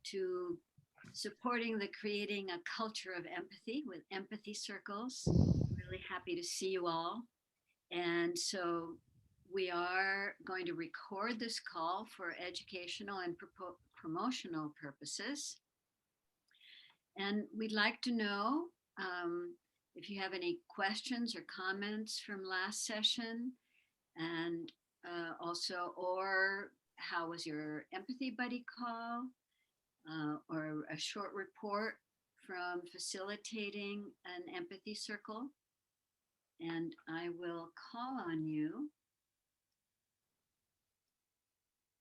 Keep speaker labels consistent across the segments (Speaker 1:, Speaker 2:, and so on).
Speaker 1: to supporting the creating a culture of empathy with empathy circles. Really happy to see you all. And so we are going to record this call for educational and promotional purposes. And we'd like to know if you have any questions or comments from last session, and also, or how was your empathy buddy call, or a short report from facilitating an empathy circle. And I will call on you,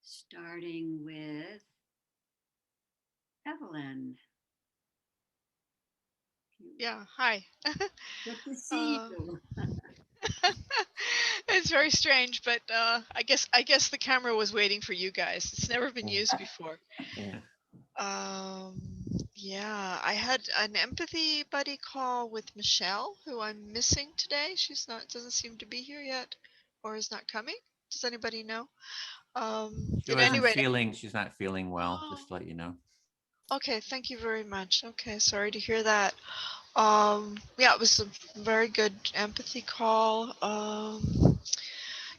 Speaker 1: starting with Evelyn.
Speaker 2: Yeah, hi.
Speaker 1: Good to see you.
Speaker 2: It's very strange, but I guess the camera was waiting for you guys. It's never been used before.
Speaker 3: Yeah.
Speaker 2: Yeah, I had an empathy buddy call with Michelle, who I'm missing today. She's not doesn't seem to be here yet, or is not coming. Does anybody know?
Speaker 3: She's not feeling well,
Speaker 2: Oh,
Speaker 3: just to let you know.
Speaker 2: okay, thank you very much. Okay, sorry to hear that. Yeah, it was a very good empathy call.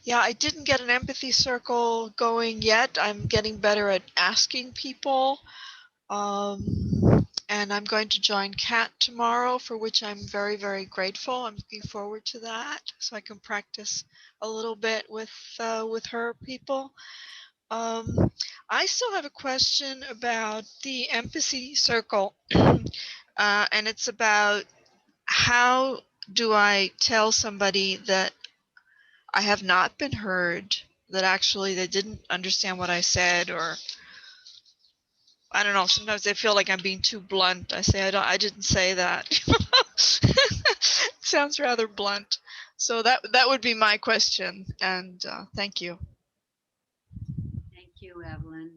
Speaker 2: Yeah, I didn't get an empathy circle going yet. I'm getting better at asking people. And I'm going to join Kat tomorrow, for which I'm very, very grateful. I'm looking forward to that, so I can practice a little bit with her people. I still have a question about the empathy circle, and it's about how do I tell somebody that I have not been heard, that actually they didn't understand what I said, or I don't know, sometimes I feel like I'm being too blunt. I say I didn't say that. Sounds rather blunt. So that would be my question, and thank you.
Speaker 1: Thank you, Evelyn.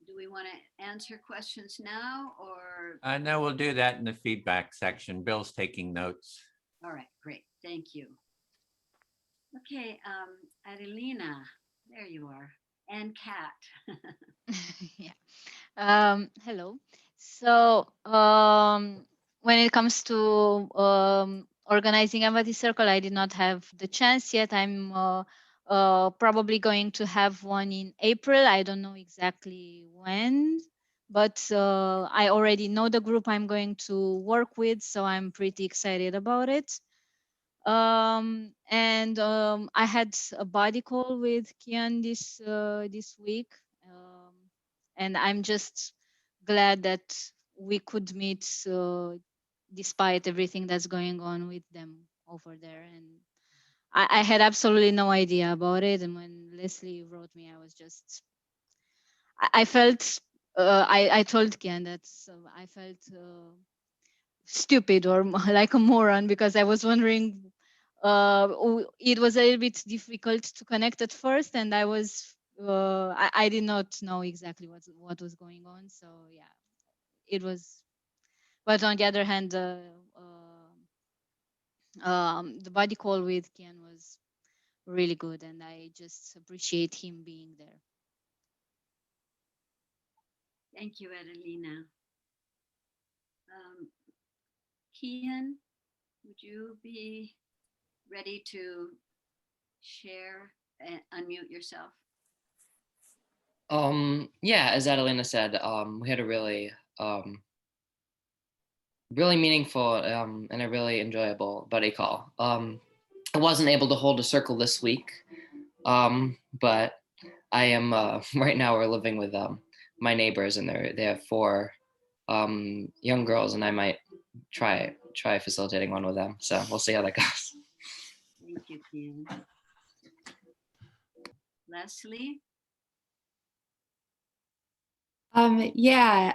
Speaker 1: Do we want to answer questions now, or?
Speaker 3: No, we'll do that in the feedback section. Bill's taking notes.
Speaker 1: All right, great. Thank you. Okay, Adelina, there you are, and Kat.
Speaker 4: Yeah. Hello. So when it comes to organizing Empathy Circle, I did not have the chance yet. I'm probably going to have one in April. I don't know exactly when, but I already know the group I'm going to work with, so I'm pretty excited about it. And I had a body call with Kian this week, and I'm just glad that we could meet despite everything that's going on with them over there. And I had absolutely no idea about it, and when Leslie wrote me, I was just I felt I told Kian that I felt stupid or like a moron, because I was wondering, it was a little bit difficult to connect at first, and I did not know exactly what was going on. So yeah, it was. But on the other hand, the body call with Kian was really good, and I just appreciate him being there.
Speaker 1: Thank you, Adelina. Kian, would you be ready to share and unmute yourself?
Speaker 5: Yeah, as Adelina said, we had a really meaningful and a really enjoyable buddy call. I wasn't able to hold a circle this week, but I am right now. We're living with my neighbors, and they have 4 young girls, and I might try facilitating one with them. So we'll see how that goes.
Speaker 1: Thank you, Kian. Leslie?
Speaker 6: Yeah,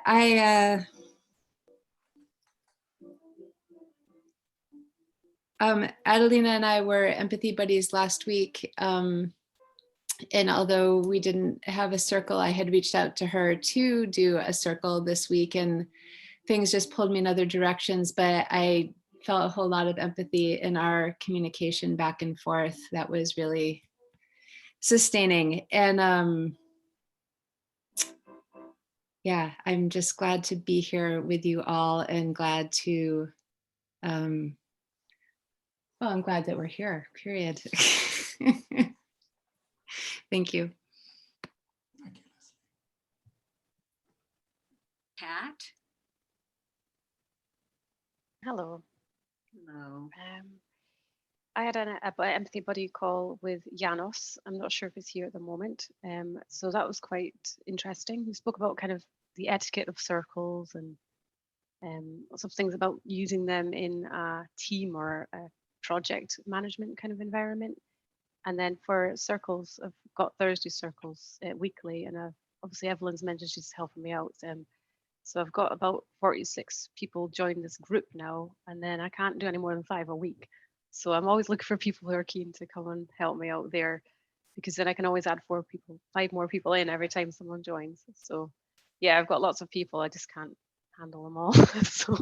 Speaker 6: Adelina and I were empathy buddies last week. And although we didn't have a circle, I had reached out to her to do a circle this week, and things just pulled me in other directions, but I felt a whole lot of empathy in our communication back and forth. That was really sustaining. And yeah, I'm just glad to be here with you all, and glad to, well, I'm glad that we're here, period. Thank you.
Speaker 1: Kat?
Speaker 7: Hello.
Speaker 1: Hello.
Speaker 7: I had an empathy buddy call with Janos. I'm not sure if he's here at the moment. So that was quite interesting. We spoke about kind of the etiquette of circles and lots of things about using them in a team or a project management kind of environment. And then for circles, I've got Thursday circles weekly, and obviously Evelyn's mentioned she's helping me out. So I've got about 46 people join this group now, and then I can't do any more than 5 a week. So I'm always looking for people who are keen to come and help me out there, because then I can always add 5 more people in every time someone joins. So yeah, I've got lots of people. I just can't handle them all. So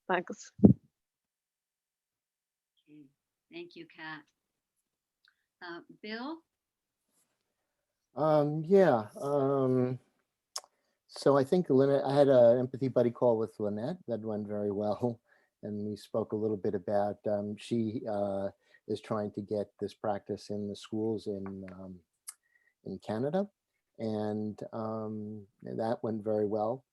Speaker 7: thanks.
Speaker 1: Okay. Thank you, Kat. Bill?
Speaker 8: Yeah. So I think Lynette, I had an empathy buddy call with Lynette that went very well. And we spoke a little bit about, she is trying to get this practice in the schools in Canada. And that went very well.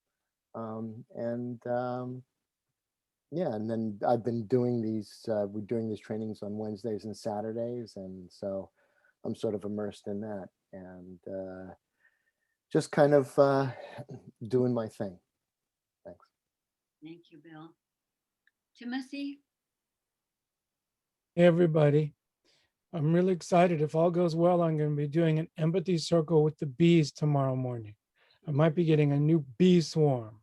Speaker 8: Yeah, and then I've been doing these, we're doing these trainings on Wednesdays and Saturdays. And so I'm sort of immersed in that, and just kind of doing my thing. Thanks.
Speaker 1: Thank you, Bill. Timothy?
Speaker 9: Hey, everybody. I'm really excited. If all goes well, I'm going to be doing an empathy circle with the bees tomorrow morning. I might be getting a new bee swarm.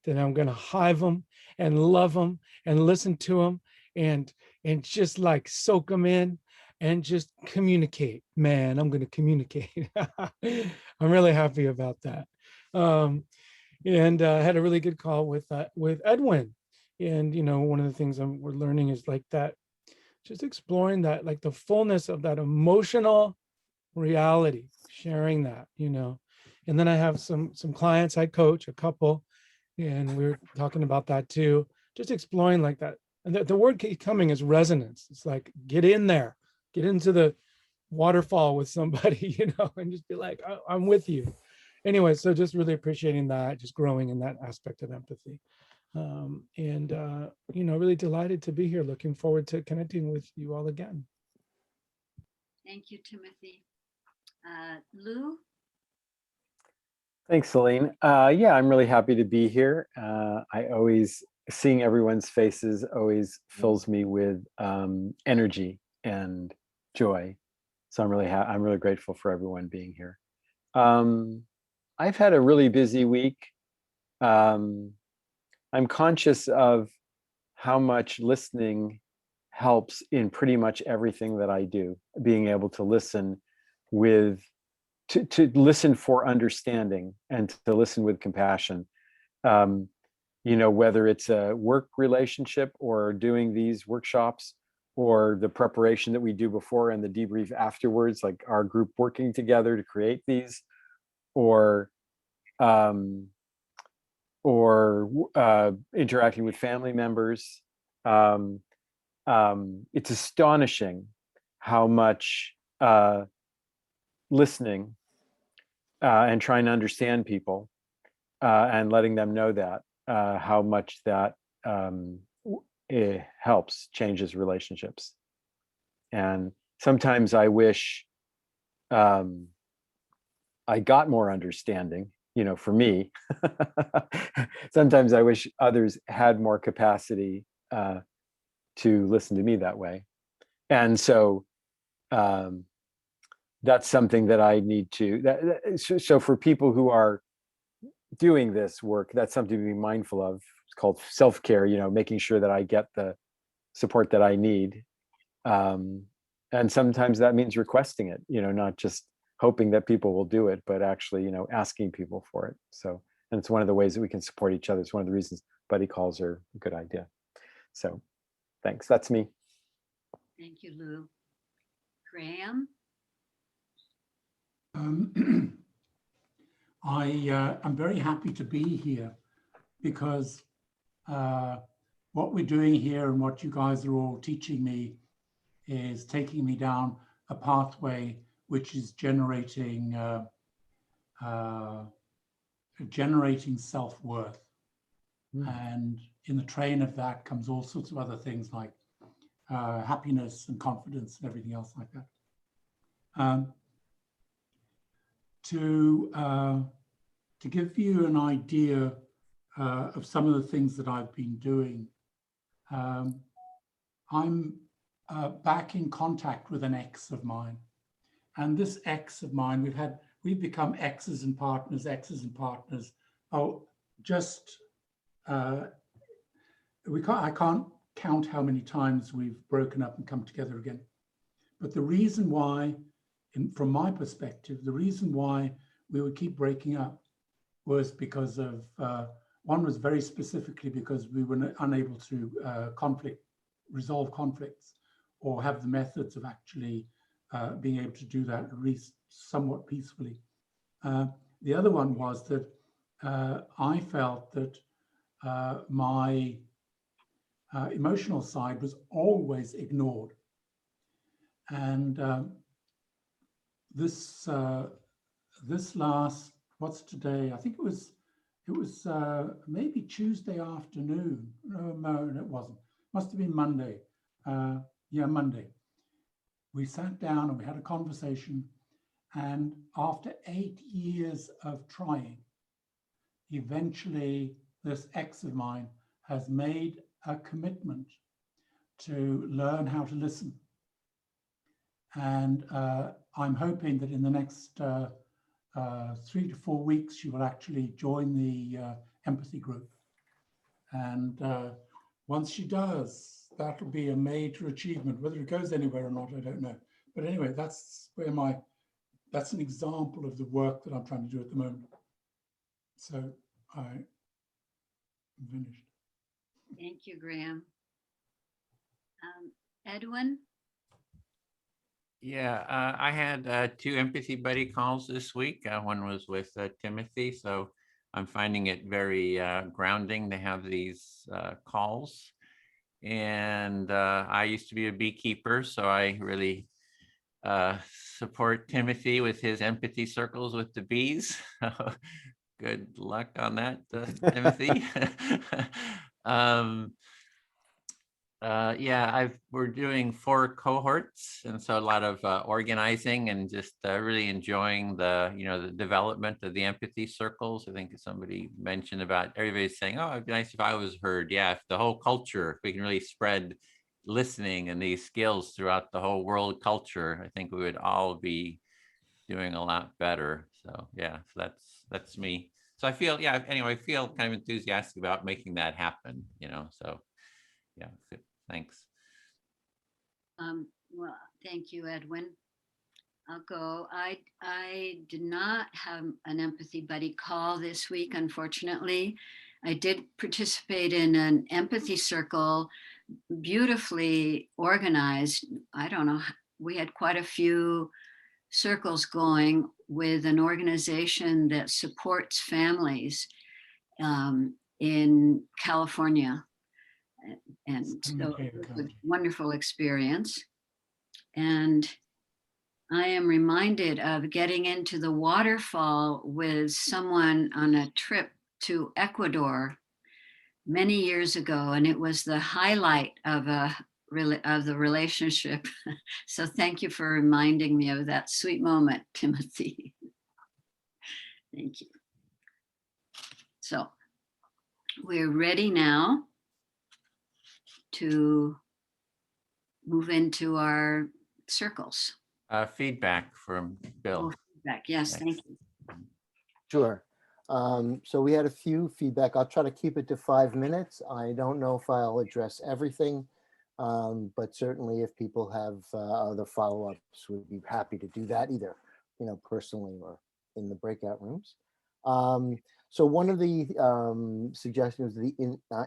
Speaker 9: Then I'm going to hive them and love them and listen to them and just like soak them in and just communicate. Man, I'm going to communicate. I'm really happy about that. And I had a really good call with Edwin. And, you know, one of the things we're learning is like that, just exploring that, like the fullness of that emotional reality, sharing that, you know. And then I have some clients I coach, a couple, and we're talking about that too, just exploring like that. And the word keep coming is resonance. It's like, get in there, get into the waterfall with somebody, you know, and just be like, oh, I'm with you. Anyway, so just really appreciating that, just growing in that aspect of empathy. You know, really delighted to be here. Looking forward to connecting with you all again.
Speaker 1: Thank you, Timothy. Lou?
Speaker 10: Thanks, Celine. Yeah, I'm really happy to be here. I always, seeing everyone's faces always fills me with energy and joy. So I'm really grateful for everyone being here. I've had a really busy week. I'm conscious of how much listening helps in pretty much everything that I do. Being able to listen to listen for understanding and to listen with compassion. You know, whether it's a work relationship or doing these workshops or the preparation that we do before and the debrief afterwards, like our group working together to create these, or interacting with family members. It's astonishing how much listening and trying to understand people and letting them know that, how much that it helps, changes relationships. And sometimes I wish I got more understanding, you know, for me. Sometimes I wish others had more capacity to listen to me that way. And so that's something that I need to, so for people who are doing this work, that's something to be mindful of. It's called self-care, you know, making sure that I get the support that I need. And sometimes that means requesting it, you know, not just hoping that people will do it, but actually, you know, asking people for it. So, and it's one of the ways that we can support each other. It's one of the reasons buddy calls are a good idea. So thanks, that's me.
Speaker 1: Thank you, Lou. Graham?
Speaker 11: I'm very happy to be here because what we're doing here and what you guys are all teaching me is taking me down a pathway which is generating self-worth. And in the train of that comes all sorts of other things like happiness and confidence and everything else like that. To give you an idea of some of the things that I've been doing, I'm back in contact with an ex of mine. And this ex of mine, we've become exes and partners. Oh, just, I can't count how many times we've broken up and come together again. But the reason why, from my perspective, the reason why we would keep breaking up was because of, one was very specifically because we were unable to resolve conflicts or have the methods of actually being able to do that at least somewhat peacefully. The other one was that I felt that my emotional side was always ignored. And this last, what's today? I think it was maybe Tuesday afternoon. No, it wasn't. Must have been Monday. Yeah, Monday. We sat down and we had a conversation. And after 8 years of trying, eventually this ex of mine has made a commitment to learn how to listen. And I'm hoping that in the next 3 to 4 weeks, she will actually join the empathy group. And once she does, that'll be a major achievement. Whether it goes anywhere or not, I don't know. But anyway, that's an example of the work that I'm trying to do at the moment. So I'm finished.
Speaker 1: Thank you, Graham. Edwin?
Speaker 3: Yeah, I had 2 empathy buddy calls this week. One was with Timothy, so I'm finding it very grounding to have these calls. And I used to be a beekeeper, so I really support Timothy with his empathy circles with the bees. Good luck on that, Timothy. Yeah, we're doing 4 cohorts, and so a lot of organizing and just really enjoying the development of the empathy circles. I think somebody mentioned about everybody's saying, "Oh, it'd be nice if I was heard." Yeah, if the whole culture, if we can really spread listening and these skills throughout the whole world culture, I think we would all be doing a lot better. So yeah, so that's me. So I feel, yeah, anyway, I feel kind of enthusiastic about making that happen. So yeah. Thanks.
Speaker 1: Well, thank you, Edwin. I'll go. I did not have an empathy buddy call this week, unfortunately. I did participate in an empathy circle, beautifully organized. I don't know, we had quite a few circles going with an organization that supports families in California. And so it was a wonderful experience. And I am reminded of getting into the waterfall with someone on a trip to Ecuador many years ago, and it was the highlight of the relationship. So thank you for reminding me of that sweet moment, Timothy. Thank you. So we're ready now to move into our circles.
Speaker 3: Feedback from Bill.
Speaker 1: Oh, feedback. Yes, thank you.
Speaker 8: Sure. So we had a few feedback. I'll try to keep it to 5 minutes. I don't know if I'll address everything, but certainly if people have other follow-ups, we'd be happy to do that either, personally or in the breakout rooms. So one of the suggestions, the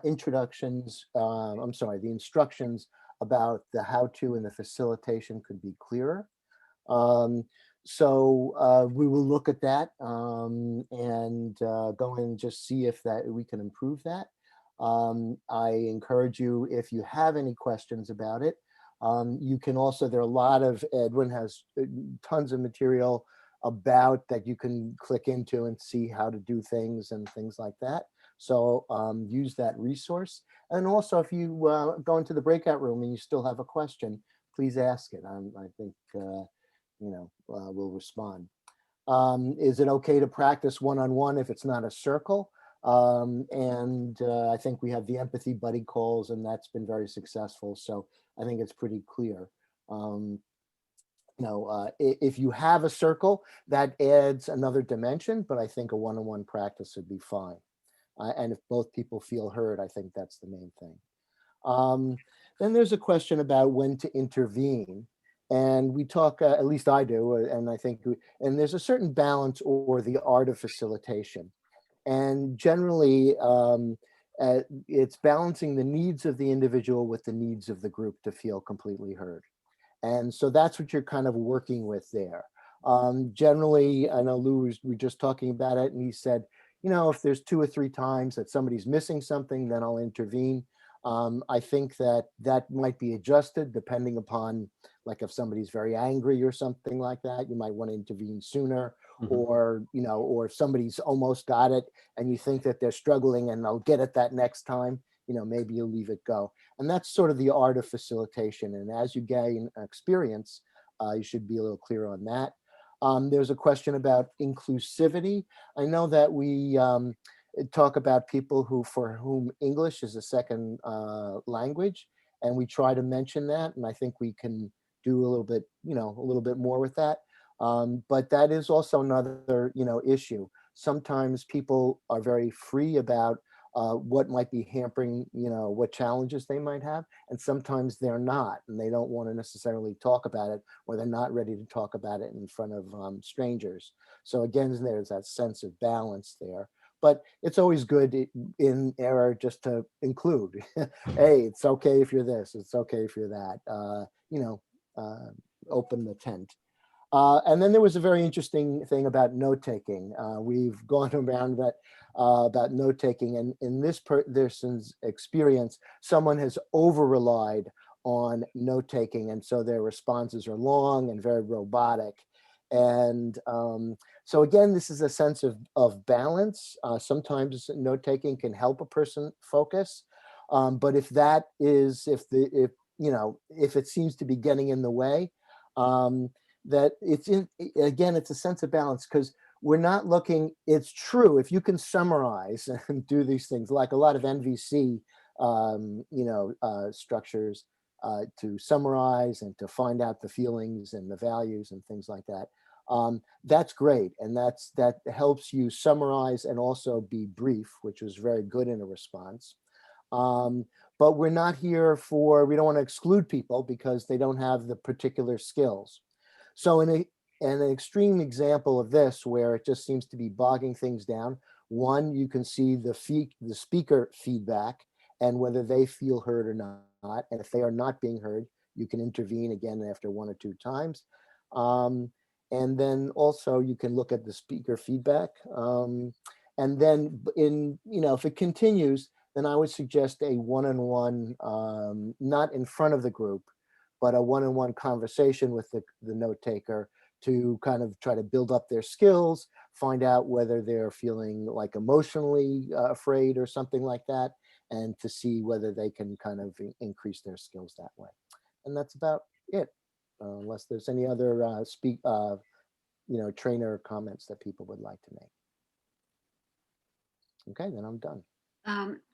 Speaker 8: instructions about the how-to and the facilitation could be clearer. So we will look at that and go and just see if that we can improve that. I encourage you, if you have any questions about it, you can also, there are a lot of, Edwin has tons of material about that you can click into and see how to do things and things like that. So use that resource. And also, if you go into the breakout room and you still have a question, please ask it. I think, we'll respond. Is it okay to practice one-on-one if it's not a circle? I think we have the empathy buddy calls, and that's been very successful. So I think it's pretty clear. If you have a circle, that adds another dimension, but I think a one-on-one practice would be fine. And if both people feel heard, I think that's the main thing. Then there's a question about when to intervene. And we talk, at least I do, and I think, and there's a certain balance or the art of facilitation. And generally, it's balancing the needs of the individual with the needs of the group to feel completely heard. And so that's what you're kind of working with there. Generally, I know Lou was, we were just talking about it, and he said, if there's 2 or 3 times that somebody's missing something, then I'll intervene. I think that might be adjusted depending upon, like if somebody's very angry or something like that, you might want to intervene sooner. Or, or if somebody's almost got it and you think that they're struggling and they'll get it that next time, maybe you'll leave it go. And that's sort of the art of facilitation. And as you gain experience, you should be a little clearer on that. There's a question about inclusivity. I know that we talk about people for whom English is a second language, and we try to mention that. And I think we can do a little bit more with that. But that is also another, issue. Sometimes people are very free about what might be hampering, what challenges they might have. And sometimes they're not, and they don't want to necessarily talk about it, or they're not ready to talk about it in front of strangers. So again, there's that sense of balance there. But it's always good in error just to include, hey, it's okay if you're this, it's okay if you're that, open the tent. And then there was a very interesting thing about note-taking. We've gone around that about note-taking, and in this person's experience, someone has over-relied on note-taking, and so their responses are long and very robotic. And so again, this is a sense of balance. Sometimes note-taking can help a person focus, but if it seems to be getting in the way, that it's a sense of balance, because we're not looking, it's true, if you can summarize and do these things, like a lot of NVC, structures to summarize and to find out the feelings and the values and things like that. That's great. And that helps you summarize and also be brief, which was very good in a response. But we're not here we don't want to exclude people because they don't have the particular skills. So in an extreme example of this, where it just seems to be bogging things down, one, you can see the speaker feedback and whether they feel heard or not. And if they are not being heard, you can intervene again after 1 or 2 times. And then also you can look at the speaker feedback. And then if it continues, then I would suggest a one-on-one, not in front of the group, but a one-on-one conversation with the note taker to kind of try to build up their skills, find out whether they're feeling like emotionally afraid or something like that, and to see whether they can kind of increase their skills that way. And that's about it, unless there's any other trainer comments that people would like to make. Okay, then I'm done.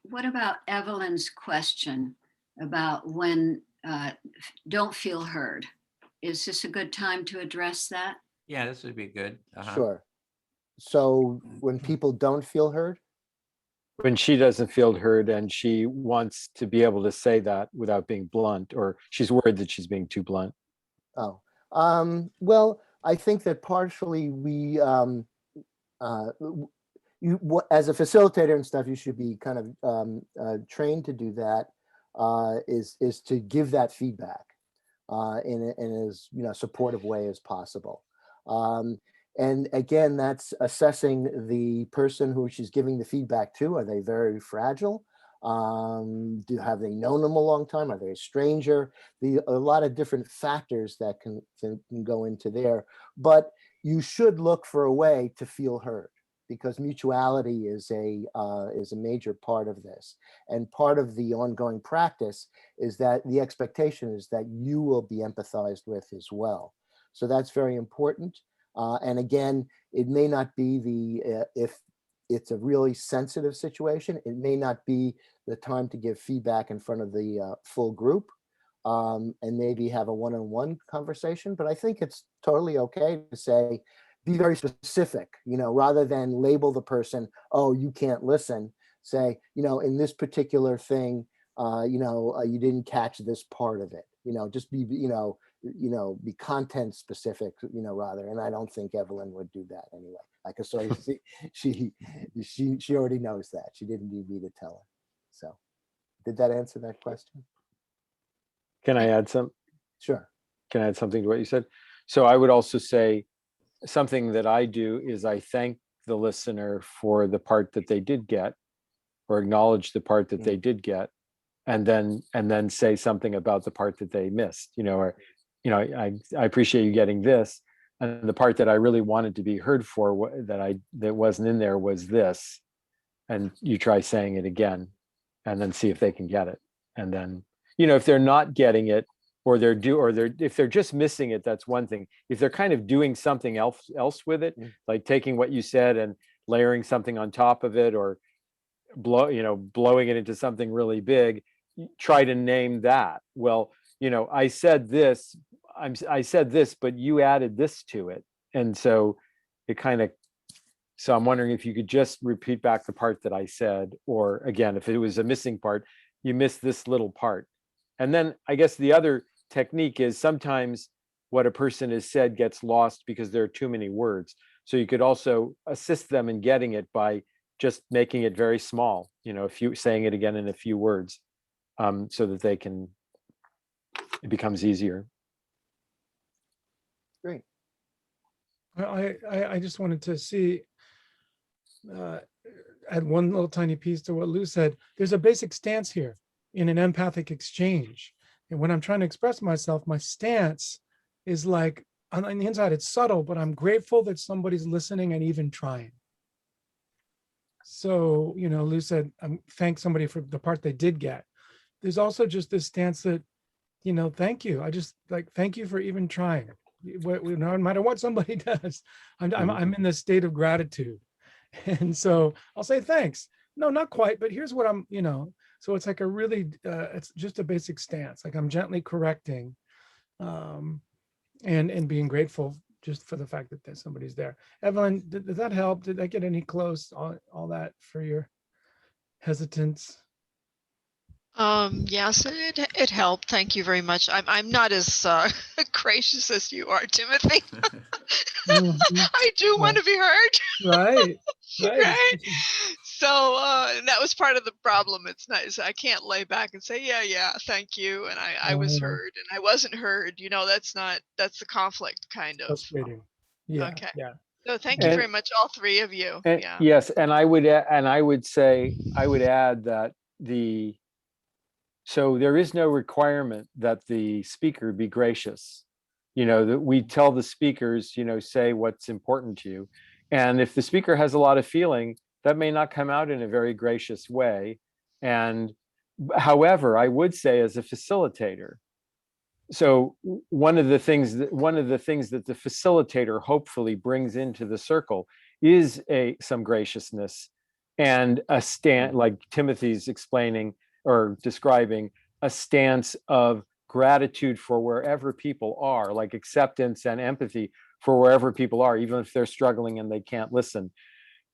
Speaker 1: What about Evelyn's question about when don't feel heard? Is this a good time to address that?
Speaker 3: Yeah, this would be good.
Speaker 8: Sure. So when people don't feel heard?
Speaker 10: When she doesn't feel heard and she wants to be able to say that without being blunt, or she's worried that she's being too blunt.
Speaker 8: Oh, well, I think that partially as a facilitator and stuff, you should be kind of trained to do that, is to give that feedback in as supportive way as possible. And again, that's assessing the person who she's giving the feedback to. Are they very fragile? Have they known them a long time? Are they a stranger? A lot of different factors that can go into there. But you should look for a way to feel heard, because mutuality is a major part of this. And part of the ongoing practice is that the expectation is that you will be empathized with as well. So that's very important. And again, it may not be if it's a really sensitive situation, it may not be the time to give feedback in front of the full group, and maybe have a one-on-one conversation. But I think it's totally okay to say, be very specific, rather than label the person, oh, you can't listen. Say, in this particular thing, you didn't catch this part of it. Just be, be content specific, rather. And I don't think Evelyn would do that anyway. I can sort of see she already knows that. She didn't need me to tell her. So, did that answer that question?
Speaker 10: Can I add some?
Speaker 8: Sure.
Speaker 10: Can I add something to what you said? So I would also say something that I do is I thank the listener for the part that they did get, or acknowledge the part that they did get, and then say something about the part that they missed. I appreciate you getting this, and the part that I really wanted to be heard for, that wasn't in there, was this, and you try saying it again, and then see if they can get it. And then, if they're not getting it, or if they're just missing it, that's one thing. If they're kind of doing something else with it, like taking what you said and layering something on top of it, or blowing it into something really big, try to name that. Well, I said this, but you added this to it. And so I'm wondering if you could just repeat back the part that I said, or again, if it was a missing part, you missed this little part. And then I guess the other technique is sometimes what a person has said gets lost because there are too many words. So you could also assist them in getting it by just making it very small, saying it again in a few words, so that it becomes easier.
Speaker 8: Great.
Speaker 9: I just wanted to add one little tiny piece to what Lou said. There's a basic stance here in an empathic exchange. And when I'm trying to express myself, my stance is like, on the inside, it's subtle, but I'm grateful that somebody's listening and even trying. So, Lou said, thank somebody for the part they did get. There's also just this stance that, thank you. I just thank you for even trying. No matter what somebody does, I'm in this state of gratitude. And so I'll say, thanks. No, not quite, but here's what so it's like it's just a basic stance. Like I'm gently correcting, and being grateful just for the fact that somebody's there. Evelyn, did that help? Did I get any close on all that for your hesitance?
Speaker 2: Yes, it helped. Thank you very much. I'm not as gracious as you are, Timothy. I do want to be heard.
Speaker 9: Right.
Speaker 2: Right. So that was part of the problem. It's nice. I can't lay back and say, yeah, thank you. And I was heard and I wasn't heard. That's the conflict kind of.
Speaker 9: Frustrating. Yeah.
Speaker 2: Okay.
Speaker 9: Yeah.
Speaker 2: So thank you very much, all three of you. Yeah.
Speaker 10: Yes. And I would add that so there is no requirement that the speaker be gracious. That we tell the speakers, say what's important to you. And if the speaker has a lot of feeling, that may not come out in a very gracious way. And however, I would say as a facilitator, so one of the things that the facilitator hopefully brings into the circle is some graciousness and a stand, like Timothy's explaining or describing, a stance of gratitude for wherever people are, like acceptance and empathy for wherever people are, even if they're struggling and they can't listen.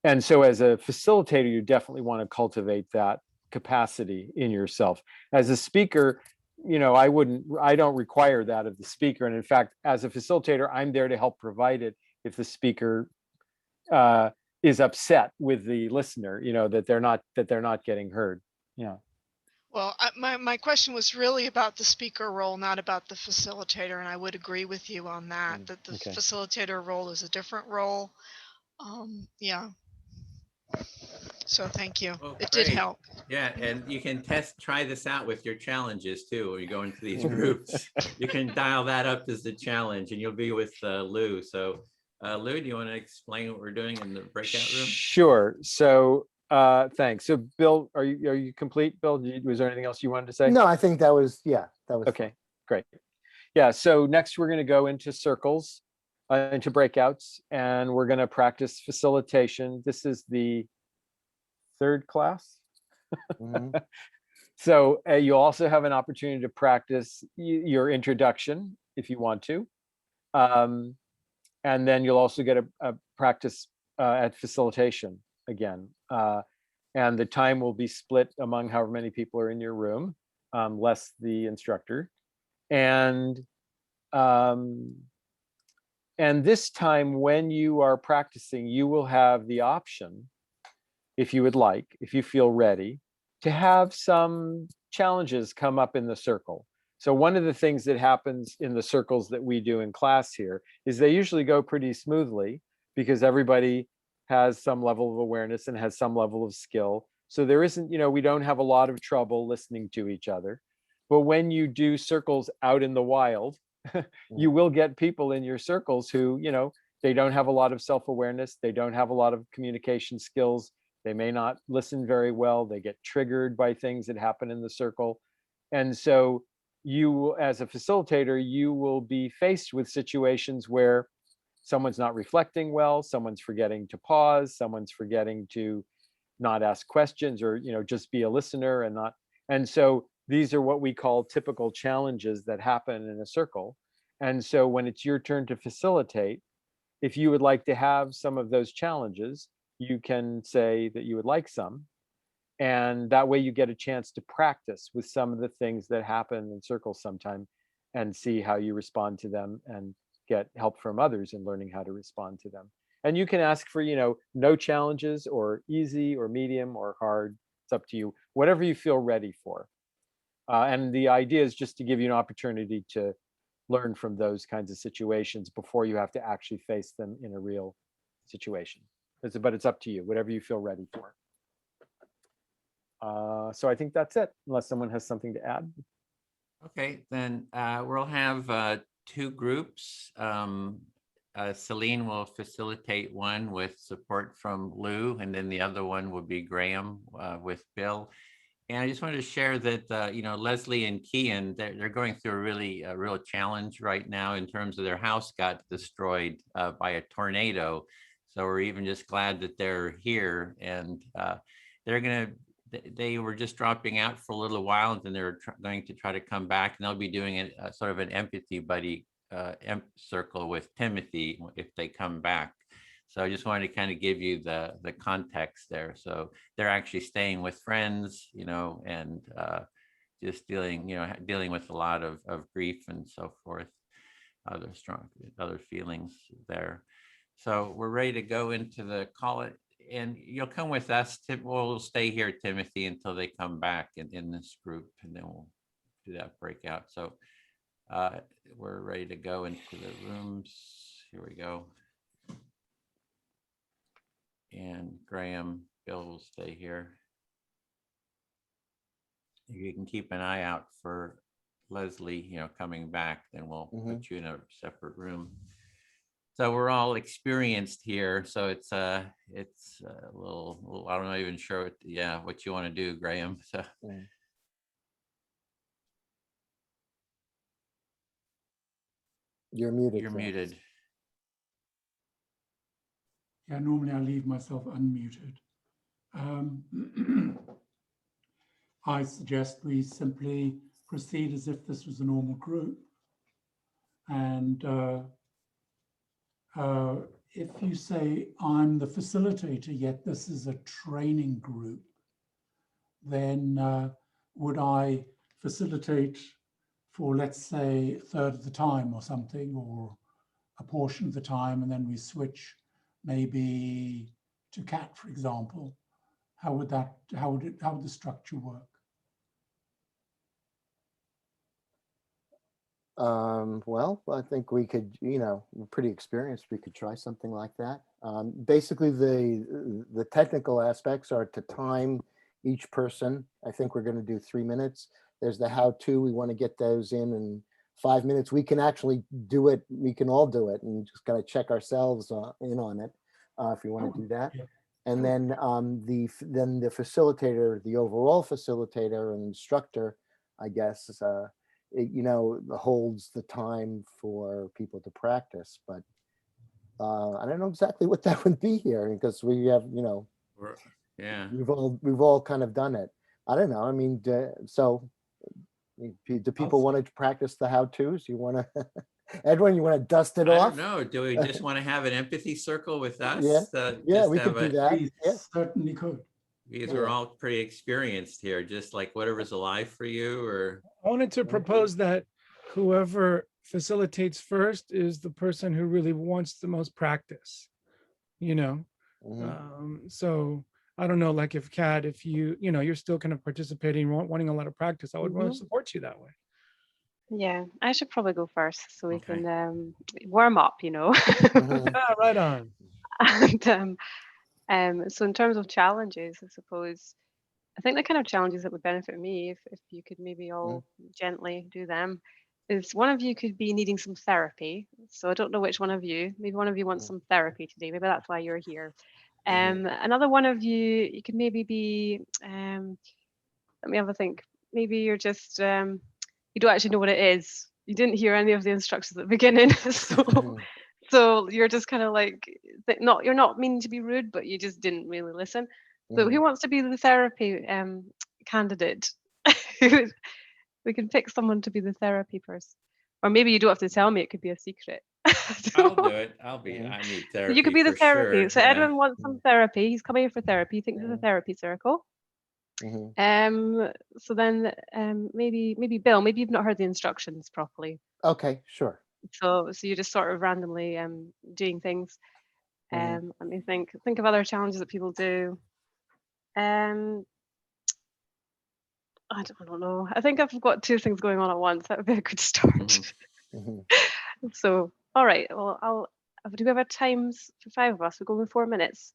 Speaker 10: And so as a facilitator, you definitely want to cultivate that capacity in yourself. As a speaker, I don't require that of the speaker. And in fact, as a facilitator, I'm there to help provide it if the speaker is upset with the listener, that they're not getting heard. Yeah.
Speaker 2: Well, my question was really about the speaker role, not about the facilitator, and I would agree with you on that, that the
Speaker 10: Okay.
Speaker 2: facilitator role is a different role. Yeah. So thank you.
Speaker 3: Oh,
Speaker 2: It did
Speaker 3: great.
Speaker 2: help.
Speaker 3: Yeah, and you can try this out with your challenges too. When you go into these groups, you can dial that up as the challenge, and you'll be with Lou. So, Lou, do you want to explain what we're doing in the breakout room?
Speaker 10: Sure. So thanks. So Bill, are you complete? Bill, was there anything else you wanted to say?
Speaker 8: No, I think that was, yeah, that was.
Speaker 10: Okay, great. Yeah, so next we're going to go into circles, into breakouts, and we're going to practice facilitation. This is the third class.
Speaker 8: Mhm.
Speaker 10: So you also have an opportunity to practice your introduction if you want to. And then you'll also get a practice at facilitation again. And the time will be split among however many people are in your room, less the instructor. And this time when you are practicing, you will have the option, if you would like, if you feel ready, to have some challenges come up in the circle. So one of the things that happens in the circles that we do in class here is they usually go pretty smoothly because everybody has some level of awareness and has some level of skill. So there isn't, we don't have a lot of trouble listening to each other. But when you do circles out in the wild, you will get people in your circles who, they don't have a lot of self-awareness. They don't have a lot of communication skills. They may not listen very well. They get triggered by things that happen in the circle. And so you, as a facilitator, you will be faced with situations where someone's not reflecting well, someone's forgetting to pause, someone's forgetting to not ask questions, or just be a listener and not. And so these are what we call typical challenges that happen in a circle. And so when it's your turn to facilitate, if you would like to have some of those challenges, you can say that you would like some. And that way you get a chance to practice with some of the things that happen in circles sometime and see how you respond to them and get help from others in learning how to respond to them. And you can ask for, no challenges or easy or medium or hard. It's up to you, whatever you feel ready for. And the idea is just to give you an opportunity to learn from those kinds of situations before you have to actually face them in a real situation. But it's up to you, whatever you feel ready for. So I think that's it, unless someone has something to add.
Speaker 3: Okay, then we'll have two groups. Celine will facilitate one with support from Lou, and then the other one will be Graham with Bill. And I just wanted to share that, Leslie and Kian, they're going through a real challenge right now in terms of their house got destroyed by a tornado. So we're even just glad that they're here, and they were just dropping out for a little while, and then they're going to try to come back, and they'll be doing a sort of an empathy buddy circle with Timothy if they come back. So I just wanted to kind of give you the context there. So they're actually staying with friends, and just dealing with a lot of grief and so forth, other feelings there. So we're ready to go into the call it, and you'll come with us. We'll stay here, Timothy, until they come back in this group, and then we'll do that breakout. So we're ready to go into the rooms. Here we go. And Graham, Bill will stay here. If you can keep an eye out for Leslie, coming back, then we'll put you in a separate room. So we're all experienced here. So it's a little I'm not even sure what you want to do, Graham. So.
Speaker 8: You're muted.
Speaker 3: You're muted.
Speaker 11: Yeah, normally I leave myself unmuted. I suggest we simply proceed as if this was a normal group. And if you say, I'm the facilitator, yet this is a training group, then would I facilitate for, let's say, a third of the time or something, or a portion of the time, and then we switch maybe to Cat, for example? How would the structure work?
Speaker 8: Well, I think we could, we're pretty experienced. We could try something like that. Basically, the technical aspects are to time each person. I think we're going to do 3 minutes. There's the how-to. We want to get those in 5 minutes. We can actually do it. We can all do it and just kind of check ourselves in on it if you want to do that.
Speaker 11: Yeah.
Speaker 8: And then the facilitator, the overall facilitator and instructor, I guess, holds the time for people to practice. But I don't know exactly what that would be here because we have,
Speaker 3: Yeah.
Speaker 8: we've all kind of done it. I don't know. I mean, so do people want to practice the how-tos? You want to, Edwin, you want to dust it
Speaker 3: I
Speaker 8: off?
Speaker 3: don't know. Do we just want to have an empathy circle with us?
Speaker 8: Yeah, we could do that.
Speaker 11: We
Speaker 8: Yeah.
Speaker 11: certainly could.
Speaker 3: Because we're all pretty experienced here, just like whatever's alive for you or.
Speaker 9: I wanted to propose that whoever facilitates first is the person who really wants the most practice, so I don't know, like if Kat, if you're still kind of participating, wanting a lot of practice, I would want to support you that way.
Speaker 7: Yeah, I should probably go first so we
Speaker 3: Okay.
Speaker 7: can warm up,
Speaker 9: Yeah, right on.
Speaker 7: And so in terms of challenges, I suppose, I think the kind of challenges that would benefit me, if you could maybe all gently do them, is one of you could be needing some therapy. So I don't know which one of you, maybe one of you wants some therapy today. Maybe that's why you're here. Another one of you could maybe be, let me have a think. Maybe you're just, you don't actually know what it is. You didn't hear any of the instructions at the beginning. So you're just kind of like, you're not meaning to be rude, but you just didn't really listen. So who wants to be the therapy candidate? We can pick someone to be the therapy person. Or maybe you don't have to tell me, it could be a secret.
Speaker 3: I'll do it. I need therapy.
Speaker 7: You could be the
Speaker 3: for
Speaker 7: therapy.
Speaker 3: Sure.
Speaker 7: So
Speaker 3: Yeah.
Speaker 7: Edwin wants some therapy. He's coming here for therapy. He thinks it's a therapy circle. So then maybe Bill, maybe you've not heard the instructions properly.
Speaker 8: Okay, sure.
Speaker 7: So you're just sort of randomly doing things. Let me think of other challenges that people do. I don't know. I think I've got two things going on at once. That would be a good start. So, all right. Well, do we have a times for 5 of us? We're going with 4 minutes.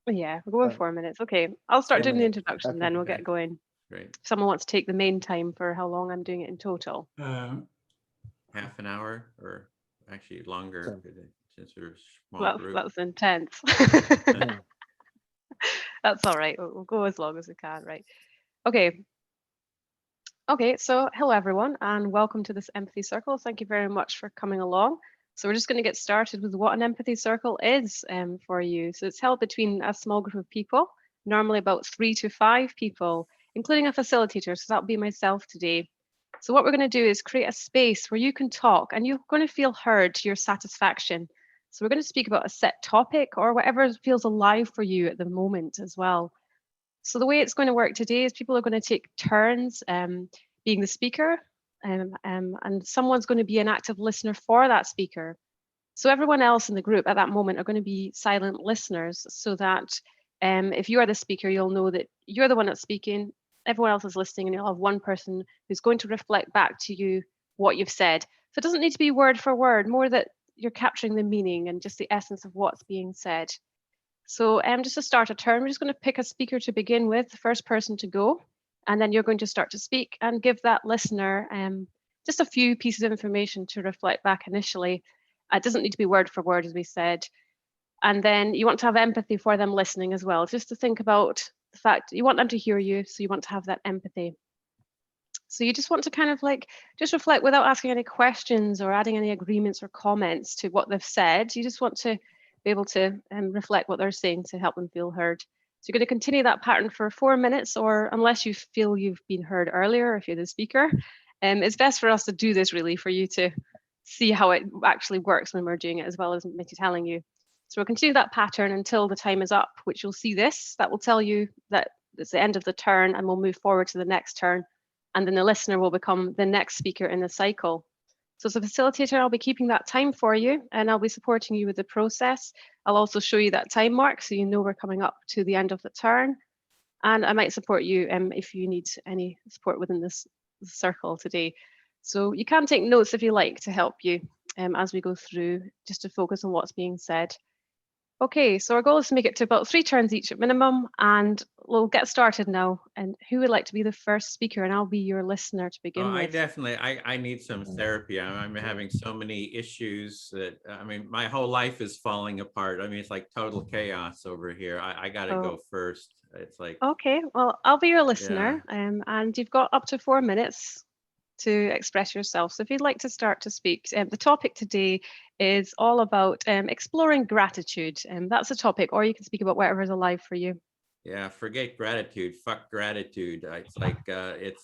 Speaker 7: Yeah, we're going with 4 minutes. Okay, I'll start doing the introduction,
Speaker 8: Okay.
Speaker 7: then we'll get going.
Speaker 3: Great.
Speaker 7: If someone wants to take the main time for how long I'm doing it in total.
Speaker 3: Half an hour or actually longer since we're a small group.
Speaker 7: That's intense. That's all right. We'll go as long as we can, right? Okay. Okay, so hello everyone and welcome to this empathy circle. Thank you very much for coming along. So we're just going to get started with what an empathy circle is for you. So it's held between a small group of people, normally about 3 to 5 people, including a facilitator. So that'll be myself today. So what we're going to do is create a space where you can talk and you're going to feel heard to your satisfaction. So we're going to speak about a set topic or whatever feels alive for you at the moment as well. So the way it's going to work today is people are going to take turns being the speaker, and someone's going to be an active listener for that speaker. So everyone else in the group at that moment are going to be silent listeners so that if you are the speaker, you'll know that you're the one that's speaking, everyone else is listening, and you'll have one person who's going to reflect back to you what you've said. So it doesn't need to be word for word, more that you're capturing the meaning and just the essence of what's being said. So just to start a turn, we're just going to pick a speaker to begin with, the first person to go, and then you're going to start to speak and give that listener just a few pieces of information to reflect back initially. It doesn't need to be word for word, as we said. And then you want to have empathy for them listening as well, just to think about the fact you want them to hear you, so you want to have that empathy. So you just want to kind of like just reflect without asking any questions or adding any agreements or comments to what they've said. You just want to be able to reflect what they're saying to help them feel heard. So you're going to continue that pattern for 4 minutes, or unless you feel you've been heard earlier, if you're the speaker. It's best for us to do this really for you to see how it actually works when we're doing it, as well as me telling you. So we'll continue that pattern until the time is up, which you'll see this. That will tell you that it's the end of the turn and we'll move forward to the next turn. And then the listener will become the next speaker in the cycle. So as a facilitator, I'll be keeping that time for you and I'll be supporting you with the process. I'll also show you that time mark so you know we're coming up to the end of the turn. And I might support you if you need any support within this circle today. So you can take notes if you like to help you as we go through, just to focus on what's being said. Okay, so our goal is to make it to about 3 turns each at minimum, and we'll get started now. And who would like to be the first speaker? And I'll be your listener to begin
Speaker 3: Oh, I
Speaker 7: with.
Speaker 3: definitely, I need some therapy. I'm having so many issues that, I mean, my whole life is falling apart. I mean, it's like total chaos over here. I got to
Speaker 7: Oh.
Speaker 3: go first. It's like,
Speaker 7: Okay, well, I'll be your listener, and you've got up to 4 minutes to express yourself. So if you'd like to start to speak, the topic today is all about exploring gratitude, and that's a topic, or you can speak about whatever's alive for you.
Speaker 3: yeah, forget gratitude. Fuck gratitude. It's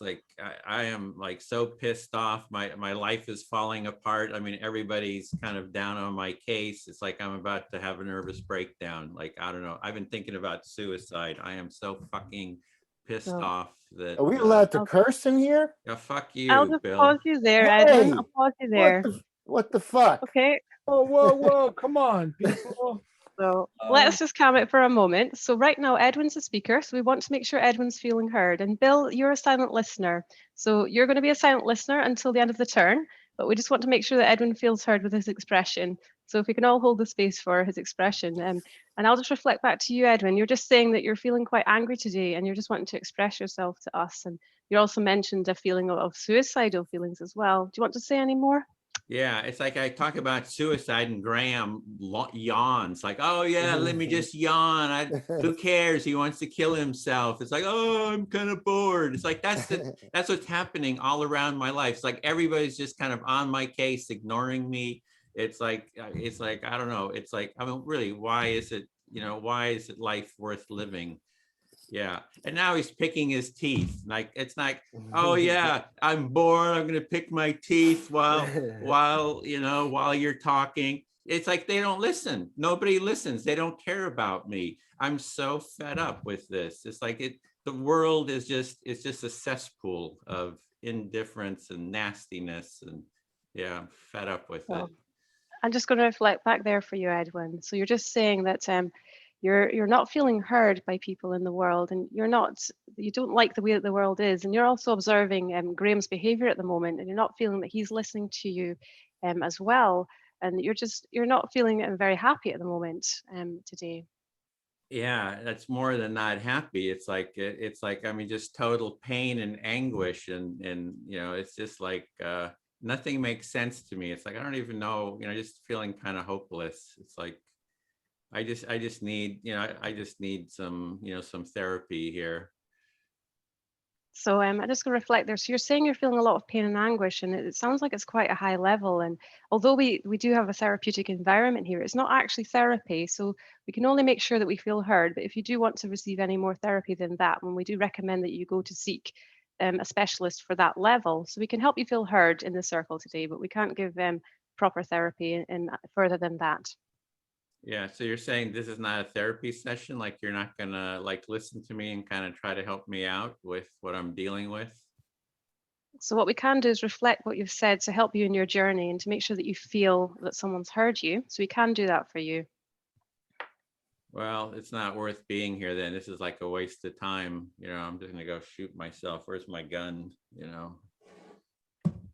Speaker 3: like I am like so pissed off. My life is falling apart. I mean, everybody's kind of down on my case. It's like I'm about to have a nervous breakdown. Like, I don't know. I've been thinking about suicide. I am so fucking pissed off that.
Speaker 8: Are we allowed to curse in here?
Speaker 3: Yeah, fuck you,
Speaker 7: I'll just
Speaker 3: Bill.
Speaker 7: pause you there,
Speaker 8: Hey,
Speaker 7: Edwin. I'll pause you there.
Speaker 8: What the fuck?
Speaker 7: Okay.
Speaker 9: Whoa, whoa, whoa! Come on, people.
Speaker 7: So let's just calm it for a moment. So right now, Edwin's a speaker, so we want to make sure Edwin's feeling heard. And Bill, you're a silent listener. So you're going to be a silent listener until the end of the turn, but we just want to make sure that Edwin feels heard with his expression. So if we can all hold the space for his expression. And I'll just reflect back to you, Edwin. You're just saying that you're feeling quite angry today and you're just wanting to express yourself to us. And you also mentioned a feeling of suicidal feelings as well. Do you want to say any more?
Speaker 3: Yeah, it's like I talk about suicide and Graham yawns like, oh yeah, let me just yawn. Who cares? He wants to kill himself. It's like, oh, I'm kind of bored. It's like that's what's happening all around my life. It's like everybody's just kind of on my case, ignoring me. It's like I don't know. It's like, I mean, really, why is it life worth living? Yeah, and now he's picking his teeth. Like, it's like, oh yeah, I'm bored. I'm gonna pick my teeth while you're talking. It's like they don't listen. Nobody listens. They don't care about me. I'm so fed up with this. It's like the world is it's just a cesspool of indifference and nastiness, and yeah, I'm fed up with it.
Speaker 7: I'm just going to reflect back there for you, Edwin. So you're just saying that you're not feeling heard by people in the world, and you don't like the way that the world is, and you're also observing Graham's behavior at the moment, and you're not feeling that he's listening to you as well, and you're not feeling very happy at the moment today.
Speaker 3: Yeah, that's more than not happy. It's like I mean, just total pain and anguish, and it's just like nothing makes sense to me. It's like I don't even know, just feeling kind of hopeless. It's like I just need some some therapy here.
Speaker 7: So I'm just going to reflect there. So you're saying you're feeling a lot of pain and anguish, and it sounds like it's quite a high level. And although we do have a therapeutic environment here, it's not actually therapy. So we can only make sure that we feel heard. But if you do want to receive any more therapy than that, then we do recommend that you go to seek a specialist for that level. So we can help you feel heard in the circle today, but we can't give proper therapy and further than that.
Speaker 3: Yeah, so you're saying this is not a therapy session, like you're not gonna like listen to me and kind of try to help me out with what I'm dealing with?
Speaker 7: So what we can do is reflect what you've said to help you in your journey and to make sure that you feel that someone's heard you. So we can do that for you.
Speaker 3: Well, it's not worth being here then. This is like a waste of time. I'm just gonna go shoot myself. Where's my gun?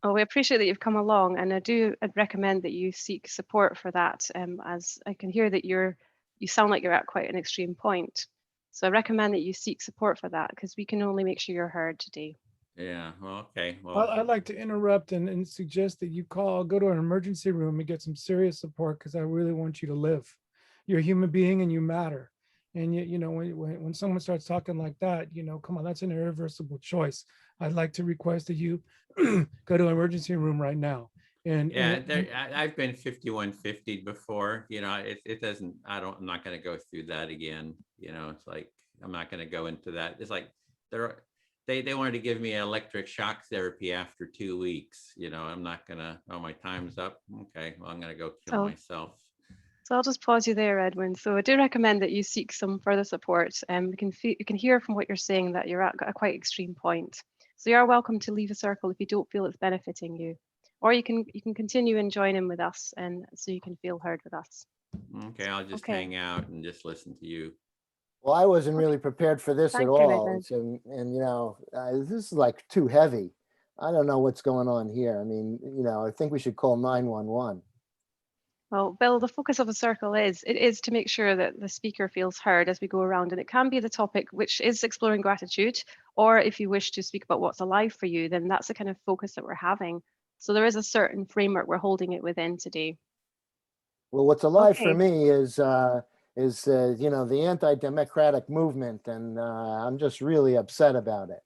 Speaker 7: Oh, we appreciate that you've come along, and I'd recommend that you seek support for that, as I can hear that you sound like you're at quite an extreme point. So I recommend that you seek support for that, because we can only make sure you're heard today.
Speaker 3: Yeah, well, okay. Well,
Speaker 9: I'd like to interrupt and suggest that you go to an emergency room and get some serious support, because I really want you to live. You're a human being and you matter. And when someone starts talking like that, come on, that's an irreversible choice. I'd like to request that you go to an emergency room right now. And
Speaker 3: yeah, I've been 5150 before. It doesn't. I'm not going to go through that again. It's like I'm not going to go into that. It's like they wanted to give me electric shock therapy after 2 weeks. I'm not gonna. Oh, my time's up. Okay, well, I'm gonna go kill myself.
Speaker 7: So I'll just pause you there, Edwin. So I do recommend that you seek some further support. You can hear from what you're saying that you're at a quite extreme point. So you are welcome to leave a circle if you don't feel it's benefiting you, or you can continue and join in with us, and so you can feel heard with us.
Speaker 3: Okay, I'll just hang out and just listen to you.
Speaker 8: Well, I wasn't really prepared for this at all. And this is like too heavy. I don't know what's going on here. I mean, I think we should call 911.
Speaker 7: Well, Bill, the focus of a circle is to make sure that the speaker feels heard as we go around, and it can be the topic which is exploring gratitude, or if you wish to speak about what's alive for you, then that's the kind of focus that we're having. So there is a certain framework we're holding it within today.
Speaker 8: Well, what's alive for
Speaker 7: Okay.
Speaker 8: me is the anti-democratic movement, and I'm just really upset about it.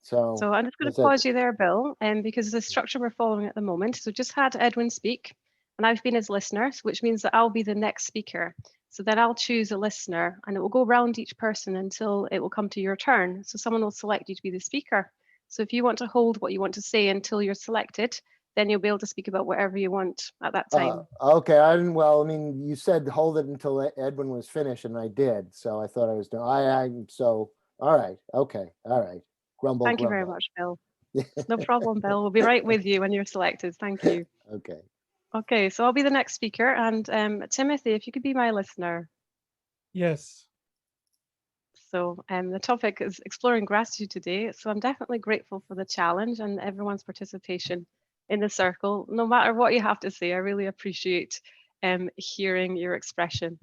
Speaker 8: So
Speaker 7: I'm just going to
Speaker 8: that's it.
Speaker 7: pause you there, Bill, because the structure we're following at the moment. So just had Edwin speak, and I've been his listener, which means that I'll be the next speaker. So then I'll choose a listener, and it will go around each person until it will come to your turn. So someone will select you to be the speaker. So if you want to hold what you want to say until you're selected, then you'll be able to speak about whatever you want at that time.
Speaker 8: Okay, I didn't. Well, I mean, you said hold it until Edwin was finished, and I did. So I thought I was doing. So all right, okay, all right. Grumble.
Speaker 7: Thank you very much, Bill. No problem, Bill. We'll be right with you when you're selected. Thank you.
Speaker 8: Okay.
Speaker 7: Okay, so I'll be the next speaker, and Timothy, if you could be my listener.
Speaker 9: Yes.
Speaker 7: So the topic is exploring gratitude today. So I'm definitely grateful for the challenge and everyone's participation in the circle. No matter what you have to say, I really appreciate hearing your expression.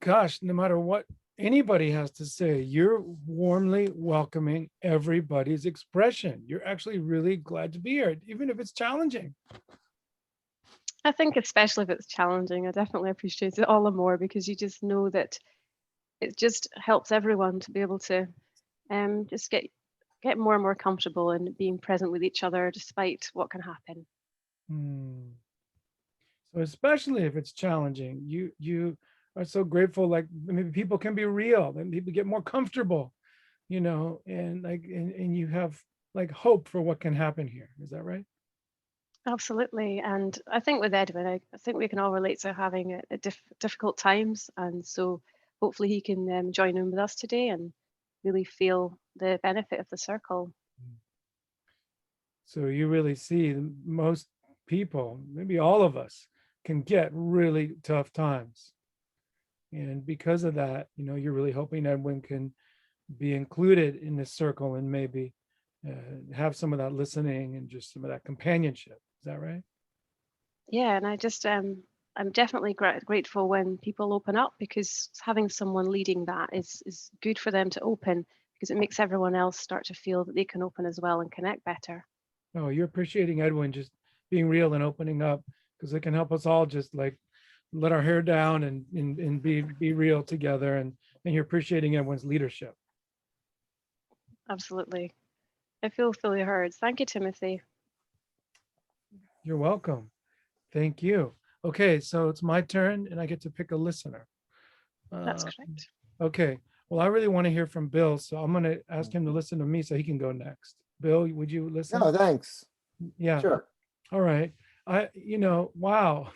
Speaker 9: Gosh, no matter what anybody has to say, you're warmly welcoming everybody's expression. You're actually really glad to be here, even if it's challenging.
Speaker 7: I think especially if it's challenging, I definitely appreciate it all the more, because you just know that it just helps everyone to be able to just get more and more comfortable in being present with each other despite what can happen.
Speaker 9: So especially if it's challenging, you are so grateful, like maybe people can be real and people get more comfortable, and you have like hope for what can happen here. Is that right?
Speaker 7: Absolutely. And I think with Edwin, I think we can all relate to having difficult times. And so hopefully he can join in with us today and really feel the benefit of the circle.
Speaker 9: So you really see most people, maybe all of us, can get really tough times. And because of that, you're really hoping Edwin can be included in this circle and maybe have some of that listening and just some of that companionship. Is that right?
Speaker 7: Yeah, and I'm definitely grateful when people open up, because having someone leading that is good for them to open, because it makes everyone else start to feel that they can open as well and connect better.
Speaker 9: Oh, you're appreciating Edwin just being real and opening up, because it can help us all just like let our hair down and be real together, and you're appreciating Edwin's leadership.
Speaker 7: Absolutely. I feel fully heard. Thank you, Timothy.
Speaker 9: You're welcome. Thank you. Okay, so it's my turn and I get to pick a listener.
Speaker 7: That's correct.
Speaker 9: Okay, well, I really want to hear from Bill, so I'm going to ask him to listen to me so he can go next. Bill, would you listen?
Speaker 8: No, thanks.
Speaker 9: Yeah.
Speaker 8: Sure.
Speaker 9: All right. Wow.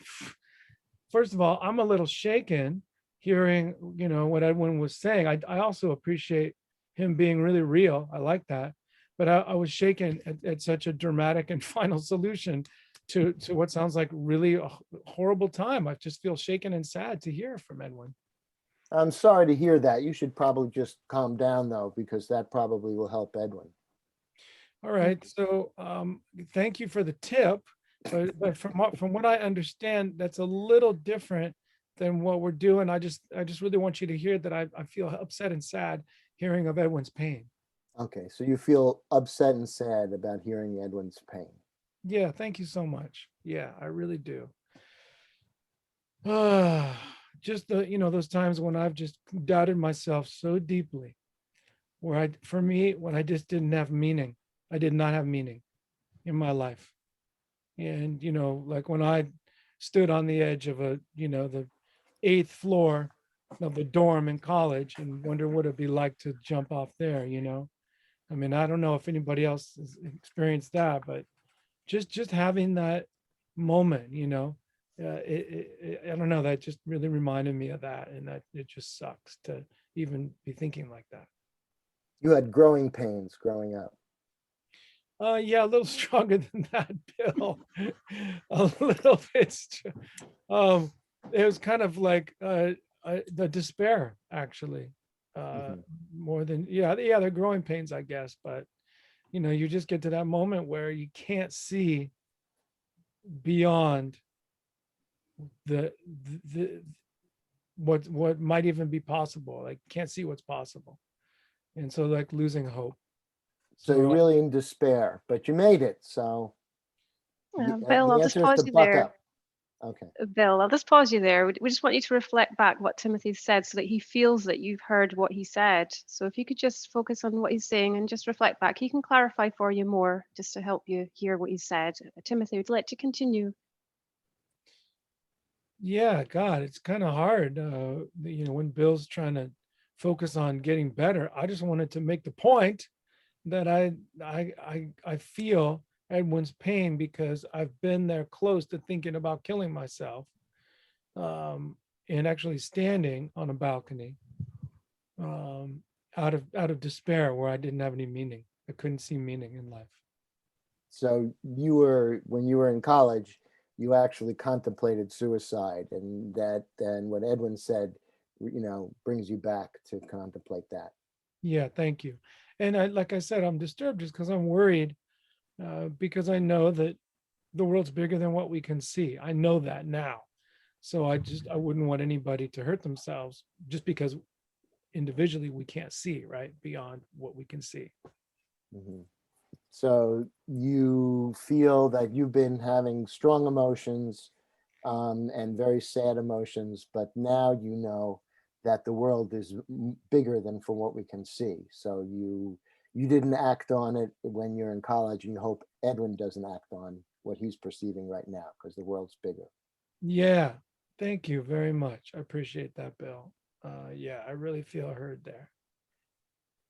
Speaker 9: First of all, I'm a little shaken hearing, what Edwin was saying. I also appreciate him being really real. I like that. But I was shaken at such a dramatic and final solution to what sounds like really a horrible time. I just feel shaken and sad to hear from Edwin.
Speaker 8: I'm sorry to hear that. You should probably just calm down, though, because that probably will help Edwin.
Speaker 9: All right. So thank you for the tip. But from what I understand, that's a little different than what we're doing. I just really want you to hear that I feel upset and sad hearing of Edwin's pain.
Speaker 8: Okay, so you feel upset and sad about hearing Edwin's pain.
Speaker 9: Yeah, thank you so much. Yeah, I really do. Just those times when I've just doubted myself so deeply, where when I just didn't have meaning. I did not have meaning in my life. And, like when I stood on the edge of the 8th floor of the dorm in college and wonder what it'd be like to jump off there, I mean, I don't know if anybody else has experienced that, but just having that moment, I don't know, that just really reminded me of that, and that it just sucks to even be thinking like that.
Speaker 8: You had growing pains growing up.
Speaker 9: Yeah, a little stronger than that, Bill. A little bit. It was kind of like the despair, actually. more than, yeah, they're growing pains, I guess, but you know, you just get to that moment where you can't see beyond the what might even be possible. Like can't see what's possible, and so like losing hope.
Speaker 8: So you're really in despair, but you made it. So
Speaker 7: Bill,
Speaker 8: the
Speaker 7: I'll just
Speaker 8: answer is
Speaker 7: pause
Speaker 8: to
Speaker 7: you
Speaker 8: buck
Speaker 7: there.
Speaker 8: up. Okay.
Speaker 7: Bill, I'll just pause you there. We just want you to reflect back what Timothy said so that he feels that you've heard what he said. So if you could just focus on what he's saying and just reflect back, he can clarify for you more just to help you hear what he said. Timothy, would you like to continue?
Speaker 9: Yeah, God, it's kind of hard. You know, when Bill's trying to focus on getting better, I just wanted to make the point that I feel Edwin's pain because I've been there close to thinking about killing myself, and actually standing on a balcony, out of despair where I didn't have any meaning. I couldn't see meaning in life.
Speaker 8: So you were, when you were in college, you actually contemplated suicide, and that then what Edwin said, you know, brings you back to contemplate that.
Speaker 9: Yeah, thank you. And like I said, I'm disturbed just because I'm worried, because I know that the world's bigger than what we can see. I know that now. So I wouldn't want anybody to hurt themselves just because individually we can't see, right, beyond what we can see.
Speaker 8: Mhm. So you feel that you've been having strong emotions, and very sad emotions, but now you know that the world is bigger than from what we can see. So you didn't act on it when you're in college, and you hope Edwin doesn't act on what he's perceiving right now because the world's bigger.
Speaker 9: Yeah, thank you very much. I appreciate that, Bill. Yeah, I really feel heard there.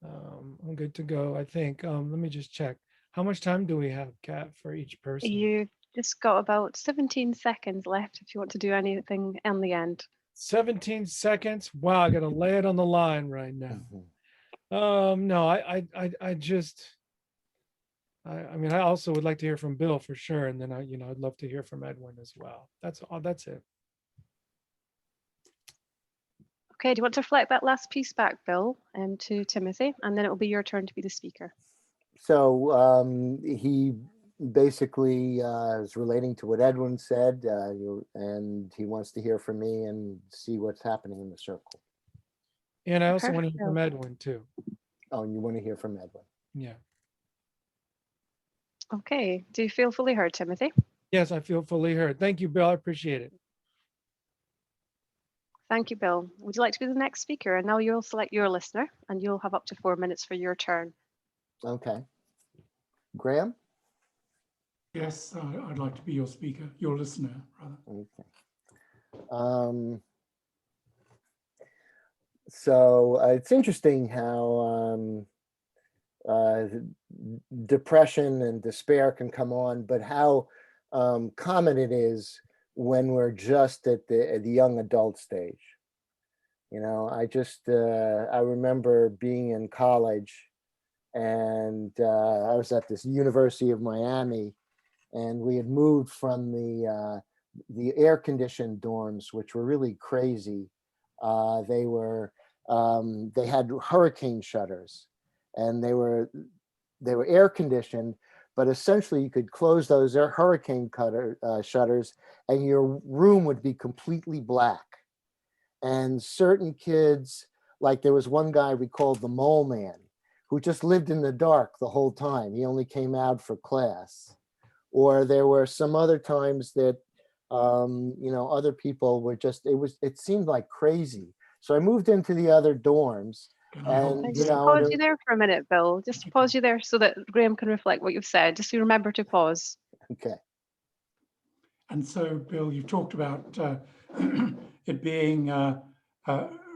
Speaker 9: I'm good to go, I think. Let me just check. How much time do we have, Kat, for each person?
Speaker 7: You just got about 17 seconds left if you want to do anything in the end.
Speaker 9: 17 seconds. Wow, I gotta lay it on the line right now. No, I just, I mean, I also would like to hear from Bill for sure, and then I'd love to hear from Edwin as well. That's all. That's it.
Speaker 7: Okay, do you want to reflect that last piece back, Bill, to Timothy, and then it will be your turn to be the speaker.
Speaker 8: So he basically is relating to what Edwin said, and he wants to hear from me and see what's happening in the circle.
Speaker 9: And I also want to hear from Edwin too.
Speaker 8: Oh, and you want to hear from Edwin?
Speaker 9: Yeah.
Speaker 7: Okay, do you feel fully heard, Timothy?
Speaker 9: Yes, I feel fully heard. Thank you, Bill. I appreciate it.
Speaker 7: Thank you, Bill. Would you like to be the next speaker? And now you'll select your listener and you'll have up to 4 minutes for your turn.
Speaker 8: Okay. Graham?
Speaker 11: Yes, I'd like to be your speaker, your listener, rather.
Speaker 8: Okay. So it's interesting how depression and despair can come on, but how common it is when we're just at the young adult stage. You know, I remember being in college, and I was at this University of Miami, and we had moved from the air-conditioned dorms, which were really crazy. They had hurricane shutters, and they were air conditioned, but essentially you could close those hurricane shutters, and your room would be completely black. And certain kids, like there was one guy we called the Mole Man, who just lived in the dark the whole time. He only came out for class. Or there were some other times that, other people were just, it seemed like crazy. So I moved into the other dorms. And,
Speaker 7: just pause you there for a minute, Bill. Just pause you there so that Graham can reflect what you've said. Just remember to pause.
Speaker 8: Okay.
Speaker 11: And so, Bill, you've talked about it being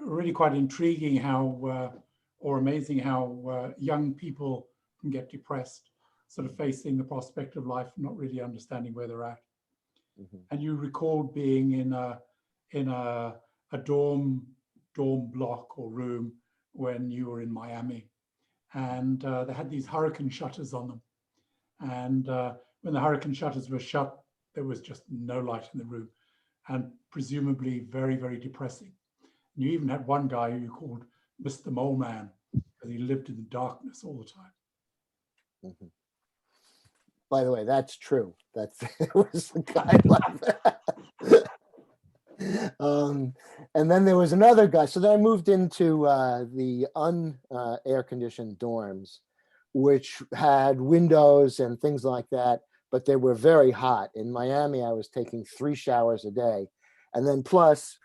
Speaker 11: really quite intriguing how, or amazing how young people can get depressed, sort of facing the prospect of life, not really understanding where they're at. Mm-hmm. And you recalled being in a dorm block or room when you were in Miami, and they had these hurricane shutters on them. And when the hurricane shutters were shut, there was just no light in the room, and presumably very, very depressing. And you even had one guy who you called Mr. Mole Man, because he lived in the darkness all the time.
Speaker 8: Mhm. By the way, that's true. That's it was the guy like that. And then there was another guy. So then I moved into the air conditioned dorms, which had windows and things like that, but they were very hot. In Miami, I was taking 3 showers a day, and then plus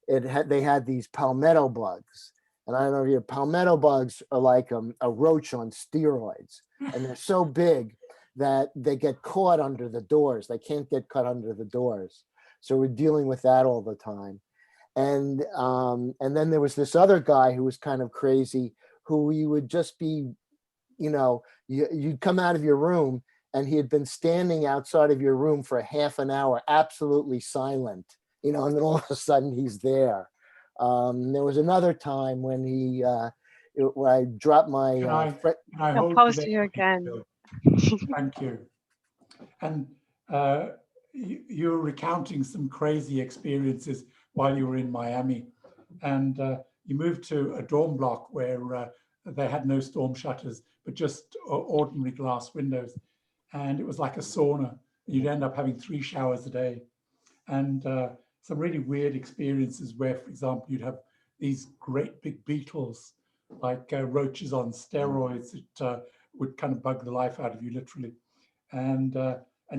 Speaker 8: they had these palmetto bugs. And I don't know if you palmetto bugs are like a roach on steroids, and they're so big that they get caught under the doors. They can't get cut under the doors. So we're dealing with that all the time. And then there was this other guy who was kind of crazy, who you would just be, you'd come out of your room and he had been standing outside of your room for half an hour, absolutely silent, and then all of a sudden he's there. There was another time when when I dropped my.
Speaker 11: Can I
Speaker 7: I'll
Speaker 11: hold
Speaker 7: pause
Speaker 11: there,
Speaker 7: you again.
Speaker 11: Bill? Thank you. And you were recounting some crazy experiences while you were in Miami, and you moved to a dorm block where they had no storm shutters, but just ordinary glass windows, and it was like a sauna. You'd end up having 3 showers a day, and some really weird experiences where, for example, you'd have these great big beetles, like roaches on steroids, that would kind of bug the life out of you, literally. And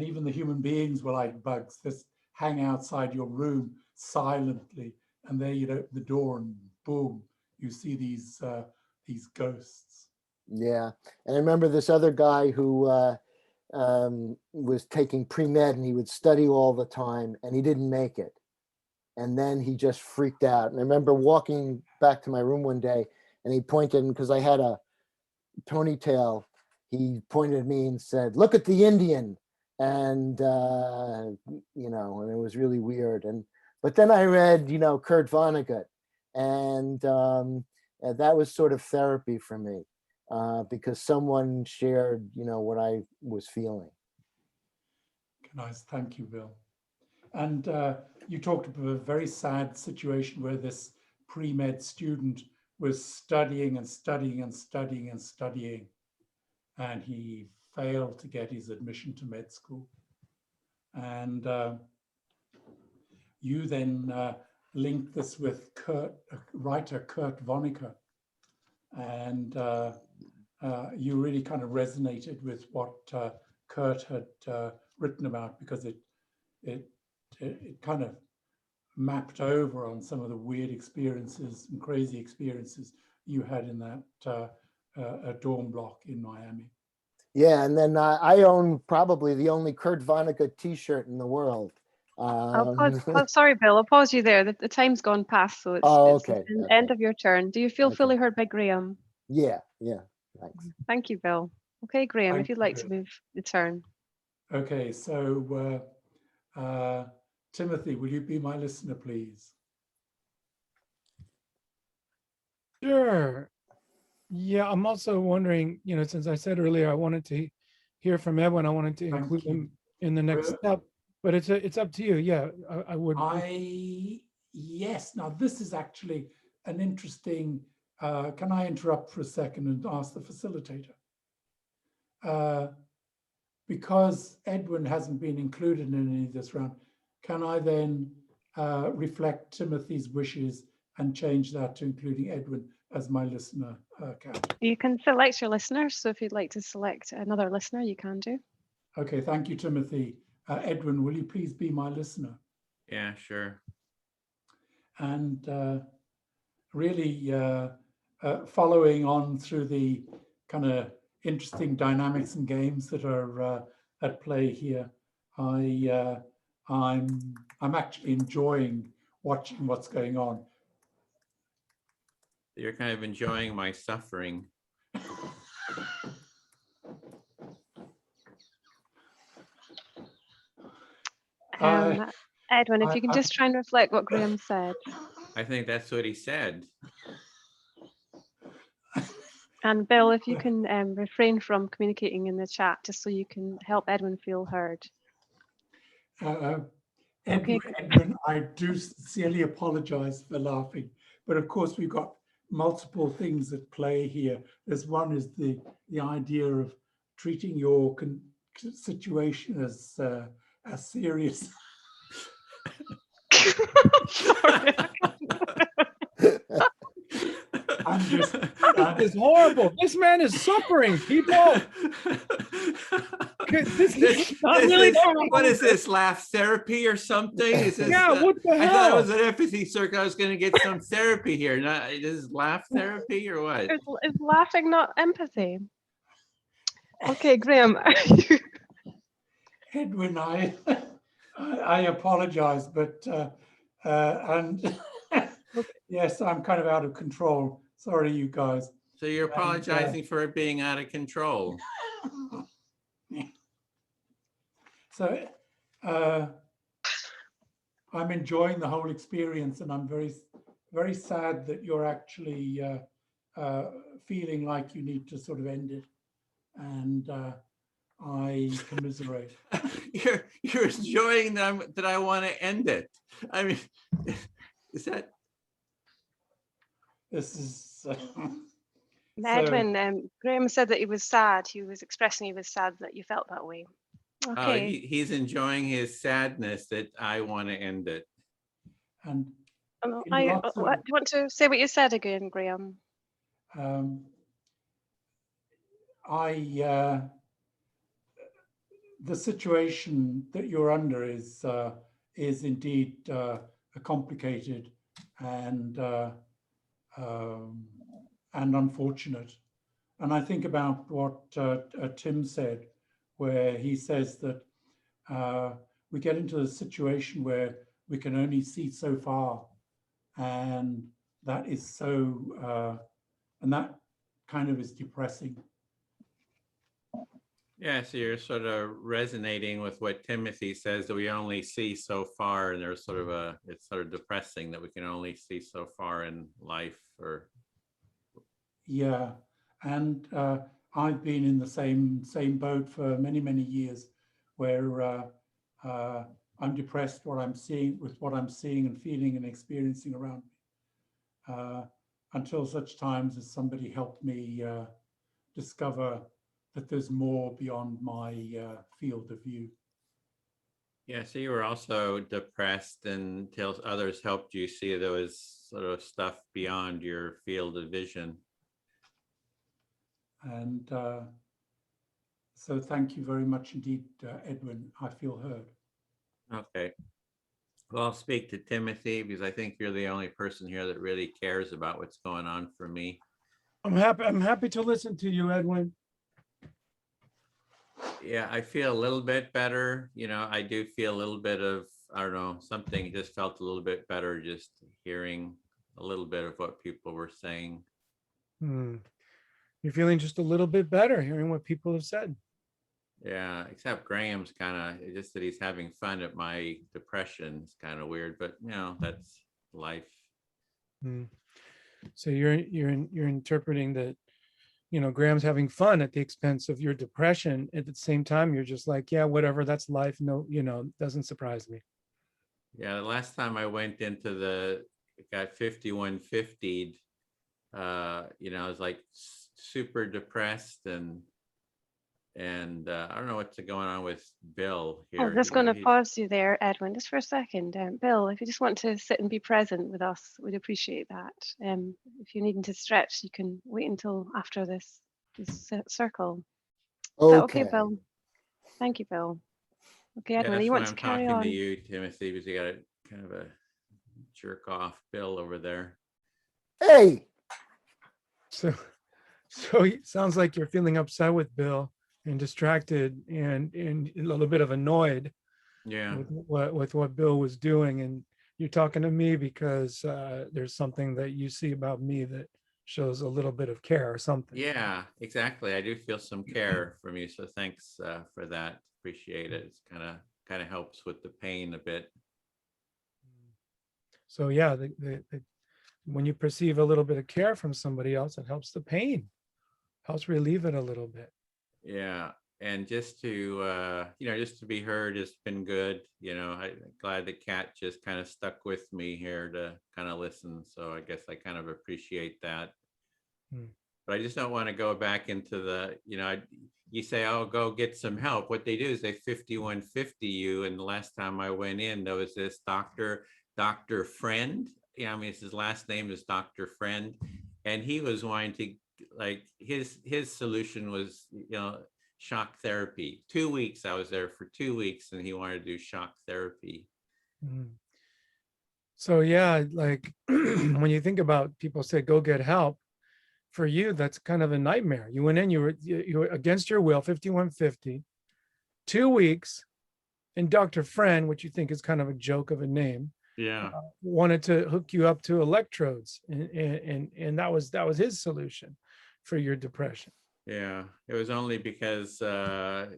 Speaker 11: even the human beings were like bugs, just hang outside your room silently, and there you'd open the door and boom, you see these ghosts.
Speaker 8: Yeah, and I remember this other guy who was taking pre-med, and he would study all the time, and he didn't make it. And then he just freaked out. And I remember walking back to my room one day, and he pointed, because I had a ponytail, he pointed at me and said, "Look at the Indian." And and it was really weird. But then I read Kurt Vonnegut, and that was sort of therapy for me, because someone shared what I was feeling.
Speaker 11: Nice, thank you, Bill. And you talked about a very sad situation where this pre-med student was studying and studying and studying and studying, and he failed to get his admission to med school. And you then linked this with writer Kurt Vonnegut, and you really kind of resonated with what Kurt had written about, because it kind of mapped over on some of the weird experiences and crazy experiences you had in that dorm block in Miami.
Speaker 8: Yeah, and then I own probably the only Kurt Vonnegut T-shirt in the world.
Speaker 7: Sorry, Bill, I'll pause you there. The time's gone past, so it's,
Speaker 8: okay.
Speaker 7: It's the end of your turn. Do you feel fully heard by Graham?
Speaker 8: Yeah, thanks.
Speaker 7: Thank you, Bill. Okay, Graham, if you'd like to move the turn.
Speaker 11: Okay, so Timothy, will you be my listener, please?
Speaker 9: Sure. Yeah, I'm also wondering, since I said earlier I wanted to hear from Edwin, I wanted to include him in the next step, but it's up to you. Yeah, I would.
Speaker 11: Yes. Now this is actually an interesting. Can I interrupt for a second and ask the facilitator? Because Edwin hasn't been included in any of this round, can I then reflect Timothy's wishes and change that to including Edwin as my listener count?
Speaker 7: You can select your listeners, so if you'd like to select another listener, you can do.
Speaker 11: Okay, thank you, Timothy. Edwin, will you please be my listener?
Speaker 3: Yeah, sure.
Speaker 11: And really following on through the kind of interesting dynamics and games that are at play here, I'm actually enjoying watching what's going on.
Speaker 3: You're kind of enjoying my suffering.
Speaker 7: Edwin, if you can just try and reflect what Graham said.
Speaker 3: I think that's what he said.
Speaker 7: And Bill, if you can refrain from communicating in the chat, just so you can help Edwin feel heard.
Speaker 11: Edwin, I do sincerely apologize for laughing, but of course we've got multiple things at play here. There's one is the idea of treating your situation as serious.
Speaker 9: It's horrible. This man is suffering, people.
Speaker 3: What is this, laugh therapy or something? Is this,
Speaker 9: yeah, what the hell?
Speaker 3: I thought it was an empathy circle. I was going to get some therapy here. Not, this is laugh therapy or what?
Speaker 7: Is laughing not empathy? Okay, Graham.
Speaker 11: Edwin, I apologize, but and yes, I'm kind of out of control. Sorry, you guys.
Speaker 3: So you're apologizing for it being out of control.
Speaker 11: So I'm enjoying the whole experience, and I'm very, very sad that you're actually feeling like you need to sort of end it. And I commiserate.
Speaker 3: You're enjoying that I want to end it. I mean, is that?
Speaker 11: This is.
Speaker 7: Edwin, Graham said that he was sad. He was expressing he was sad that you felt that way. Okay.
Speaker 3: He's enjoying his sadness that I want to end it.
Speaker 11: And
Speaker 7: do you want to say what you said again, Graham?
Speaker 11: The situation that you're under is indeed complicated and unfortunate. And I think about what Tim said, where he says that we get into a situation where we can only see so far, and that is so, and that kind of is depressing.
Speaker 3: Yeah, so you're sort of resonating with what Timothy says, that we only see so far, and there's sort of it's sort of depressing that we can only see so far in life. Or
Speaker 11: yeah, and I've been in the same boat for many, many years, where I'm depressed with what I'm seeing and feeling and experiencing around me, until such times as somebody helped me discover that there's more beyond my field of view.
Speaker 3: yeah, so you were also depressed until others helped you see there was sort of stuff beyond your field of vision.
Speaker 11: And so thank you very much indeed, Edwin. I feel heard.
Speaker 3: Okay. Well, I'll speak to Timothy because I think you're the only person here that really cares about what's going on for me.
Speaker 9: I'm happy to listen to you, Edwin.
Speaker 3: Yeah, I feel a little bit better. You know, I do feel a little bit of, I don't know, something just felt a little bit better just hearing a little bit of what people were saying.
Speaker 9: You're feeling just a little bit better hearing what people have said.
Speaker 3: Yeah, except Graham's kind of just that he's having fun at my depression. It's kind of weird, but you know, that's life.
Speaker 9: So you're interpreting that, you know, Graham's having fun at the expense of your depression. At the same time, you're just like, yeah, whatever, that's life. No, you know, doesn't surprise me.
Speaker 3: Yeah, the last time I went into got 5150'd, you know, I was like super depressed and I don't know what's going on with Bill here.
Speaker 7: I'm just going to pause you there, Edwin, just for a second. Bill, if you just want to sit and be present with us, we'd appreciate that. If you're needing to stretch, you can wait until after this circle. Is that okay, Bill? Thank you, Bill. Okay, Edwin, you want to carry on?
Speaker 3: I'm talking to you, Timothy, because you got a kind of a jerk off Bill over there.
Speaker 8: Hey.
Speaker 9: So it sounds like you're feeling upset with Bill and distracted and a little bit of annoyed,
Speaker 3: yeah,
Speaker 9: with what Bill was doing, and you're talking to me because there's something that you see about me that shows a little bit of care or something.
Speaker 3: Yeah, exactly. I do feel some care from you, so thanks for that. Appreciate it. It's kind of helps with the pain a bit.
Speaker 9: So yeah, when you perceive a little bit of care from somebody else, it helps the pain, helps relieve it a little bit.
Speaker 3: Yeah, and just to just to be heard has been good. I'm glad that Kat just kind of stuck with me here to kind of listen. So I guess I kind of appreciate that. But I just don't want to go back into the, you say, oh, go get some help. What they do is they 5150 you. And the last time I went in, there was this Dr. Friend. Yeah, I mean, his last name is Dr. Friend. And he was wanting to, like, his solution was, shock therapy. 2 weeks, I was there for 2 weeks, and he wanted to do shock therapy.
Speaker 9: So yeah, like when you think about people say, go get help, for you, that's kind of a nightmare. You went in, you were against your will, 5150, 2 weeks, and Dr. Friend, which you think is kind of a joke of a name, wanted to hook you up to electrodes, and that was his solution for your depression.
Speaker 3: Yeah, it was only because my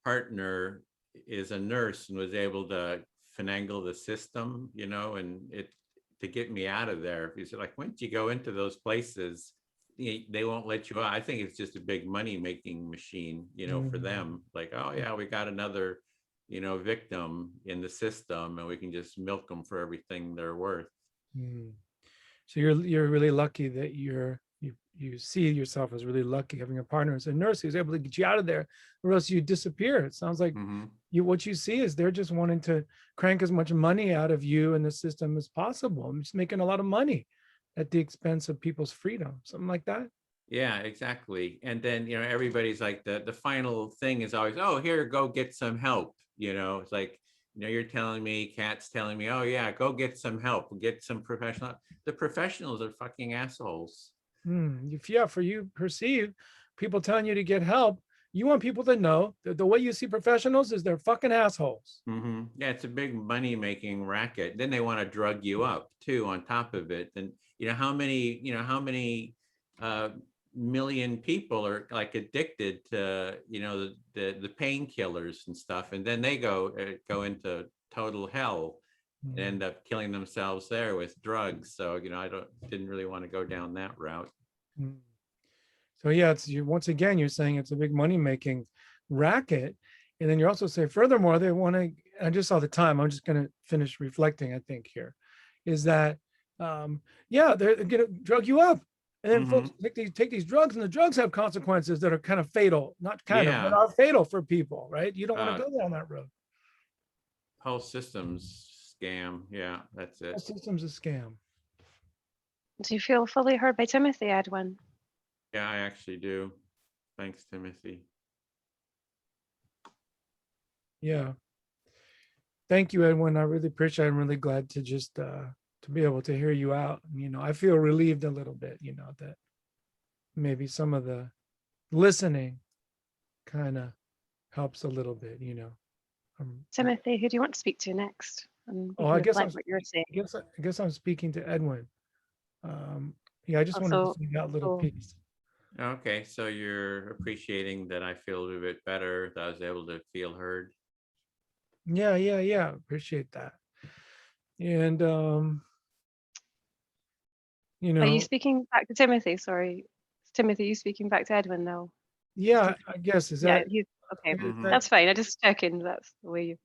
Speaker 3: partner is a nurse and was able to finagle the system, and it to get me out of there. He said, like, once you go into those places, they won't let you out. I think it's just a big money making machine, for them. Like, oh yeah, we got another, victim in the system, and we can just milk them for everything they're worth.
Speaker 9: So you're really lucky that you see yourself as really lucky having a partner as a nurse who's able to get you out of there, or else you disappear. It sounds like what you see is they're just wanting to crank as much money out of you and the system as possible. I'm just making a lot of money at the expense of people's freedom, something like that.
Speaker 3: Yeah, exactly. And then, everybody's like, the final thing is always, oh, here, go get some help. It's like, you're telling me, Kat's telling me, oh yeah, go get some help, get some professional. The professionals are fucking assholes.
Speaker 9: For you perceive people telling you to get help, you want people to know that the way you see professionals is they're fucking assholes.
Speaker 3: Yeah, it's a big money making racket. Then they want to drug you up too on top of it. And how many million people are like addicted to the painkillers and stuff, and then they go into total hell and end up killing themselves there with drugs. So didn't really want to go down that route.
Speaker 9: So yeah, it's once again you're saying it's a big money making racket, and then you're also saying furthermore they want to. I just saw the time. I'm just going to finish reflecting. I think here is that they're going to drug you up. And then folks take these drugs, and the drugs have consequences that are kind of fatal, not kind of, but are fatal for people, right? You don't want to go down that road.
Speaker 3: Whole system's scam. Yeah, that's it.
Speaker 9: Whole system's a scam.
Speaker 7: Do you feel fully heard by Timothy, Edwin?
Speaker 3: Yeah, I actually do. Thanks, Timothy.
Speaker 9: Yeah. Thank you, Edwin. I really appreciate it. I'm really glad to just to be able to hear you out. I feel relieved a little bit, that maybe some of the listening kind of helps a little bit,
Speaker 7: Timothy, who do you want to speak to next? And
Speaker 9: I guess
Speaker 7: what you're saying.
Speaker 9: I guess I'm speaking to Edwin. I just wanted to see that little piece.
Speaker 3: Okay, so you're appreciating that I feel a little bit better, that I was able to feel heard.
Speaker 9: Yeah. Appreciate that. And
Speaker 7: are you speaking back to Timothy? Sorry, Timothy, you speaking back to Edwin now?
Speaker 9: Yeah, I guess is that
Speaker 7: okay? That's fine. I just checking. That's the way you.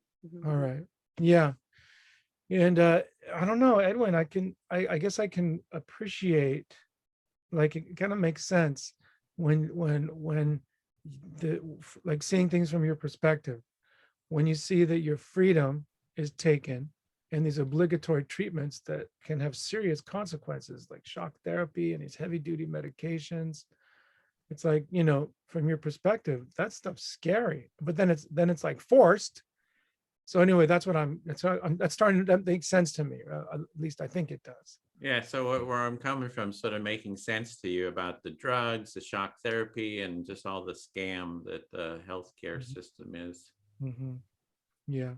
Speaker 9: All right. Yeah. And I don't know, Edwin. I guess I can appreciate, like, it kind of makes sense when like seeing things from your perspective, when you see that your freedom is taken and these obligatory treatments that can have serious consequences like shock therapy and these heavy duty medications. It's like, from your perspective, that stuff's scary, but then it's like forced. So anyway, that's starting to make sense to me. At least I think it does.
Speaker 3: Yeah. So where I'm coming from, sort of making sense to you about the drugs, the shock therapy, and just all the scam that the healthcare system is.
Speaker 9: Yeah.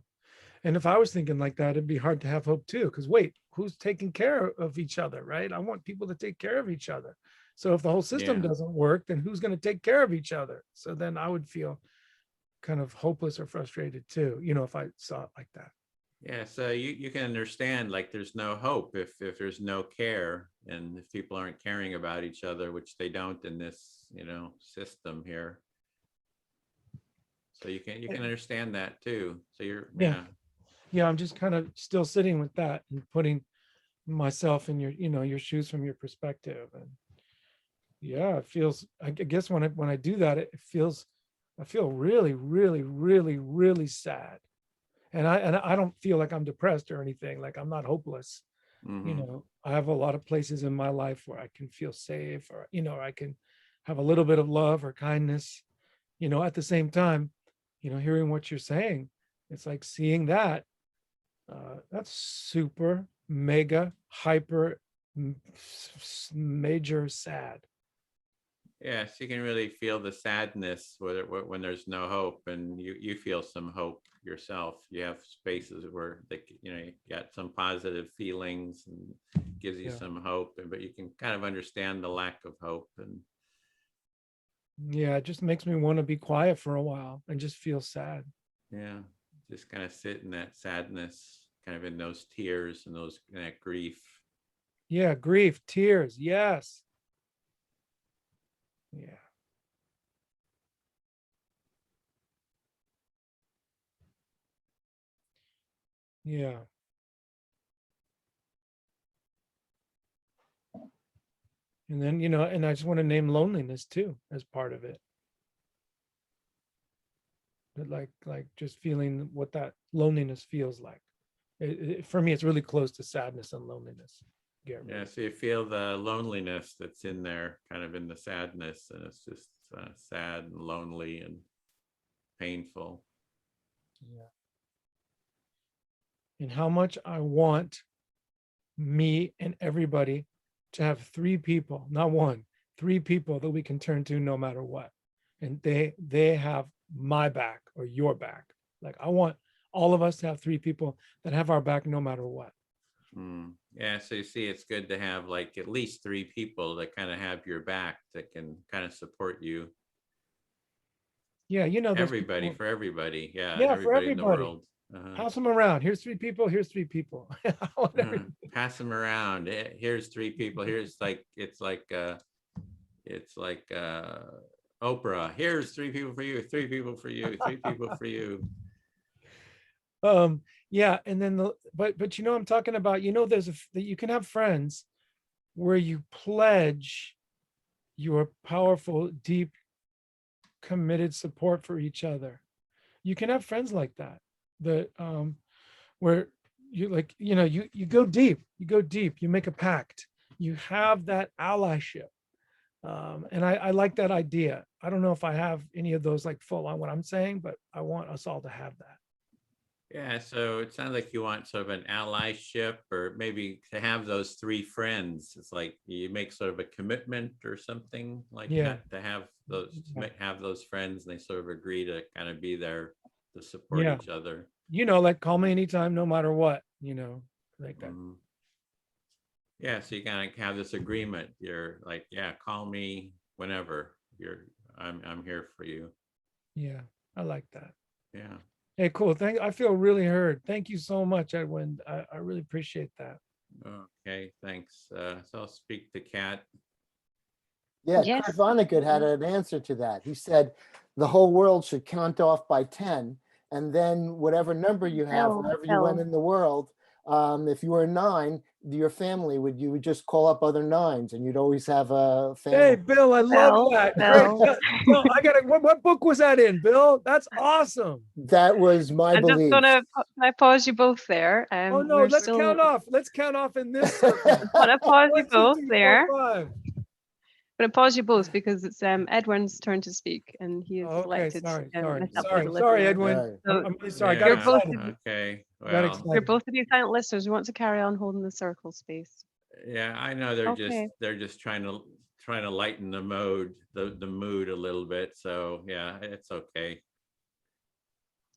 Speaker 9: And if I was thinking like that, it'd be hard to have hope too. Because wait, who's taking care of each other, right? I want people to take care of each other. So if the whole system doesn't work, then who's going to take care of each other? So then I would feel kind of hopeless or frustrated too, if I saw it like that.
Speaker 3: Yeah, so you can understand, like, there's no hope if there's no care, And if people aren't caring about each other, which they don't in this, system here. So you can understand that too. So
Speaker 9: Yeah, I'm just kind of still sitting with that and putting myself in your shoes from your perspective. And yeah, it feels, I guess when I do that, I feel really, really, really, really sad. And I don't feel like I'm depressed or anything, like I'm not hopeless. I have a lot of places in my life where I can feel safe, or, I can have a little bit of love or kindness, at the same time, hearing what you're saying, it's like seeing that, that's super mega hyper major sad.
Speaker 3: Yes, you can really feel the sadness when there's no hope, and you feel some hope yourself. You have spaces where you got some positive feelings and gives you some hope, but you can kind of understand the lack of hope. And
Speaker 9: yeah, it just makes me want to be quiet for a while and just feel sad.
Speaker 3: Yeah, just kind of sit in that sadness, kind of in those tears and that grief.
Speaker 9: Yeah, grief, tears, yes. Yeah. Yeah. And then, and I just want to name loneliness too as part of it. But like just feeling what that loneliness feels like. For me, it's really close to sadness and loneliness.
Speaker 3: Yeah, so you feel the loneliness that's in there, kind of in the sadness, and it's just sad and lonely and painful.
Speaker 9: Yeah. And how much I want me and everybody to have 3 people, not 1, 3 people that we can turn to no matter what. And they have my back or your back. Like I want all of us to have 3 people that have our back no matter what.
Speaker 3: Yeah, so you see, it's good to have like at least 3 people that kind of have your back, that can kind of support you.
Speaker 9: Yeah,
Speaker 3: everybody people, for everybody. Yeah,
Speaker 9: yeah,
Speaker 3: everybody
Speaker 9: for everybody
Speaker 3: in the world.
Speaker 9: Pass them around. Here's 3 people. Here's 3 people.
Speaker 3: Pass them around. Here's 3 people. Here's it's like Oprah. Here's 3 people for you. 3 people for you. 3 people for you.
Speaker 9: Yeah, and then but I'm talking about, that you can have friends where you pledge your powerful, deep, committed support for each other. You can have friends like that where you you go deep, you make a pact, you have that allyship. And I like that idea. I don't know if I have any of those like full on what I'm saying, but I want us all to have that.
Speaker 3: Yeah, so it sounds like you want sort of an allyship, or maybe to have those 3 friends. It's like you make sort of a commitment or something like that, to have those friends, and they sort of agree to kind of be there to support each other.
Speaker 9: Like call me anytime, no matter what, like that.
Speaker 3: Yeah, so you kind of have this agreement. You're like, yeah, call me whenever. I'm here for you.
Speaker 9: Yeah, I like that.
Speaker 3: Yeah.
Speaker 9: Hey, cool. I feel really heard. Thank you so much, Edwin. I really appreciate that.
Speaker 3: Okay, thanks. So I'll speak to Kat.
Speaker 8: Yeah,
Speaker 7: Yes.
Speaker 8: Kurt Vonnegut had an answer to that. He said the whole world should count off by 10, and then whatever number you have, wherever you went in the world, if you were 9, your family you would just call up other 9s, and you'd always have a family.
Speaker 9: Hey, Bill, I love that. Great. No, I got it. What book was that in, Bill? That's awesome.
Speaker 8: That was my belief.
Speaker 7: Can I pause you both there?
Speaker 9: Oh no, let's count off. Let's count off in this.
Speaker 7: I'm gonna pause you
Speaker 9: 1, 2,
Speaker 7: both
Speaker 9: 3, 4,
Speaker 7: there.
Speaker 9: 5.
Speaker 7: I'm gonna pause you both because it's Edwin's turn to speak, and he is selected.
Speaker 9: Sorry, Edwin.
Speaker 7: So
Speaker 9: I'm really sorry.
Speaker 3: Yeah,
Speaker 9: I got excited.
Speaker 3: okay.
Speaker 9: Well,
Speaker 7: you're both of you silent listeners. We want to carry on holding the circle space.
Speaker 3: Yeah, I know they're just trying to lighten the mood a little bit. So yeah, it's okay.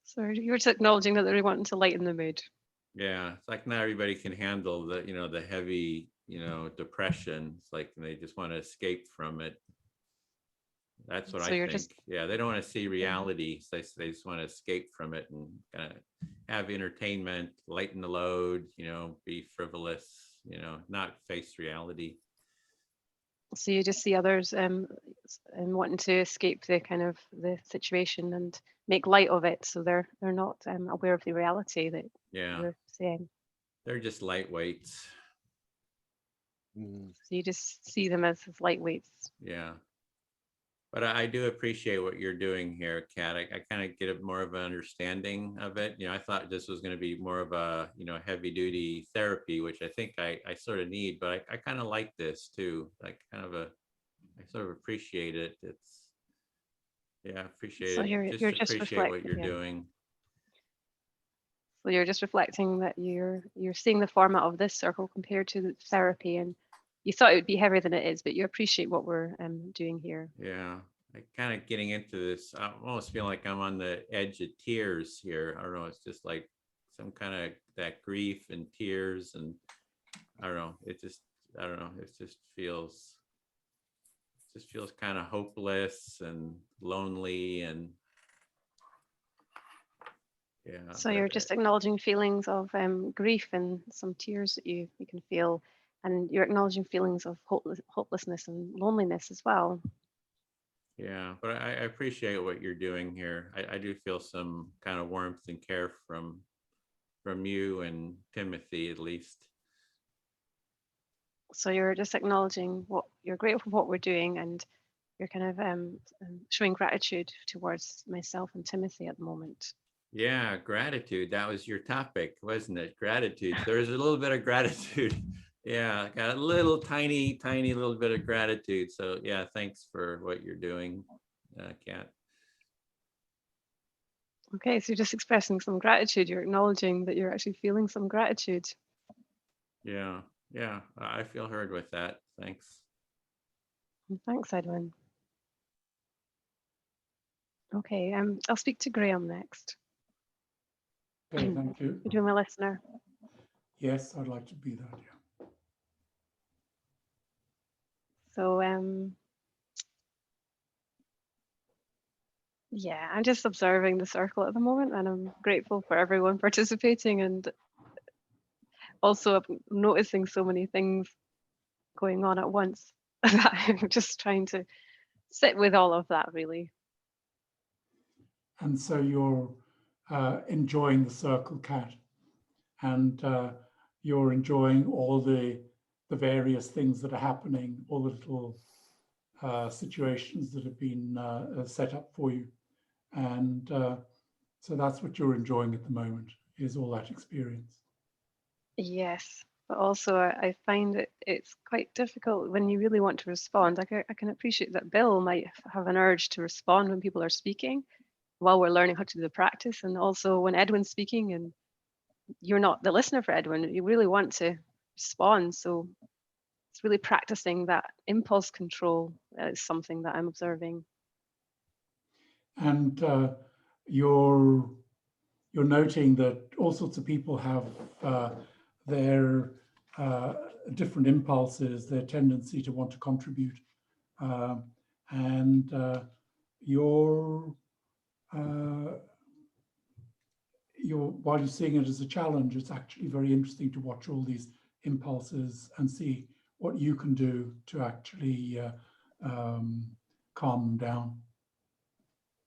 Speaker 7: So you're just acknowledging that they're wanting to lighten the mood.
Speaker 3: Yeah, it's like not everybody can handle the heavy depression. It's like they just want to escape from it. That's what I think. Yeah, they don't want to see reality. So they just want to escape from it and kind of have entertainment, lighten the load, be frivolous. you know, not face reality.
Speaker 7: So you just see others and wanting to escape the kind of the situation and make light of it, so they're not aware of the reality that
Speaker 3: Yeah,
Speaker 7: you're saying.
Speaker 3: they're just lightweights.
Speaker 8: Mm.
Speaker 7: So you just see them as lightweights.
Speaker 3: Yeah. But I do appreciate what you're doing here, Kat. I kind of get more of an understanding of it. You know, I thought this was going to be more of a, you know, heavy duty therapy, which I think I sort of need, but I kind of like this too. Like kind of I sort of appreciate it. It's, yeah, appreciate
Speaker 7: So
Speaker 3: it.
Speaker 7: you're just
Speaker 3: Appreciate what
Speaker 7: reflecting,
Speaker 3: you're
Speaker 7: yeah.
Speaker 3: doing.
Speaker 7: So you're just reflecting that you're seeing the format of this circle compared to the therapy, and you thought it would be heavier than it is, but you appreciate what we're doing here.
Speaker 3: Yeah. I kind of getting into this. I almost feel like I'm on the edge of tears here. I don't know. It's just like some kind of that grief and tears, and I don't know. It just, I don't know. It just feels kind of hopeless and lonely, and yeah.
Speaker 7: So you're just acknowledging feelings of grief and some tears that you can feel, and you're acknowledging feelings of hopelessness and loneliness as well.
Speaker 3: Yeah, but I appreciate what you're doing here. I do feel some kind of warmth and care from you and Timothy, at least.
Speaker 7: So you're just acknowledging what you're grateful for what we're doing, and you're kind of showing gratitude towards myself and Timothy at the moment.
Speaker 3: Yeah, gratitude. That was your topic, wasn't it? Gratitude. There's a little bit of gratitude. Yeah, got a little tiny little bit of gratitude. So yeah, thanks for what you're doing, Kat.
Speaker 7: Okay, so you're just expressing some gratitude. You're acknowledging that you're actually feeling some gratitude.
Speaker 3: Yeah, yeah, I feel heard with that. Thanks.
Speaker 7: Thanks, Edwin. Okay, I'll speak to Graham next.
Speaker 11: Okay, thank you.
Speaker 7: You're doing my listener.
Speaker 11: Yes, I'd like to be that, yeah.
Speaker 7: So yeah, I'm just observing the circle at the moment, and I'm grateful for everyone participating, and also I'm noticing so many things going on at once that I'm just trying to sit with all of that, really.
Speaker 11: And so you're enjoying the circle, Kat, and you're enjoying all the various things that are happening, all the little situations that have been set up for you. And so that's what you're enjoying at the moment, is all that experience.
Speaker 7: Yes, but also I find it's quite difficult when you really want to respond. I can appreciate that Bill might have an urge to respond when people are speaking while we're learning how to do the practice, and also when Edwin's speaking and you're not the listener for Edwin, you really want to respond. So it's really practicing that impulse control is something that I'm observing.
Speaker 11: And you're noting that all sorts of people have their different impulses, their tendency to want to contribute, and you're while you're seeing it as a challenge, it's actually very interesting to watch all these impulses and see what you can do to actually calm them down.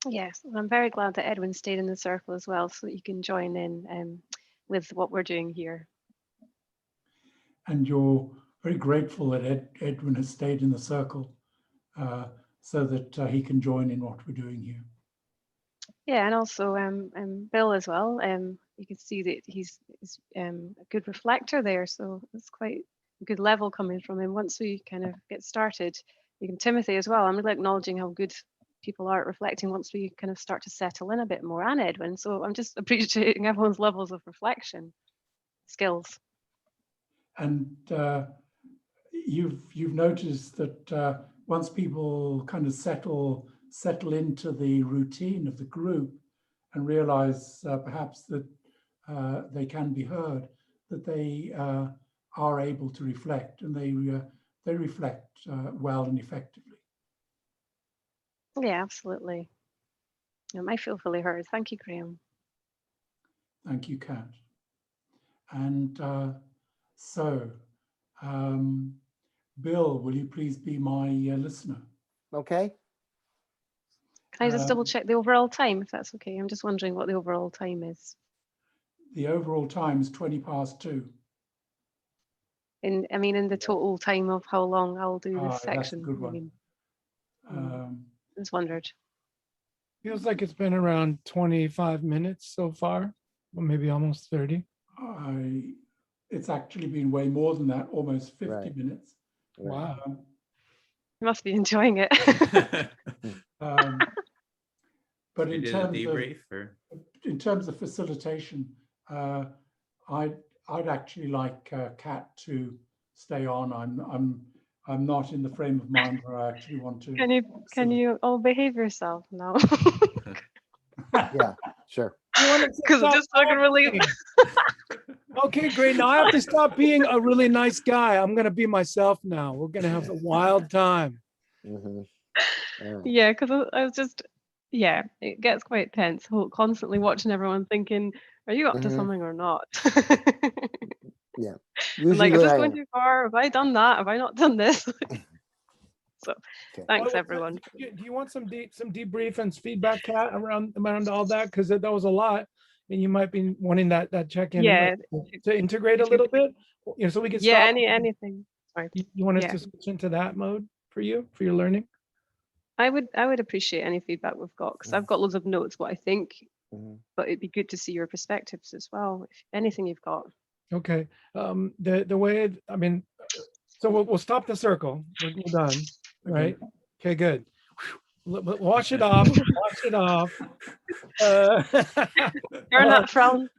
Speaker 7: Yes, I'm very glad that Edwin stayed in the circle as well, so that you can join in with what we're doing here.
Speaker 11: And you're very grateful that Edwin has stayed in the circle so that he can join in what we're doing here.
Speaker 7: Yeah, and also Bill as well. You can see that he's a good reflector there, so it's quite a good level coming from him. Once we kind of get started, you can Timothy as well. I'm really acknowledging how good people are at reflecting once we kind of start to settle in a bit more, and Edwin. So I'm just appreciating everyone's levels of reflection skills.
Speaker 11: And you've noticed that once people kind of settle into the routine of the group and realize perhaps that they can be heard, that they are able to reflect, and they reflect well and effectively.
Speaker 7: Yeah, absolutely. I feel fully heard. Thank you, Graham.
Speaker 11: Thank you, Kat. And so Bill, will you please be my listener?
Speaker 8: Okay.
Speaker 7: Can I just double check the overall time, if that's okay? I'm just wondering what the overall time is.
Speaker 11: The overall time is 2:20.
Speaker 7: I mean, in the total time of how long I'll do this
Speaker 11: That's a
Speaker 7: section.
Speaker 11: good
Speaker 7: I
Speaker 11: one.
Speaker 7: mean, just wondered.
Speaker 9: Feels like it's been around 25 minutes so far, or maybe almost 30.
Speaker 11: It's actually been way more than that, almost 50
Speaker 8: Right.
Speaker 11: minutes.
Speaker 9: Wow.
Speaker 7: You must be enjoying it.
Speaker 11: But
Speaker 3: You
Speaker 11: in
Speaker 3: did a
Speaker 11: terms of
Speaker 3: debrief, or?
Speaker 11: in terms of facilitation, I'd actually like Kat to stay on. I'm not in the frame of mind where I actually want to.
Speaker 7: Can you all behave yourself now?
Speaker 8: Yeah, sure.
Speaker 7: Because just so I can relate.
Speaker 9: Okay, great. Now I have to stop being a really nice guy. I'm going to be myself now. We're going to have a wild time.
Speaker 7: Yeah, because I was just, yeah, it gets quite tense. Constantly watching everyone thinking, are you up to something or not?
Speaker 8: Yeah.
Speaker 7: I'm like,
Speaker 8: Usually
Speaker 7: is this
Speaker 8: I
Speaker 7: going
Speaker 8: am.
Speaker 7: too far? Have I done that? Have I not done this? So
Speaker 8: Okay.
Speaker 7: thanks, everyone.
Speaker 9: Do you want some debrief and feedback, Kat, around all that? Because that was a lot, and you might be wanting that check-in
Speaker 7: Yeah.
Speaker 9: to integrate a little bit, so we can
Speaker 7: Yeah,
Speaker 9: stop.
Speaker 7: anything. Sorry.
Speaker 9: You want us
Speaker 7: Yeah.
Speaker 9: to switch into that mode for your learning?
Speaker 7: I would appreciate any feedback we've got, because I've got loads of notes what I think, but it'd be good to see your perspectives as well. If anything you've got.
Speaker 9: Okay. The way, I mean, so we'll stop the circle. We're done, right? Okay, good. Wash it off. Wash it off.
Speaker 7: Turn that frown.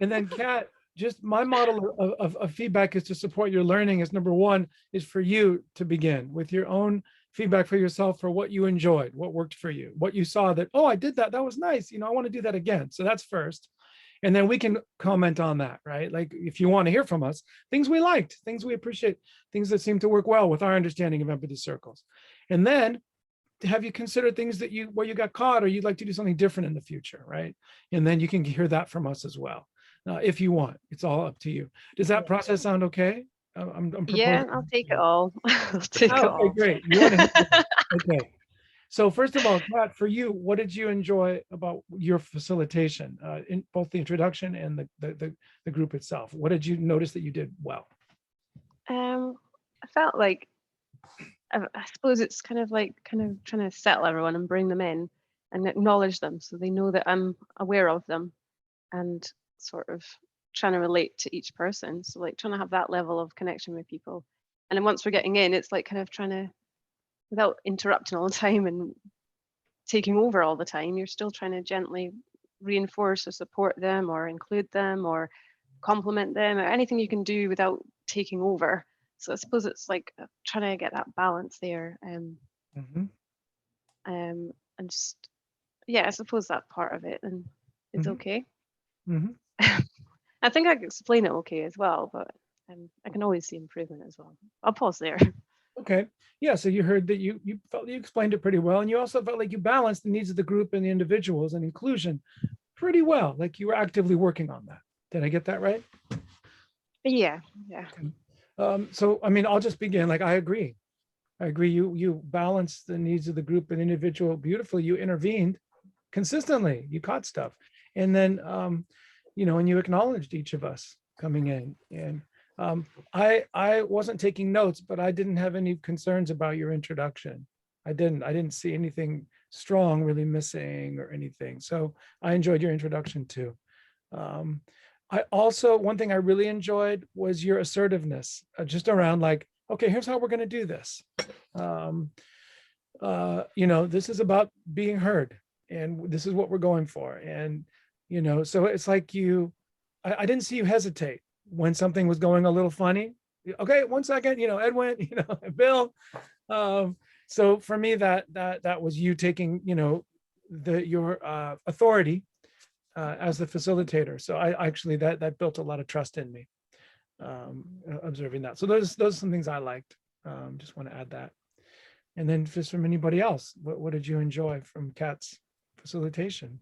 Speaker 9: And then, Kat, just my model of feedback is to support your learning. Is number one is for you to begin with your own feedback for yourself for what you enjoyed, what worked for you, what you saw that, oh, I did that. That was nice. I want to do that again. So that's first. And then we can comment on that, right? Like if you want to hear from us, things we liked, things we appreciate, things that seem to work well with our understanding of empathy circles. And then have you considered things that where you got caught or you'd like to do something different in the future, right? And then you can hear that from us as well. If you want, it's all up to you. Does that process sound okay? I'm proposing.
Speaker 7: Yeah, I'll take it all. I'll take it all.
Speaker 9: Okay, great. You want to okay. So first of all, Kat, for you, what did you enjoy about your facilitation, in both the introduction and the group itself? What did you notice that you did well?
Speaker 7: I felt like, I suppose it's kind of trying to settle everyone and bring them in and acknowledge them so they know that I'm aware of them, and sort of trying to relate to each person. So like trying to have that level of connection with people. And then once we're getting in, it's like kind of trying to, without interrupting all the time and taking over all the time, you're still trying to gently reinforce or support them or include them or compliment them or anything you can do without taking over. So I suppose it's like trying to get that balance there. And just, yeah, I suppose that part of it, and it's okay. I think I can explain it okay as well, but I can always see improvement as well. I'll pause there.
Speaker 9: Okay. Yeah. So you heard that you felt you explained it pretty well. And you also felt like you balanced the needs of the group and the individuals and inclusion pretty well. Like you were actively working on that. Did I get that right?
Speaker 7: Yeah.
Speaker 9: So, I mean, I'll just begin. Like, I agree. You balanced the needs of the group and individual beautifully. You intervened consistently. You caught stuff. And then, and you acknowledged each of us coming in. And I wasn't taking notes, but I didn't have any concerns about your introduction. I didn't see anything strong really missing or anything. So I enjoyed your introduction too. I also, one thing I really enjoyed was your assertiveness, just around like, okay, here's how we're going to do this. This is about being heard, and this is what we're going for. And, so it's like I didn't see you hesitate when something was going a little funny. Okay, 1 second, Edwin, Bill. So for me, that was you taking, your authority as the facilitator. So I actually, that built a lot of trust in me, observing that. So those are some things I liked. Just want to add that. And then just from anybody else, what did you enjoy from Kat's facilitation?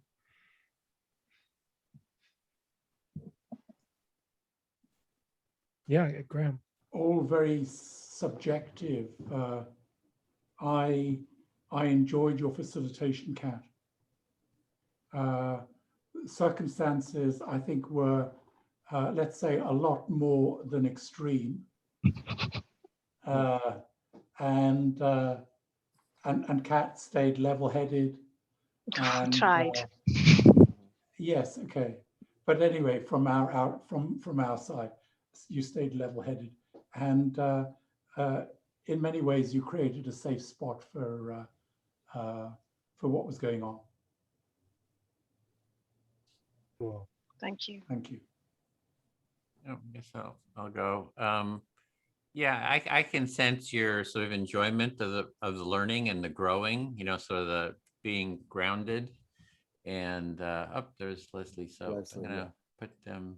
Speaker 9: Yeah, Graham.
Speaker 11: all very subjective. I enjoyed your facilitation, Kat. Circumstances, I think, were, let's say, a lot more than extreme. And Kat stayed level-headed. And
Speaker 7: Tried.
Speaker 11: yes, okay. But anyway, from our side, you stayed level-headed, and in many ways, you created a safe spot for what was going on.
Speaker 9: Cool.
Speaker 7: Thank you.
Speaker 11: Thank you.
Speaker 3: I guess I'll go. Yeah, I can sense your sort of enjoyment of the learning and the growing, you know, sort of the being grounded. And there's Leslie. So
Speaker 8: Leslie,
Speaker 3: I'm gonna
Speaker 8: yeah.
Speaker 3: put them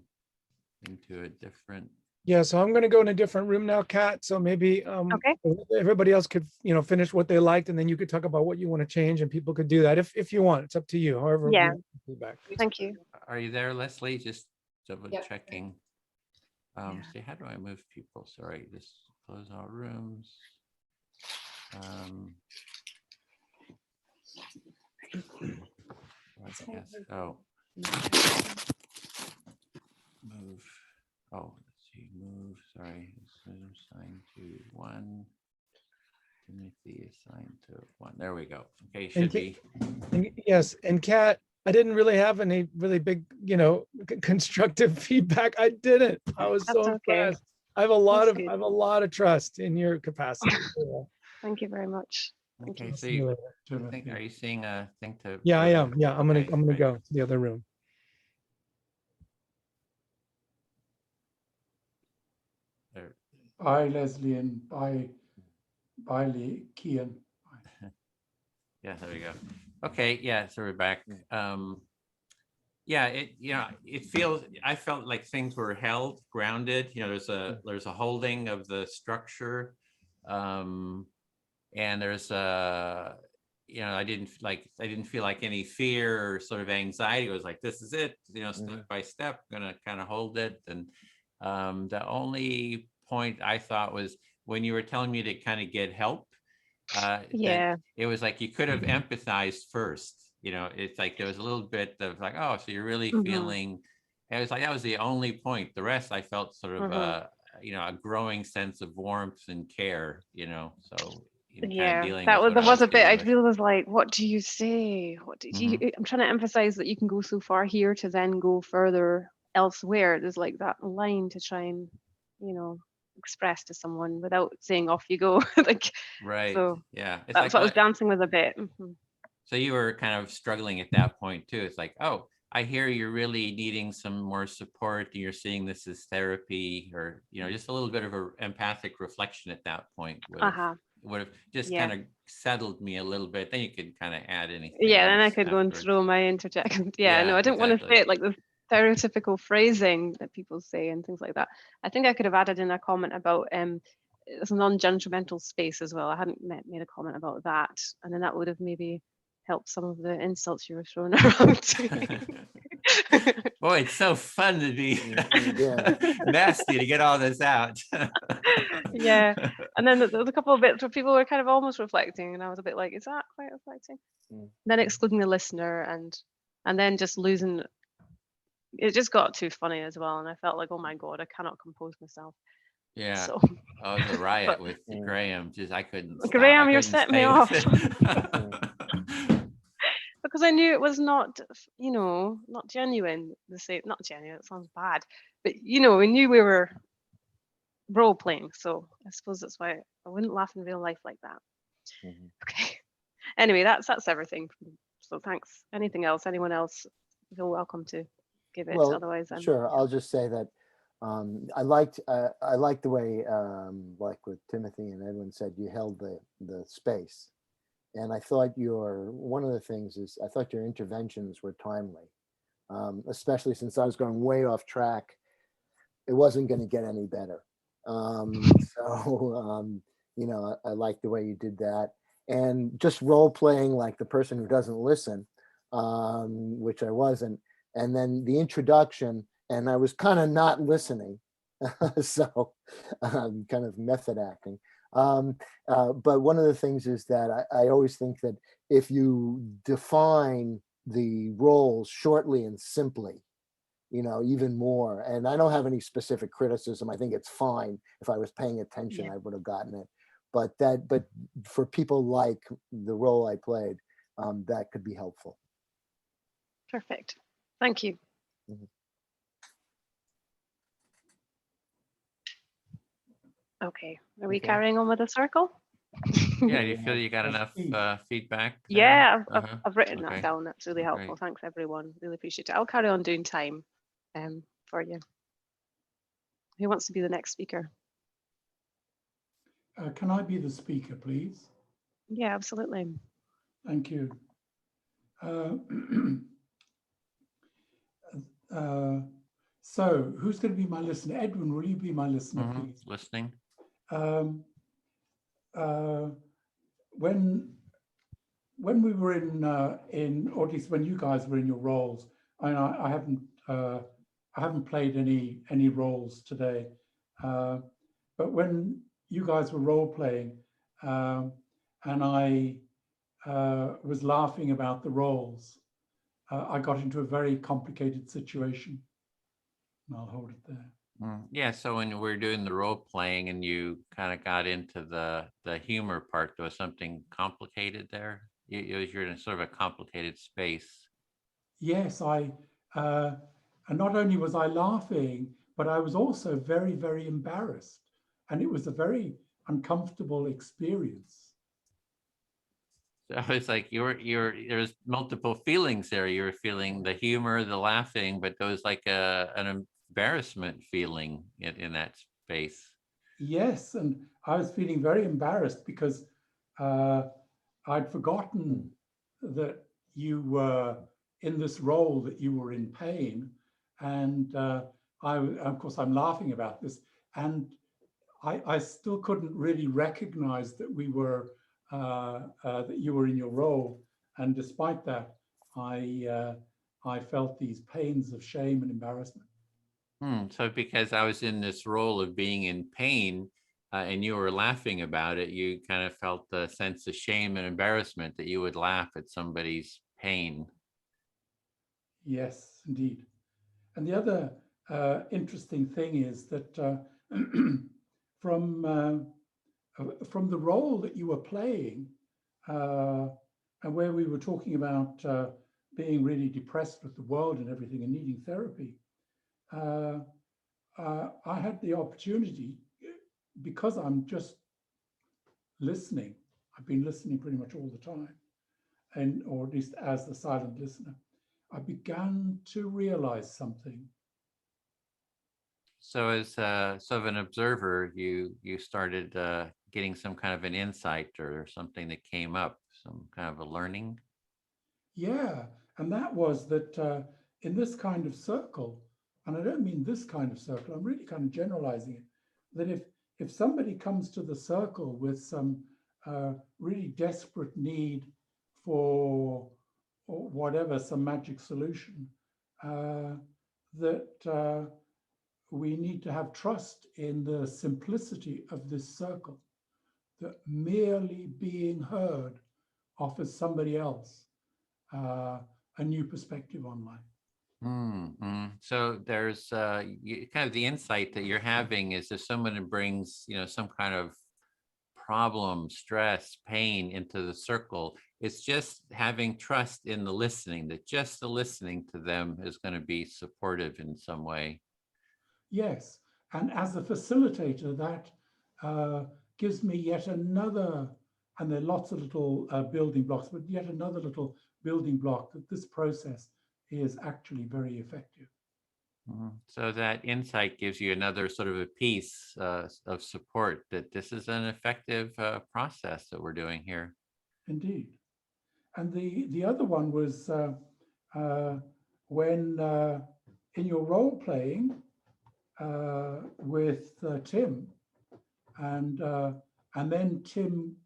Speaker 3: into a different.
Speaker 9: Yeah, so I'm going to go in a different room now, Kat. So maybe
Speaker 7: Okay.
Speaker 9: everybody else could, you know, finish what they liked, and then you could talk about what you want to change, and people could do that if you want. It's up to you. However, you
Speaker 7: Yeah.
Speaker 9: want feedback.
Speaker 7: Thank you.
Speaker 3: Are you there, Leslie? Just double
Speaker 6: Yep.
Speaker 3: checking.
Speaker 7: Yeah.
Speaker 3: See, how do I move people? Sorry, just close all rooms. Oh, move. Oh, let's see, move. Sorry, assigned to 1. Timothy assigned to 1. There we go. Okay, should be.
Speaker 9: Yes, and Kat, I didn't really have any really big, you know, constructive feedback. I didn't. I was so
Speaker 7: That's okay.
Speaker 9: impressed. I have a lot
Speaker 7: That's
Speaker 9: of
Speaker 7: good.
Speaker 9: I have a lot of trust in your capacity.
Speaker 7: Thank you very much. Thank
Speaker 3: Okay,
Speaker 7: you.
Speaker 3: so
Speaker 9: See you
Speaker 3: you
Speaker 9: later.
Speaker 3: think, are you seeing a thing to?
Speaker 9: Yeah, I
Speaker 3: put
Speaker 9: am.
Speaker 3: in?
Speaker 9: Yeah, I'm gonna
Speaker 3: Okay,
Speaker 9: I'm gonna
Speaker 3: great.
Speaker 9: go to the other room.
Speaker 3: There.
Speaker 11: Bye, Leslie, and bye, Kian.
Speaker 3: Yeah, there we go. Okay, yeah, so we're back. Yeah, it feels, I felt like things were held, grounded, you know, there's a holding of the structure. And there's you know, I didn't feel like any fear or sort of anxiety. It was like, this is it, you know, step by step, gonna kind of hold it. And the only point I thought was when you were telling me to kind of get help,
Speaker 7: Yeah.
Speaker 3: it was like you could have empathized first. You know, it's like there was a little bit of like, oh, so you're really feeling. It was like that was the only point. The rest I felt sort of you know, a growing sense of warmth and care. You know, so in kind of dealing with what
Speaker 7: there
Speaker 3: I
Speaker 7: was a bit. I
Speaker 3: dealing with.
Speaker 7: really was like, what do you say? What did you? I'm trying to emphasize that you can go so far here to then go further elsewhere. There's like that line to try and, you know, express to someone without saying off you go. Like,
Speaker 3: Right.
Speaker 7: so
Speaker 3: Yeah. It's
Speaker 7: that's
Speaker 3: like
Speaker 7: what I was dancing with a bit.
Speaker 3: So you were kind of struggling at that point too. It's like, oh, I hear you're really needing some more support. And you're seeing this as therapy, or, you know, just a little bit of an empathic reflection at that point would have just kind of settled me a little bit. Then you could kind of add anything.
Speaker 7: Yeah, then I could go and
Speaker 3: afterwards.
Speaker 7: throw my interjection. Yeah, no, I didn't want to say it like the stereotypical phrasing that people say and things like that. I think I could have added in a comment about it's a non-judgmental space as well. I hadn't made a comment about that, and then that would have maybe helped some of the insults you were throwing around to me.
Speaker 3: Boy, it's so fun to be nasty to get all this out.
Speaker 7: Yeah, and then there was a couple of bits where people were kind of almost reflecting, and I was a bit like, is that quite reflecting? Then excluding the listener, and then just losing. It just got too funny as well, and I felt like, oh my god, I cannot compose myself.
Speaker 3: Yeah.
Speaker 7: So
Speaker 3: I was a riot with Graham. Just I couldn't.
Speaker 7: Graham, you're setting me off. Because I knew it was not, you know, not genuine. Not genuine. It sounds bad, but you know, we knew we were role playing. So I suppose that's why I wouldn't laugh in real life like that. Okay. Anyway, that's everything. So thanks. Anything else? Anyone else? Feel welcome to give it.
Speaker 8: Well,
Speaker 7: Otherwise,
Speaker 8: sure. I'll just say that I liked the way, like what Timothy and Edwin said, you held the space. And I thought one of the things is I thought your interventions were timely, especially since I was going way off track. It wasn't going to get any better. You know, I like the way you did that, and just role playing like the person who doesn't listen, which I wasn't. And then the introduction, and I was kind of not listening. So kind of method acting. But one of the things is that I always think that if you define the roles shortly and simply, even more, and I don't have any specific criticism. I think it's fine. If I was paying attention,
Speaker 7: Yeah.
Speaker 8: I would have gotten it. But for people like the role I played, that could be helpful.
Speaker 7: Perfect. Thank you.
Speaker 8: Mhm.
Speaker 7: Okay. Are we
Speaker 8: Okay.
Speaker 7: carrying on with the circle?
Speaker 3: Yeah, do you feel you got
Speaker 11: Yes,
Speaker 3: enough
Speaker 11: please.
Speaker 3: feedback there?
Speaker 7: Yeah,
Speaker 3: Uh-huh.
Speaker 7: I've written
Speaker 3: Okay.
Speaker 7: that down. That's really helpful.
Speaker 3: Great.
Speaker 7: Thanks, everyone. Really appreciate it. I'll carry on doing time for you. Who wants to be the next speaker?
Speaker 11: Can I be the speaker, please?
Speaker 7: Yeah, absolutely.
Speaker 11: Thank you. So who's going to be my listener? Edwin, will you be my listener,
Speaker 3: Mhm.
Speaker 11: please?
Speaker 3: Listening.
Speaker 11: When we were or at least when you guys were in your roles, I haven't played any roles today, but when you guys were role playing, and I was laughing about the roles, I got into a very complicated situation. And I'll hold it there.
Speaker 3: Yeah, so when we're doing the role playing and you kind of got into the humor part, there was something complicated there. You're in sort of a complicated space.
Speaker 11: Yes, and not only was I laughing, but I was also very, very embarrassed. And it was a very uncomfortable experience.
Speaker 3: So it's like there's multiple feelings there. You were feeling the humor, the laughing, but there was like an embarrassment feeling in that space.
Speaker 11: Yes, and I was feeling very embarrassed because I'd forgotten that you were in this role, that you were in pain. And of course, I'm laughing about this. And I still couldn't really recognize that that you were in your role. And despite that, I felt these pains of shame and embarrassment.
Speaker 3: So because I was in this role of being in pain, and you were laughing about it, you kind of felt a sense of shame and embarrassment that you would laugh at somebody's pain.
Speaker 11: Yes, indeed. And the other interesting thing is that from the role that you were playing, and where we were talking about being really depressed with the world and everything and needing therapy, I had the opportunity, because I'm just listening. I've been listening pretty much all the time, or at least as the silent listener. I began to realize something.
Speaker 3: So as sort of an observer, you started getting some kind of an insight or something that came up, some kind of a learning.
Speaker 11: Yeah, and that was that in this kind of circle, and I don't mean this kind of circle, I'm really kind of generalizing it, that if somebody comes to the circle with some really desperate need for or whatever, some magic solution, that we need to have trust in the simplicity of this circle, that merely being heard offers somebody else a new perspective on life.
Speaker 3: So there's kind of the insight that you're having is if someone brings, some kind of problem, stress, pain into the circle, it's just having trust in the listening, that just the listening to them is going to be supportive in some way.
Speaker 11: Yes, and as a facilitator, that gives me yet another, and there are lots of little building blocks, but yet another little building block that this process is actually very effective.
Speaker 3: So that insight gives you another sort of a piece of support that this is an effective process that we're doing here.
Speaker 11: Indeed. And the other one was when in your role playing with Tim, and then Tim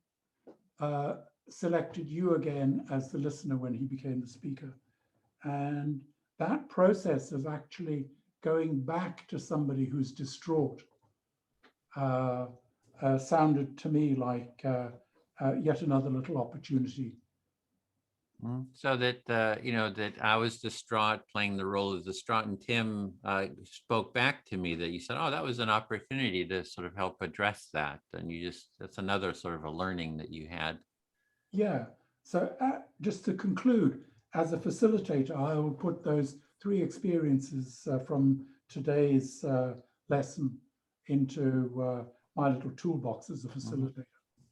Speaker 11: selected you again as the listener when he became the speaker. And that process of actually going back to somebody who's distraught sounded to me like yet another little opportunity.
Speaker 3: So that, you know, that I was distraught, playing the role of distraught, and Tim spoke back to me that you said, oh, that was an opportunity to sort of help address that. And you just, that's another sort of a learning that you had.
Speaker 11: Yeah. So just to conclude, as a facilitator, I will put those 3 experiences from today's lesson into my little toolbox as a facilitator.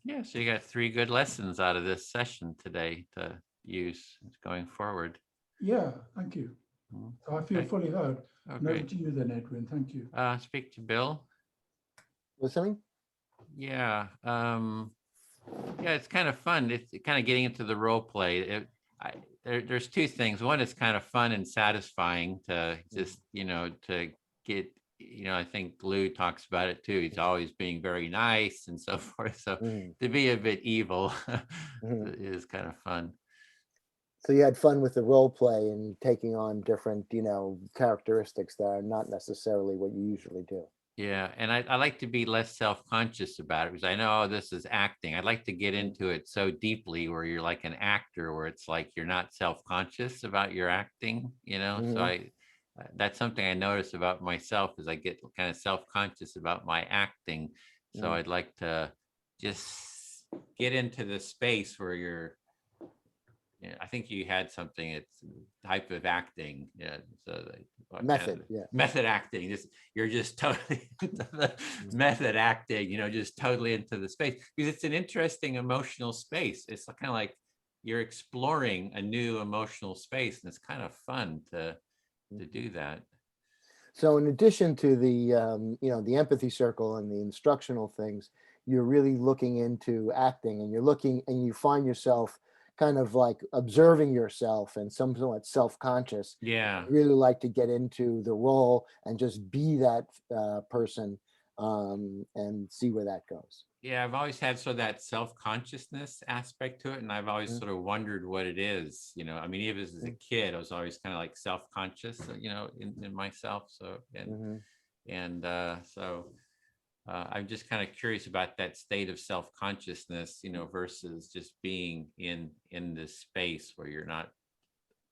Speaker 3: Yeah, so you got 3 good lessons out of this session today to use going forward.
Speaker 11: Yeah, thank you. So I feel
Speaker 3: Okay.
Speaker 11: fully heard.
Speaker 3: Oh,
Speaker 11: And over
Speaker 3: great.
Speaker 11: to you then, Edwin. Thank you.
Speaker 3: Speak to Bill.
Speaker 8: Listening?
Speaker 3: Yeah. Yeah, it's kind of fun. It's kind of getting into the role play. There's 2 things. One, it's kind of fun and satisfying to just, you know, to get, you know, I think Lou talks about it too. He's always being very nice and so forth. So to be a bit evil is kind of fun.
Speaker 8: So you had fun with the role play and taking on different, you know, characteristics that are not necessarily what you usually do.
Speaker 3: Yeah, and I like to be less self-conscious about it because I know, oh, this is acting. I'd like to get into it so deeply where you're like an actor, where it's like you're not self-conscious about your acting, you know. So that's something I notice about myself, is I get kind of self-conscious about my acting. So I'd like to just get into the space where you're, yeah, I think you had something, it's type of acting. Yeah. So
Speaker 8: Method, yeah.
Speaker 3: Method acting. Just, you're just totally into the method acting, you know, just totally into the space, because it's an interesting emotional space. It's kind of like you're exploring a new emotional space, and it's kind of fun to do that.
Speaker 8: So in addition to the, you know, the empathy circle and the instructional things, you're really looking into acting, and you're looking, and you find yourself kind of like observing yourself and somewhat self-conscious.
Speaker 3: Yeah.
Speaker 8: I really like to get into the role and just be that person and see where that goes.
Speaker 3: Yeah, I've always had sort of that self-consciousness aspect to it, and I've always sort of wondered what it is. You know, I mean, even as a kid, I was always kind of like self-conscious, you know, in myself. So I'm just kind of curious about that state of self-consciousness, you know, versus just being in this space where you're not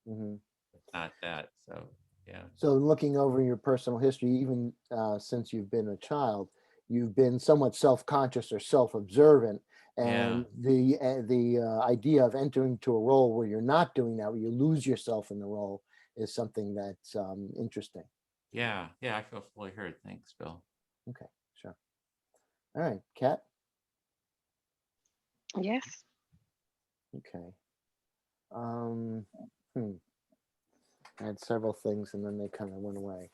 Speaker 3: that. So yeah.
Speaker 8: So looking over your personal history, even since you've been a child, you've been somewhat self-conscious or self-observant, and the idea of entering to a role where you're not doing that, where you lose yourself in the role, is something that's interesting.
Speaker 3: Yeah, I feel fully heard. Thanks, Bill.
Speaker 8: Okay, sure. All right, Kat.
Speaker 7: Yes.
Speaker 8: Okay. I had several things and then they kind of went away.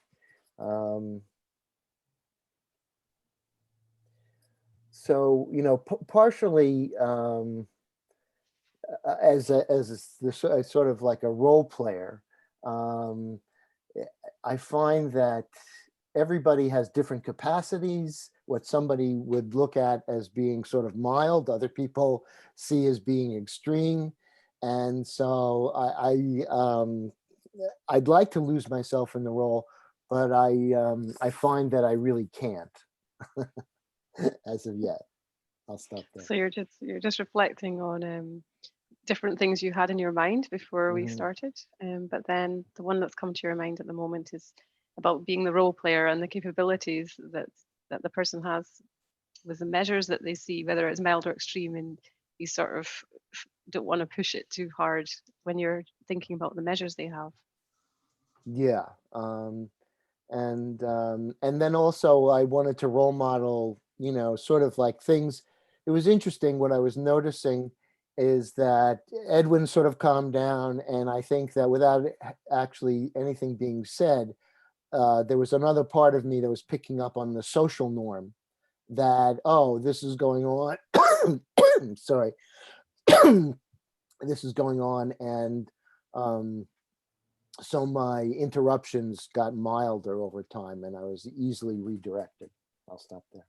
Speaker 8: So, you know, partially as sort of like a role player, I find that everybody has different capacities. What somebody would look at as being sort of mild, other people see as being extreme. And so I'd like to lose myself in the role, but I find that I really can't as of yet. I'll stop there.
Speaker 7: So you're just reflecting on different things you had in your mind before we started, but then the one that's come to your mind at the moment is about being the role player and the capabilities that the person has with the measures that they see, whether it's mild or extreme, and you sort of don't want to push it too hard when you're thinking about the measures they have.
Speaker 8: Yeah, and then also I wanted to role model, you know, sort of like things. It was interesting what I was noticing is that Edwin sort of calmed down, and I think that without actually anything being said, there was another part of me that was picking up on the social norm that, oh, this is going on. Sorry. This is going on, and so my interruptions got milder over time, and I was easily redirected. I'll stop there.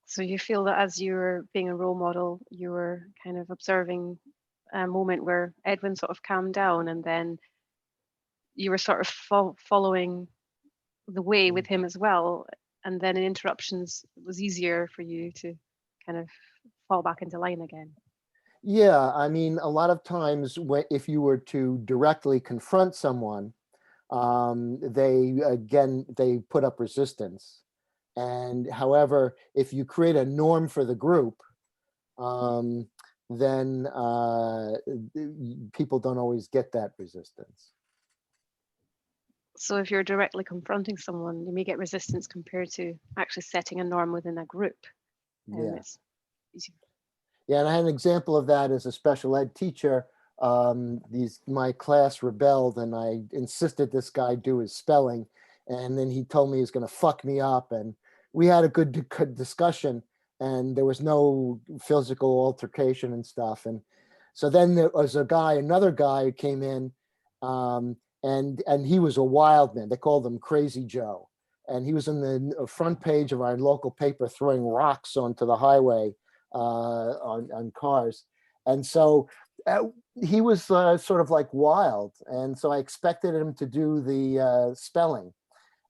Speaker 7: So you feel that as you were being a role model, you were kind of observing a moment where Edwin sort of calmed down, and then you were sort of following the way with him as well, and then in interruptions it was easier for you to kind of fall back into line again.
Speaker 8: Yeah, I mean, a lot of times if you were to directly confront someone, they put up resistance. And however, if you create a norm for the group, then people don't always get that resistance.
Speaker 7: So if you're directly confronting someone, you may get resistance compared to actually setting a norm within a group.
Speaker 8: Yeah.
Speaker 7: It's easier.
Speaker 8: Yeah, and I had an example of that as a special ed teacher. My class rebelled, and I insisted this guy do his spelling, and then he told me he was going to fuck me up, and we had a good discussion, and there was no physical altercation and stuff. And so then there was another guy who came in, and he was a wild man. They called him Crazy Joe, and he was in the front page of our local paper throwing rocks onto the highway on cars. And so he was sort of like wild. And so I expected him to do the spelling.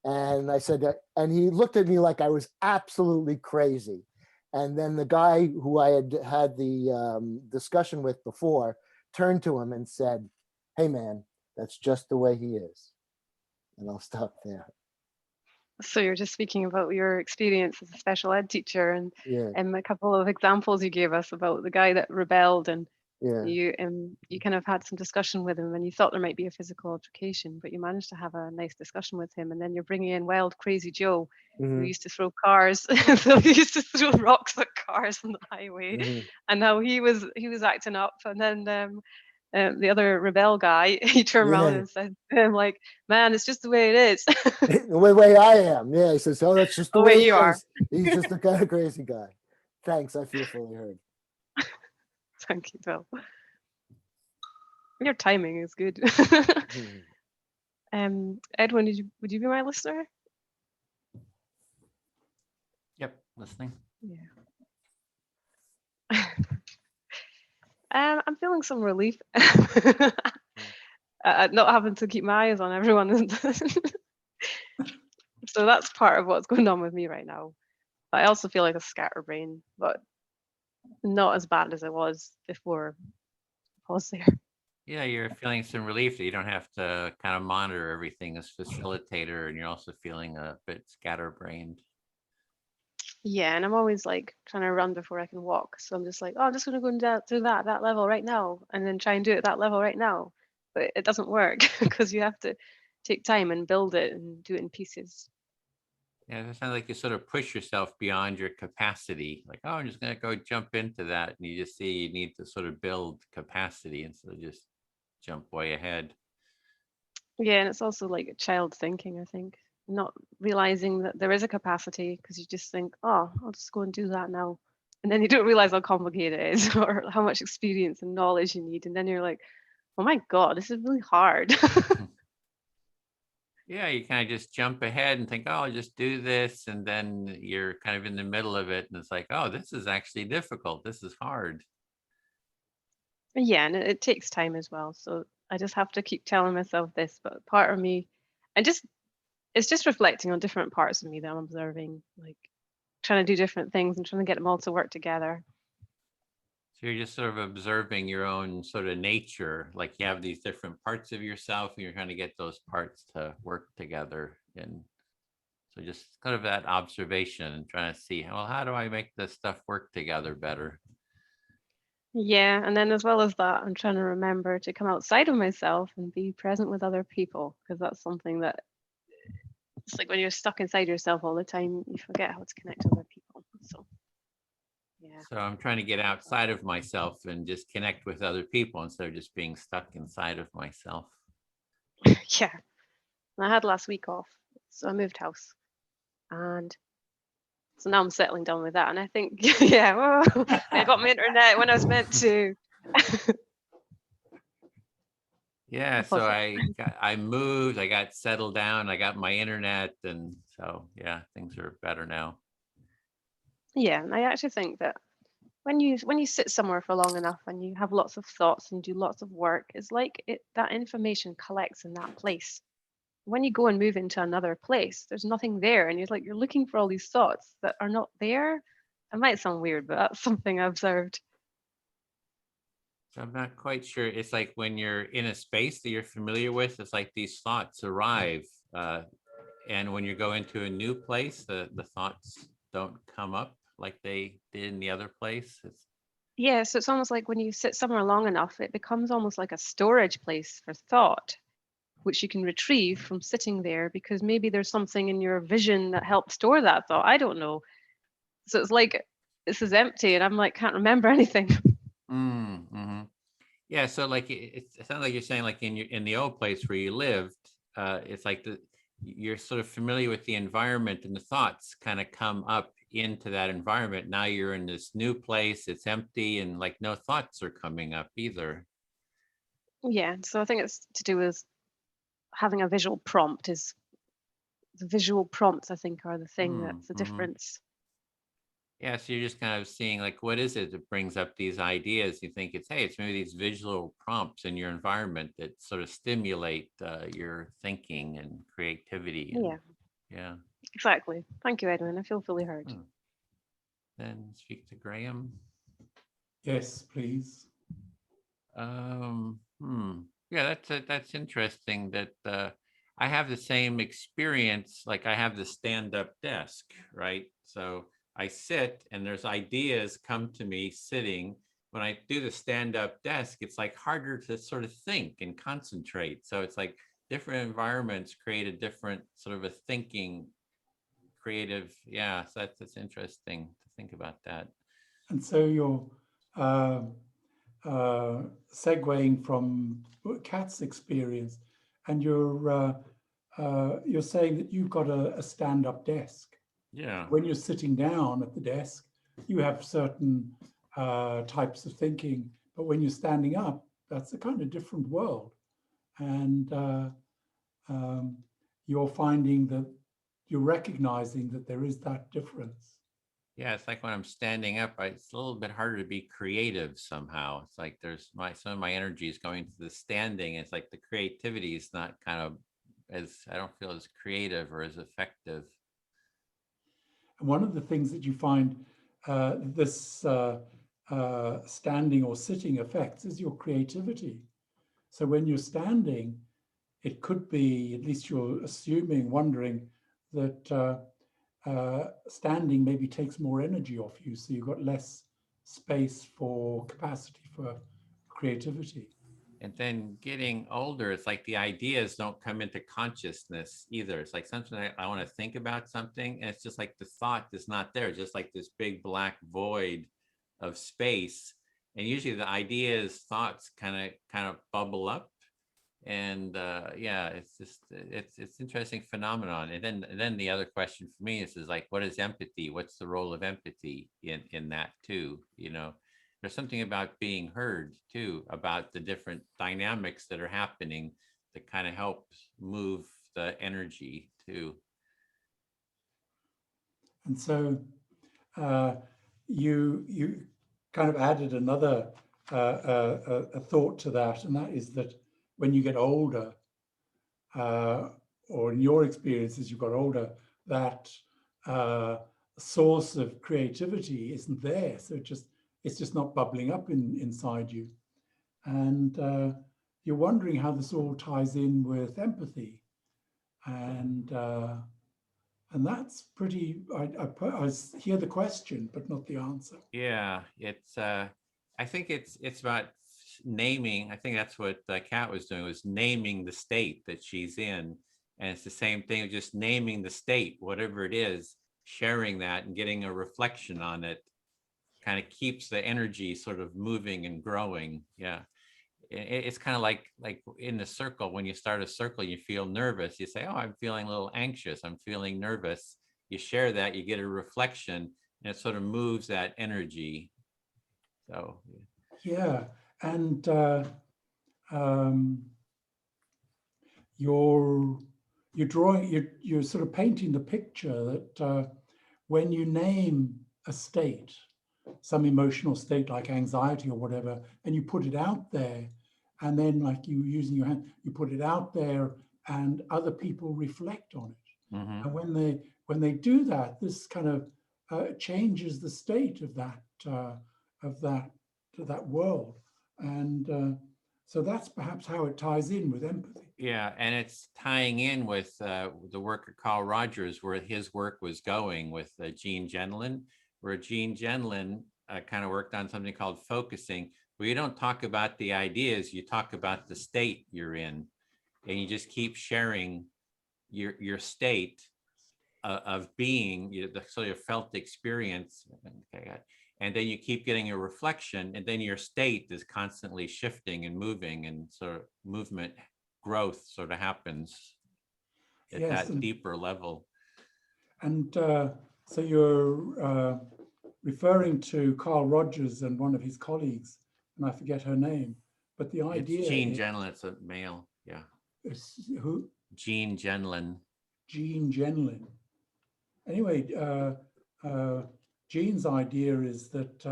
Speaker 8: And I said, and he looked at me like I was absolutely crazy. And then the guy who I had the discussion with before turned to him and said, "Hey man, that's just the way he is." And I'll stop there.
Speaker 7: So you're just speaking about your experience as a special ed teacher, and
Speaker 8: Yeah.
Speaker 7: a couple of examples you gave us about the guy that rebelled, and
Speaker 8: Yeah.
Speaker 7: you kind of had some discussion with him, and you thought there might be a physical altercation, but you managed to have a nice discussion with him. And then you're bringing in wild, crazy Joe, who used to throw cars, so he used to throw rocks at cars on the highway, and now he was acting up. And then the other rebel guy, he turned around and said to him, like, "Man, it's just the way it is."
Speaker 8: The way I am. Yeah, he says, "Oh, that's just the
Speaker 7: The
Speaker 8: way
Speaker 7: way
Speaker 8: he
Speaker 7: you are.
Speaker 8: is. He's just a kind of crazy guy." Thanks, I feel fully heard.
Speaker 7: Thank you, Bill. Your timing is good. Edwin, would you be my listener?
Speaker 3: Yep, listening.
Speaker 7: Yeah. I'm feeling some relief at not having to keep my eyes on everyone. So that's part of what's going on with me right now. I also feel like a scatterbrain, but not as bad as it was before. Pause there.
Speaker 3: Yeah, you're feeling some relief that you don't have to kind of monitor everything as facilitator, and you're also feeling a bit scatterbrained.
Speaker 7: Yeah, and I'm always like trying to run before I can walk. So I'm just like, oh, I'm just going to go through that level right now, and then try and do it at that level right now. But it doesn't work because you have to take time and build it and do it in pieces.
Speaker 3: Yeah, it sounds like you sort of push yourself beyond your capacity. Like, oh, I'm just going to go jump into that. And you just see you need to sort of build capacity instead of just jump way ahead.
Speaker 7: Yeah, and it's also like child thinking, I think, not realizing that there is a capacity, because you just think, oh, I'll just go and do that now. And then you don't realize how complicated it is or how much experience and knowledge you need. And then you're like, oh my God, this is really hard.
Speaker 3: Yeah, you kind of just jump ahead and think, oh, I'll just do this. And then you're kind of in the middle of it. And it's like, oh, this is actually difficult. This is hard.
Speaker 7: Yeah, and it takes time as well. So I just have to keep telling myself this, but part of me, and it's just reflecting on different parts of me that I'm observing, like trying to do different things and trying to get them all to work together.
Speaker 3: So you're just sort of observing your own sort of nature, like you have these different parts of yourself and you're trying to get those parts to work together. And so just kind of that observation and trying to see, well, how do I make this stuff work together better?
Speaker 7: Yeah, and then as well as that, I'm trying to remember to come outside of myself and be present with other people, because that's something that it's like when you're stuck inside yourself all the time, you forget how to connect with other people. So yeah.
Speaker 3: So I'm trying to get outside of myself and just connect with other people instead of just being stuck inside of myself.
Speaker 7: Yeah. And I had last week off, so I moved house. And so now I'm settling down with that. And I think, yeah, well, I got my internet when I was meant to.
Speaker 3: Yeah, so I moved, I got settled down, I got my internet, and so yeah, things are better now.
Speaker 7: Yeah, and I actually think that when you sit somewhere for long enough and you have lots of thoughts and do lots of work, it's like that information collects in that place. when you go and move into another place, there's nothing there, and you're looking for all these thoughts that are not there. It might sound weird, but that's something I observed.
Speaker 3: So I'm not quite sure. It's like when you're in a space that you're familiar with, it's like these thoughts arrive. And when you go into a new place, the thoughts don't come up like they did in the other place.
Speaker 7: Yeah, so it's almost like when you sit somewhere long enough, it becomes almost like a storage place for thought, which you can retrieve from sitting there, because maybe there's something in your vision that helped store that thought. I don't know. So it's like this is empty, and I'm like, can't remember anything.
Speaker 3: Mm-hmm. Yeah, so like it sounds like you're saying like in the old place where you lived, it's like you're sort of familiar with the environment, and the thoughts kind of come up into that environment. Now you're in this new place, it's empty, and like no thoughts are coming up either.
Speaker 7: Yeah, so I think it's to do with having a visual prompt. Is the visual prompts, I think, are the thing that's the difference.
Speaker 3: Yeah, so you're just kind of seeing like, what is it that brings up these ideas? You think it's, hey, it's maybe these visual prompts in your environment that sort of stimulate your thinking and creativity. And, yeah,
Speaker 7: exactly. Thank you, Edwin. I feel fully heard.
Speaker 3: Then speak to Graham.
Speaker 11: Yes, please.
Speaker 3: Yeah, that's interesting that I have the same experience. Like I have the stand-up desk, right? So I sit and there's ideas come to me sitting. When I do the stand-up desk, it's like harder to sort of think and concentrate. So it's like different environments create a different sort of a thinking, creative. Yeah, so that's interesting to think about that.
Speaker 11: And so you're segueing from Kat's experience, and you're saying that you've got a stand-up desk.
Speaker 3: Yeah.
Speaker 11: When you're sitting down at the desk, you have certain types of thinking, but when you're standing up, that's a kind of different world. And you're finding that you're recognizing that there is that difference.
Speaker 3: Yeah, it's like when I'm standing up, it's a little bit harder to be creative somehow. It's like there's some of my energy is going to the standing. It's like the creativity is not kind of I don't feel as creative or as effective.
Speaker 11: And one of the things that you find this standing or sitting affects is your creativity. So when you're standing, it could be, at least you're wondering that standing maybe takes more energy off you, so you've got less space for capacity for creativity.
Speaker 3: And then getting older, it's like the ideas don't come into consciousness either. It's like something I want to think about something, and it's just like the thought is not there, just like this big black void of space. And usually the ideas, thoughts kind of bubble up. And yeah, it's just it's interesting phenomenon. And then the other question for me is like, what is empathy? What's the role of empathy in that too? You know, there's something about being heard too, about the different dynamics that are happening that kind of helps move the energy too.
Speaker 11: And so you kind of added another a thought to that, and that is that when you get older, or in your experience as you got older, that source of creativity isn't there. So it's just not bubbling up inside you. And you're wondering how this all ties in with empathy. And that's pretty, I hear the question, but not the answer.
Speaker 3: Yeah, it's, I think it's about naming. I think that's what Kat was doing, was naming the state that she's in. And it's the same thing, just naming the state, whatever it is, sharing that and getting a reflection on it kind of keeps the energy sort of moving and growing. Yeah. It's kind of like in the circle, when you start a circle, you feel nervous. You say, oh, I'm feeling a little anxious. I'm feeling nervous. You share that, you get a reflection, and it sort of moves that energy. So.
Speaker 11: Yeah. And you're drawing, you're sort of painting the picture that when you name a state, some emotional state like anxiety or whatever, and you put it out there, and then like you using your hand, you put it out there and other people reflect on it.
Speaker 3: Mhm.
Speaker 11: And when they do that, this kind of changes the state of that world. And so that's perhaps how it ties in with empathy.
Speaker 3: Yeah, and it's tying in with the work of Carl Rogers, where his work was going with Gene Genlin, where Gene Genlin kind of worked on something called focusing, where you don't talk about the ideas, you talk about the state you're in, and you just keep sharing your state of being, the sort of felt experience. Okay, and then you keep getting a reflection, and then your state is constantly shifting and moving, and sort of movement growth sort of happens at
Speaker 11: Yes,
Speaker 3: that deeper level.
Speaker 11: And so you're referring to Carl Rogers and one of his colleagues, and I forget her name, but the idea
Speaker 3: It's Gene Genlin, it's a male, yeah.
Speaker 11: Who?
Speaker 3: Gene Genlin.
Speaker 11: Gene Genlin. Anyway, Gene's idea is that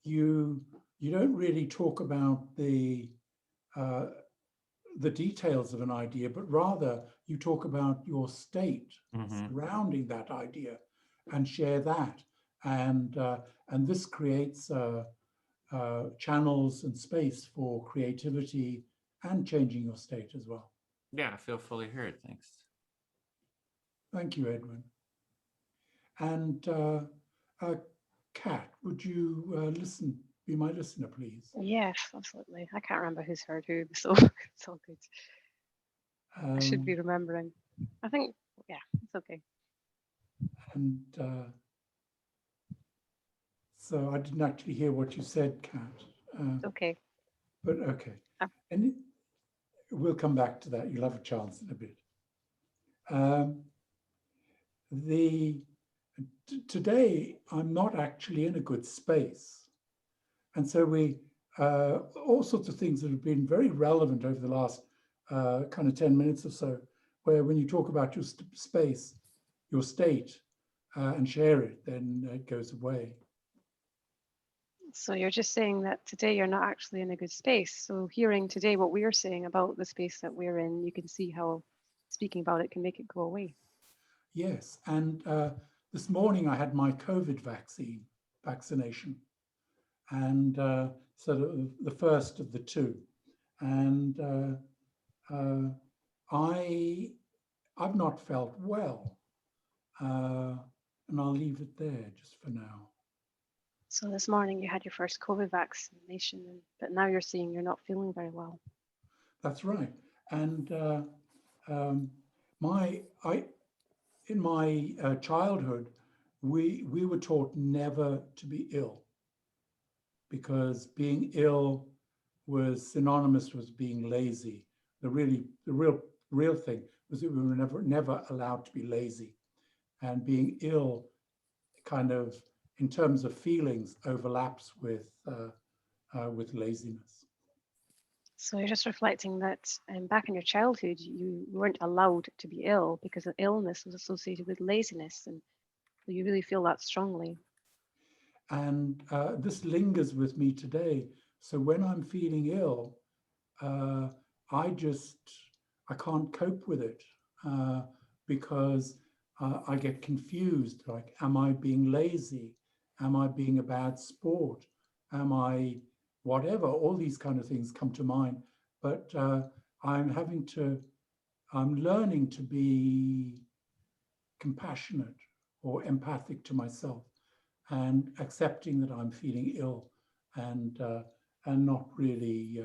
Speaker 11: you don't really talk about the details of an idea, but rather you talk about your state surrounding that idea and share that. And this creates channels and space for creativity and changing your state as well.
Speaker 3: Yeah, I feel fully heard. Thanks.
Speaker 11: Thank you, Edwin. And Kat, would you be my listener, please?
Speaker 7: Yes, absolutely. I can't remember who's heard who, so it's all good. I should be remembering. I think, yeah, it's okay.
Speaker 11: And so I didn't actually hear what you said, Kat.
Speaker 7: Okay.
Speaker 11: But okay. And we'll come back to that. You'll have a chance in a bit. Today, I'm not actually in a good space. And so all sorts of things that have been very relevant over the last kind of 10 minutes or so, where when you talk about your space, your state, and share it, then it goes away.
Speaker 7: So you're just saying that today you're not actually in a good space. So hearing today what we're saying about the space that we're in, you can see how speaking about it can make it go away.
Speaker 11: Yes, and this morning I had my COVID vaccination, and so the first of the two, and I've not felt well, and I'll leave it there just for now.
Speaker 7: So this morning you had your first COVID vaccination, but now you're saying you're not feeling very well.
Speaker 11: That's right, and in my childhood, we were taught never to be ill, because being ill was synonymous with being lazy. The real thing was that we were never allowed to be lazy, and being ill kind of, in terms of feelings, overlaps with laziness.
Speaker 7: So you're just reflecting that back in your childhood, you weren't allowed to be ill because an illness was associated with laziness, and you really feel that strongly.
Speaker 11: And this lingers with me today. So when I'm feeling ill, I can't cope with it because I get confused. Like, am I being lazy? Am I being a bad sport? Am I whatever? All these kind of things come to mind. But I'm learning to be compassionate or empathic to myself, and accepting that I'm feeling ill and not really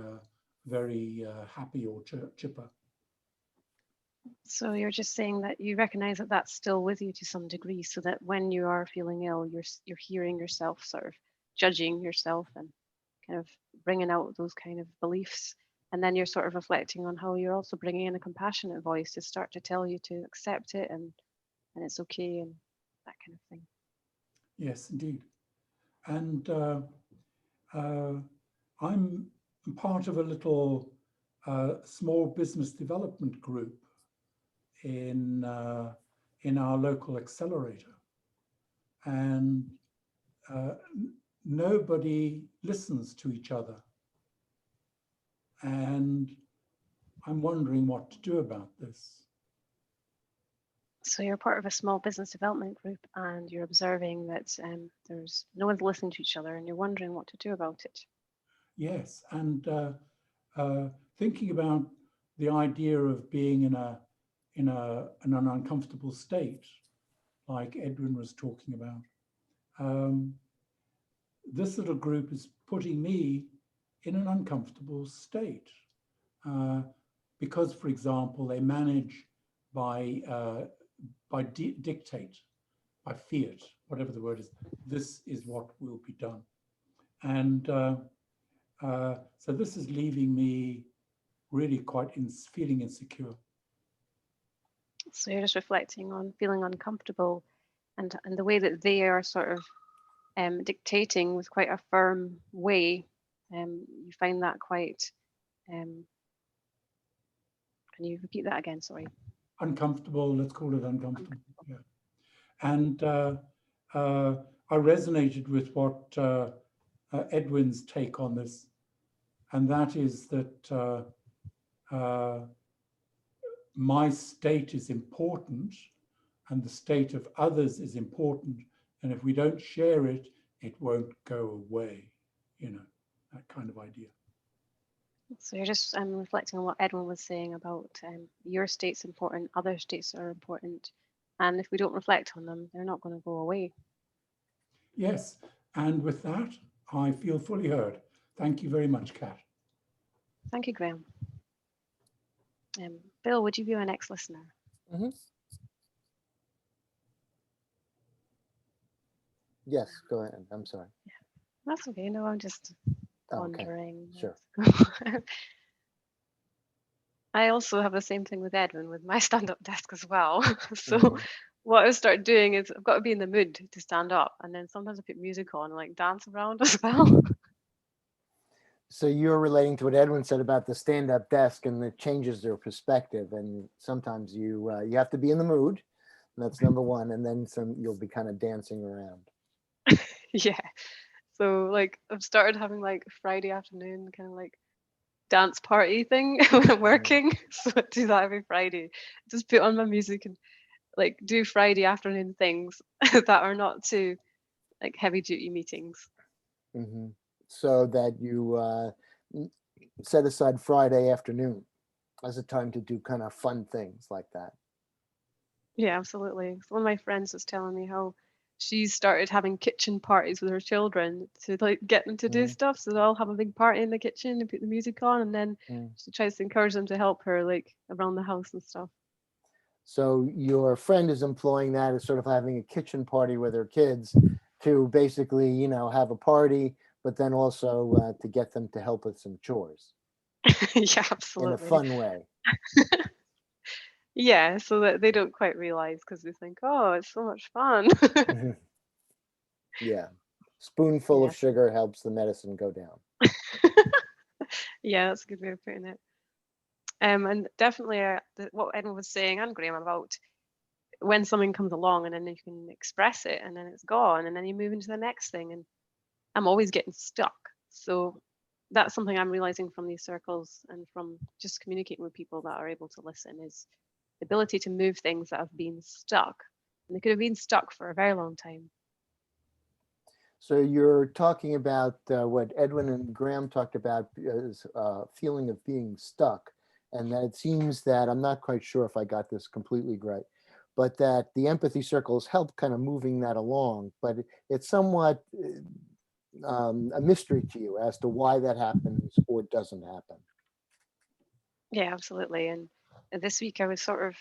Speaker 11: very happy or chipper.
Speaker 7: So you're just saying that you recognize that that's still with you to some degree, so that when you are feeling ill, you're hearing yourself, sort of judging yourself and kind of bringing out those kind of beliefs. And then you're sort of reflecting on how you're also bringing in a compassionate voice to start to tell you to accept it and it's okay and that kind of thing.
Speaker 11: Yes, indeed. And I'm part of a little small business development group in our local accelerator, and nobody listens to each other. And I'm wondering what to do about this.
Speaker 7: So you're part of a small business development group and you're observing that there's no one's listening to each other and you're wondering what to do about it.
Speaker 11: Yes, and thinking about the idea of being in an uncomfortable state, like Edwin was talking about. This little group is putting me in an uncomfortable state because, for example, they manage by dictate, by fiat, whatever the word is. This is what will be done, and so this is leaving me really quite feeling insecure.
Speaker 7: So you're just reflecting on feeling uncomfortable and the way that they are sort of dictating with quite a firm way. You find that quite, can you repeat that again? Sorry.
Speaker 11: Uncomfortable, let's call it uncomfortable. Yeah. And I resonated with what Edwin's take on this, and that is that my state is important and the state of others is important, and if we don't share it, it won't go away, you know, that kind of idea.
Speaker 7: So you're just reflecting on what Edwin was saying about your state's important, other states are important, and if we don't reflect on them, they're not going to go away.
Speaker 11: Yes, and with that, I feel fully heard. Thank you very much, Kat.
Speaker 7: Thank you, Graham. Bill, would you be our next listener?
Speaker 8: Mm-hmm. Yes, go ahead. I'm sorry.
Speaker 7: Yeah, that's okay. No, I'm just wondering.
Speaker 8: Okay.
Speaker 7: Sure. I also have the same thing with Edwin with my stand-up desk as well. So what I started doing is I've got to be in the mood to stand up, and then sometimes I put music on and like dance around as well.
Speaker 8: So you're relating to what Edwin said about the stand-up desk, and it changes their perspective. And sometimes you have to be in the mood, and that's number one. And then you'll be kind of dancing around.
Speaker 7: Yeah. So like I've started having like Friday afternoon kind of like dance party thing when I'm working. So I do that every Friday. Just put on my music and like do Friday afternoon things that are not too like heavy duty meetings.
Speaker 8: Mm-hmm. So that you set aside Friday afternoon as a time to do kind of fun things like that.
Speaker 7: Yeah, absolutely. So one of my friends was telling me how she started having kitchen parties with her children to like get them to do stuff. So they'll have a big party in the kitchen and put the music on, and then she tries to encourage them to help her like around the house and stuff.
Speaker 8: So your friend is employing that as sort of having a kitchen party with her kids to basically, you know, have a party, but then also to get them to help with some chores.
Speaker 7: Yeah, absolutely.
Speaker 8: In a fun way.
Speaker 7: Yeah, so that they don't quite realize because they think, oh, it's so much fun.
Speaker 8: Yeah. Spoonful of sugar helps the medicine go down.
Speaker 7: Yeah, that's a good way of putting it. And definitely what Edwin was saying and Graham about when something comes along and then you can express it and then it's gone and then you move into the next thing, and I'm always getting stuck. So that's something I'm realizing from these circles and from just communicating with people that are able to listen is the ability to move things that have been stuck, and they could have been stuck for a very long time.
Speaker 8: So you're talking about what Edwin and Graham talked about is feeling of being stuck. And that it seems that, I'm not quite sure if I got this completely right, but that the empathy circles help kind of moving that along, but it's somewhat a mystery to you as to why that happens or doesn't happen.
Speaker 7: Yeah, absolutely. And this week I was sort of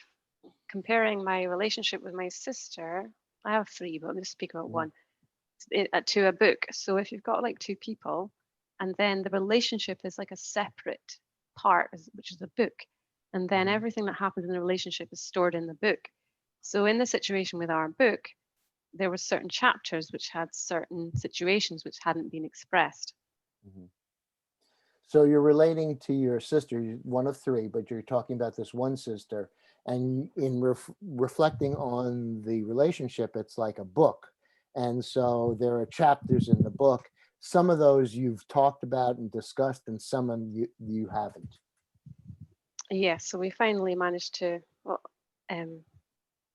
Speaker 7: comparing my relationship with my sister. I have three, but I'm going to speak about one, to a book. So if you've got like two people and then the relationship is like a separate part, which is a book, and then everything that happens in the relationship is stored in the book. So in the situation with our book, there were certain chapters which had certain situations which hadn't been expressed.
Speaker 8: So you're relating to your sister, one of three, but you're talking about this one sister, and in reflecting on the relationship, it's like a book. And so there are chapters in the book. Some of those you've talked about and discussed, and some of you haven't.
Speaker 7: Yeah, so we finally managed to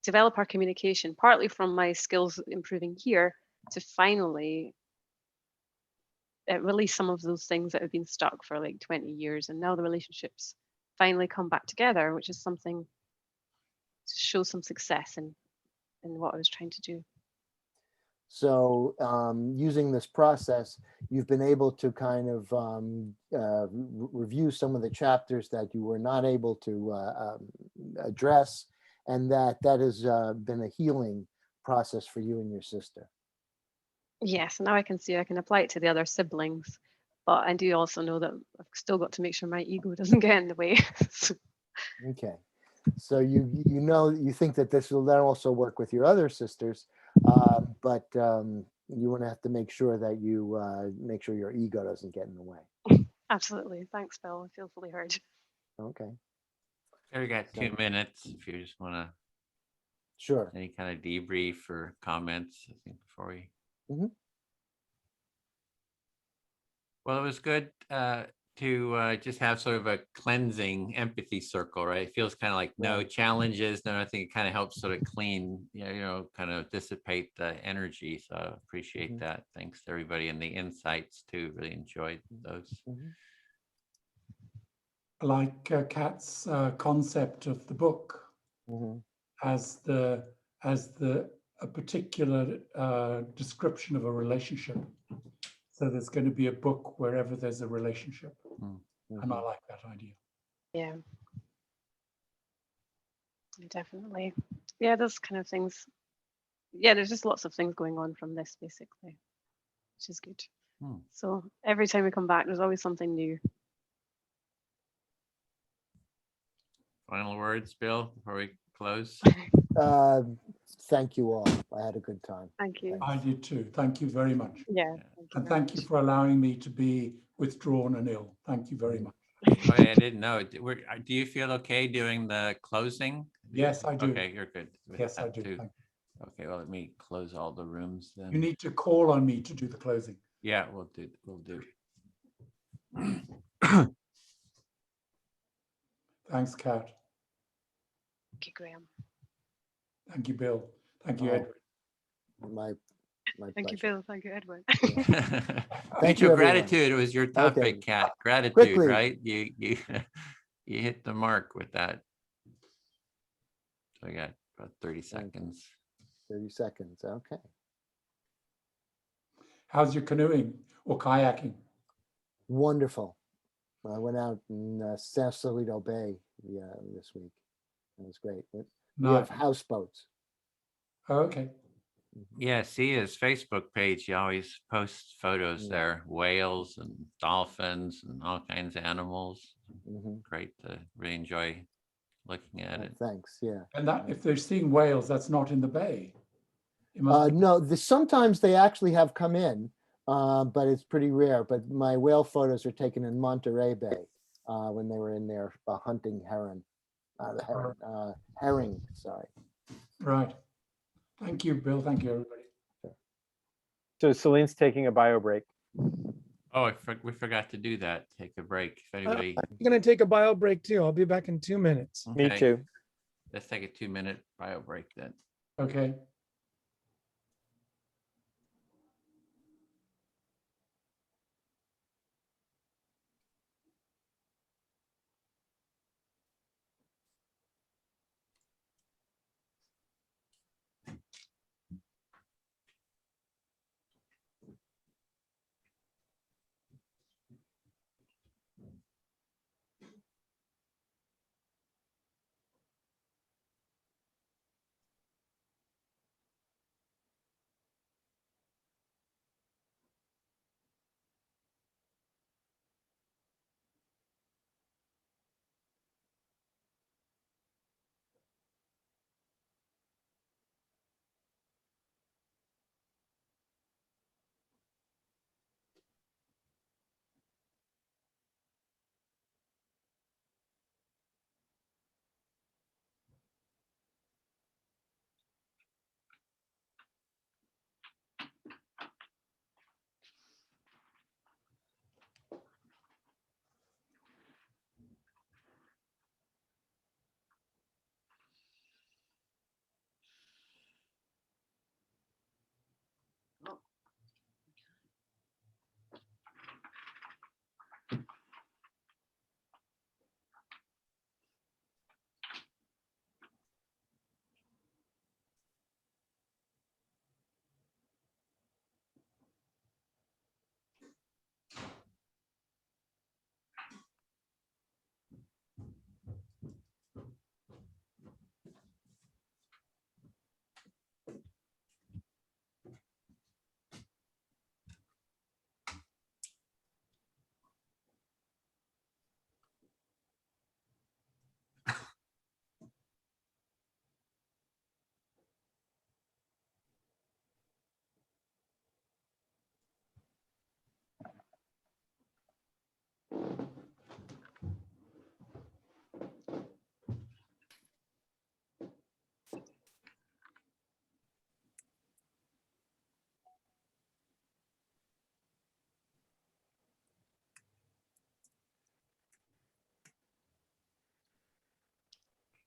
Speaker 7: develop our communication, partly from my skills improving here, to finally release some of those things that have been stuck for like 20 years. And now the relationships finally come back together, which is something to show some success in what I was trying to do.
Speaker 8: So using this process, you've been able to kind of review some of the chapters that you were not able to address, and that has been a healing process for you and your sister.
Speaker 7: Yes, now I can see I can apply it to the other siblings, but I do also know that I've still got to make sure my ego doesn't get in the way.
Speaker 8: Okay. So you think that this will then also work with your other sisters, but you want to have to make sure that you make sure your ego doesn't get in the way.
Speaker 7: Absolutely. Thanks, Bill. I feel fully heard.
Speaker 8: Okay.
Speaker 3: We got 2 minutes if you just want to.
Speaker 8: Sure.
Speaker 3: Any kind of debrief or comments, I think, before we.
Speaker 8: Mm-hmm.
Speaker 3: Well, it was good to just have sort of a cleansing empathy circle, right? It feels kind of like no challenges, no, I think it kind of helps sort of clean, kind of dissipate the energy. So I appreciate that. Thanks to everybody, and the insights too. Really enjoyed those.
Speaker 11: I like Kat's concept of the book as a particular description of a relationship. So there's going to be a book wherever there's a relationship. And I like that idea.
Speaker 7: Yeah. Definitely. Yeah, those kind of things. Yeah, there's just lots of things going on from this, basically, which is good. So every time we come back, there's always something new.
Speaker 3: Final words, Bill, before we close.
Speaker 8: Thank you all. I had a good time.
Speaker 7: Thank you.
Speaker 11: I did too. Thank you very much.
Speaker 7: Yeah.
Speaker 11: And thank you for allowing me to be withdrawn and ill. Thank you very much.
Speaker 3: Oh, yeah, I didn't know. Do you feel okay doing the closing?
Speaker 11: Yes, I do.
Speaker 3: Okay, you're good.
Speaker 11: Yes, I do.
Speaker 3: Okay, well, let me close all the rooms then.
Speaker 11: You need to call on me to do the closing.
Speaker 3: Yeah, we'll do.
Speaker 11: Thanks, Kat.
Speaker 7: Thank you, Graham.
Speaker 11: Thank you, Bill. Thank you, Edward.
Speaker 8: My
Speaker 7: Thank you, Bill. Thank you, Edward.
Speaker 8: Thank you, everyone.
Speaker 3: Gratitude. It was your topic, Kat. Gratitude,
Speaker 8: Quickly.
Speaker 3: right? You you hit the mark with that. So I got about 30 seconds.
Speaker 8: 30 seconds. Okay.
Speaker 11: How's your canoeing or kayaking?
Speaker 8: Wonderful. I went out in Sausalito Bay this week. It was great. We have houseboats.
Speaker 11: Oh, okay.
Speaker 3: Yeah, see his Facebook page. He always posts photos there, whales and dolphins and all kinds of animals. Great to really enjoy looking at it.
Speaker 8: Thanks. Yeah.
Speaker 11: And that if they're seeing whales, that's not in the bay. It must be.
Speaker 8: No, sometimes they actually have come in, but it's pretty rare. But my whale photos are taken in Monterey Bay when they were in there hunting herring. Herring, sorry.
Speaker 11: Right. Thank you, Bill. Thank you, everybody.
Speaker 10: So Celine's taking a bio break.
Speaker 3: Oh, we forgot to do that. Take a break. If anybody.
Speaker 9: I'm going to take a bio break too. I'll be back in 2 minutes.
Speaker 3: Okay.
Speaker 10: Me too.
Speaker 3: Let's take a 2-minute bio break then.
Speaker 11: Okay.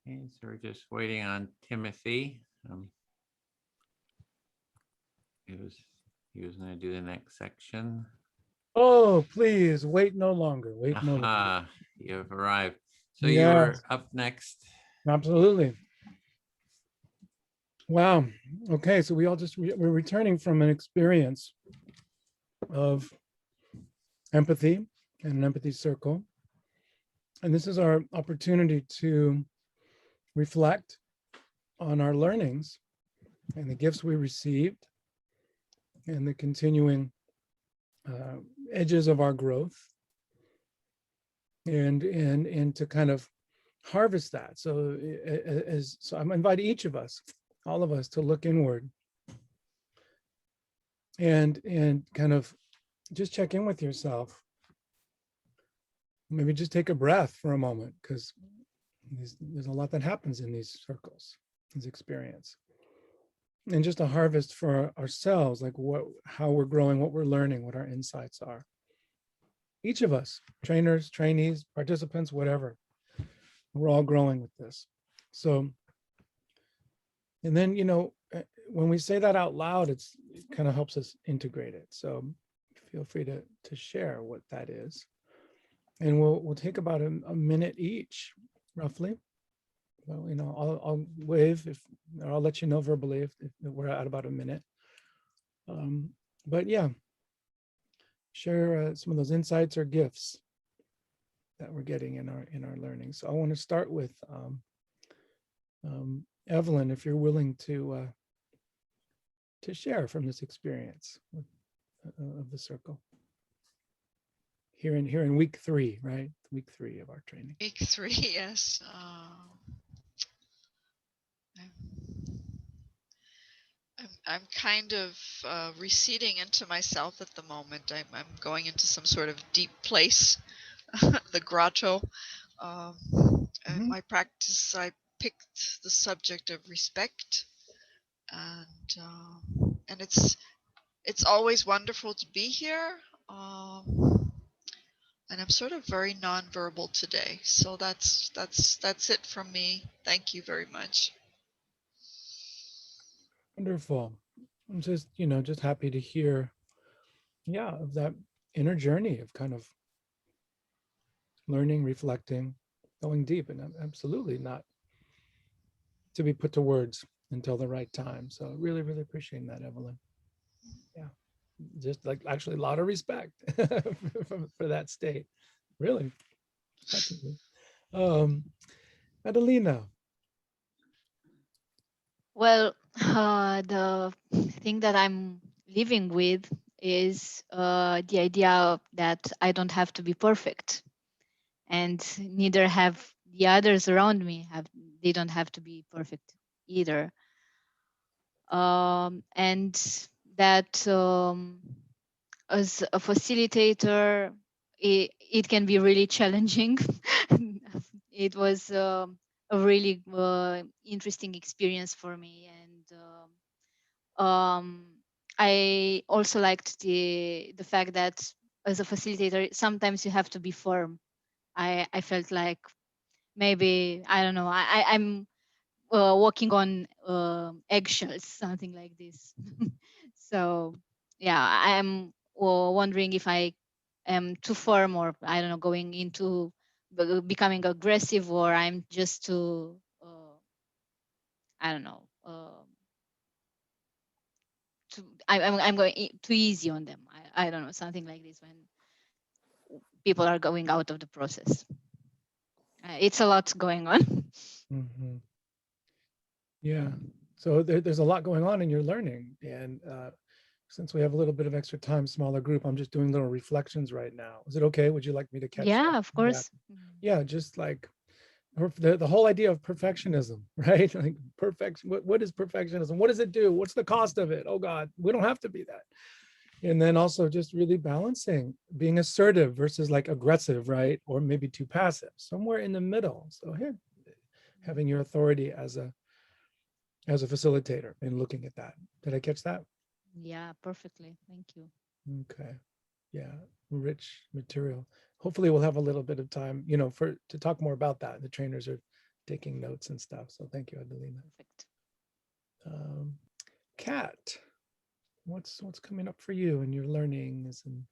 Speaker 3: Okay, so we're just waiting on Timothy. He was going to do the next section.
Speaker 9: Oh, please wait no longer. Wait no longer.
Speaker 3: Aha, you have arrived. So
Speaker 9: Yeah.
Speaker 3: you're up next.
Speaker 9: Absolutely. Wow. Okay, so we all just we're returning from an experience of empathy and an empathy circle. And this is our opportunity to reflect on our learnings and the gifts we received and the continuing edges of our growth, and to kind of harvest that. So I'm inviting each of us, all of us, to look inward and kind of just check in with yourself. Maybe just take a breath for a moment, because there's a lot that happens in these circles, this experience. And just a harvest for ourselves, like how we're growing, what we're learning, what our insights are. Each of us, trainers, trainees, participants, whatever, we're all growing with this. So, and then, when we say that out loud, it kind of helps us integrate it. So feel free to share what that is. And we'll take about a minute each, roughly. Well, I'll wave or I'll let you know verbally if we're at about a minute. But yeah, share some of those insights or gifts that we're getting in our learning. So I want to start with Evelyn, if you're willing to share from this experience of the circle. Here in week 3, right? Week 3 of our training.
Speaker 2: Week 3, yes. I'm kind of receding into myself at the moment. I'm going into some sort of deep place, the grotto. In my practice, I picked the subject of respect, and it's always wonderful to be here. And I'm sort of very nonverbal today, so that's it from me. Thank you very much.
Speaker 9: Wonderful. I'm just just happy to hear, of that inner journey of kind of learning, reflecting, going deep, and absolutely not to be put to words until the right time. So really, really appreciating that, Evelyn. Yeah, just like actually a lot of respect for that state. Really. Adelina.
Speaker 4: Well, the thing that I'm living with is the idea that I don't have to be perfect, and neither have the others around me. They don't have to be perfect either. And that as a facilitator, it can be really challenging. It was a really interesting experience for me, and I also liked the fact that as a facilitator, sometimes you have to be firm. I felt like maybe, I don't know, I'm walking on eggshells, something like this. So yeah, I'm wondering if I am too firm, or I don't know, going into becoming aggressive, or I'm just too I don't know, I'm going too easy on them. I don't know, something like this, when people are going out of the process. It's a lot going on.
Speaker 9: Mm-hmm. Yeah, so there's a lot going on in your learning, and since we have a little bit of extra time, smaller group, I'm just doing little reflections right now. Is it okay? Would you like me to catch
Speaker 4: Yeah,
Speaker 9: that?
Speaker 4: of course.
Speaker 9: Yeah, just like the whole idea of perfectionism, right? Like perfection. What is perfectionism? What does it do? What's the cost of it? Oh God, we don't have to be that. And then also just really balancing, being assertive versus like aggressive, right? Or maybe too passive, somewhere in the middle. So here, having your authority as a facilitator and looking at that. Did I catch that?
Speaker 4: Yeah, perfectly. Thank you.
Speaker 9: Okay. Yeah, rich material. Hopefully we'll have a little bit of time, to talk more about that. The trainers are taking notes and stuff. So thank you, Adelina.
Speaker 4: Perfect.
Speaker 9: Kat, what's coming up for you and your learnings? And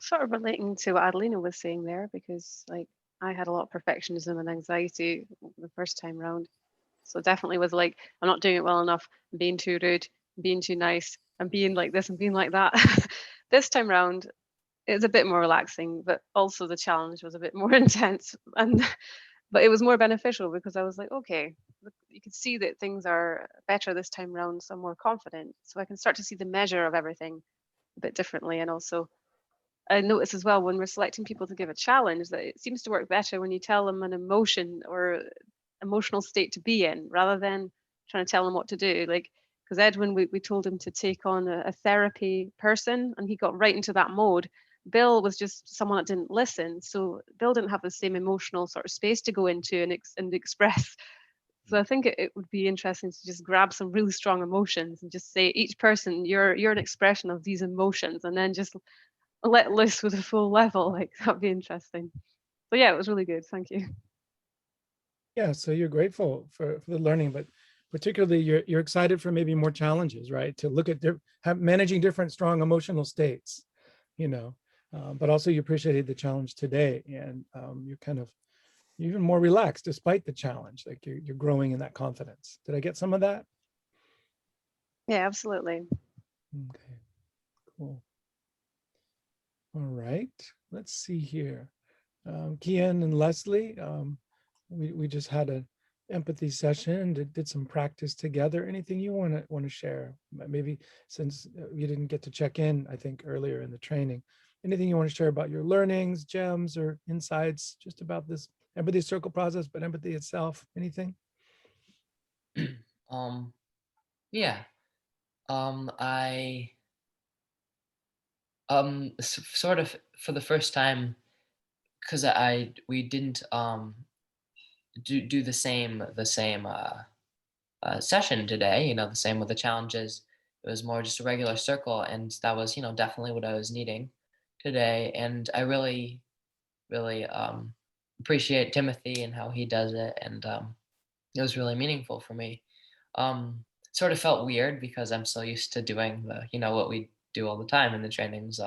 Speaker 7: Sort of relating to what Adelina was saying there, because like I had a lot of perfectionism and anxiety the first time round. So definitely was like, I'm not doing it well enough, I'm being too rude, I'm being too nice, I'm being like this, I'm being like that. This time round, it's a bit more relaxing, but also the challenge was a bit more intense. But it was more beneficial because I was like, okay, you can see that things are better this time round, so I'm more confident. So I can start to see the measure of everything a bit differently. And also I notice as well when we're selecting people to give a challenge that it seems to work better when you tell them an emotion or emotional state to be in rather than trying to tell them what to do. Like, because Edwin, we told him to take on a therapy person and he got right into that mode. Bill was just someone that didn't listen. So Bill didn't have the same emotional sort of space to go into and express. So I think it would be interesting to just grab some really strong emotions and just say each person, you're an expression of these emotions, and then just let loose with a full level. Like that'd be interesting. So yeah, it was really good. Thank you.
Speaker 9: yeah, so you're grateful for the learning, but particularly you're excited for maybe more challenges, right? To look at managing different strong emotional states, you know, but also you appreciated the challenge today, and you're kind of even more relaxed despite the challenge. Like you're growing in that confidence. Did I get some of that?
Speaker 7: Yeah, absolutely.
Speaker 9: Okay, cool. All right, let's see here. Kian and Leslie, we just had an empathy session, did some practice together. Anything you want to share? Maybe since you didn't get to check in, I think earlier in the training, anything you want to share about your learnings, gems, or insights just about this empathy circle process, but empathy itself, anything?
Speaker 5: Yeah. I sort of for the first time, because we didn't do the same session today, the same with the challenges. It was more just a regular circle, and that was definitely what I was needing today. And I really really appreciate Timothy and how he does it, and it was really meaningful for me. Sort of felt weird because I'm so used to doing what we do all the time in the trainings.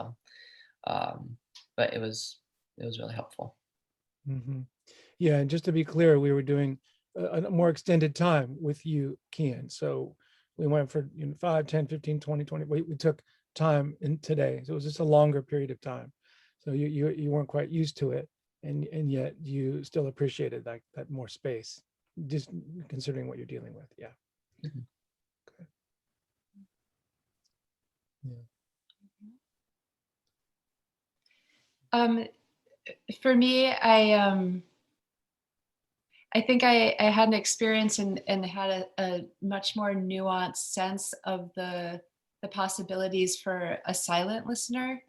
Speaker 5: But it was really helpful.
Speaker 9: Mm-hmm. Yeah, and just to be clear, we were doing a more extended time with you, Kian. So we went for 5, 10, 15, 20, 20. We took time in today. So it was just a longer period of time. So you weren't quite used to it, and yet you still appreciated that more space, just considering what you're dealing with. Yeah.
Speaker 5: Mhm.
Speaker 9: Okay. Yeah.
Speaker 6: For me, I think I had an experience and had a much more nuanced sense of the possibilities for a silent listener.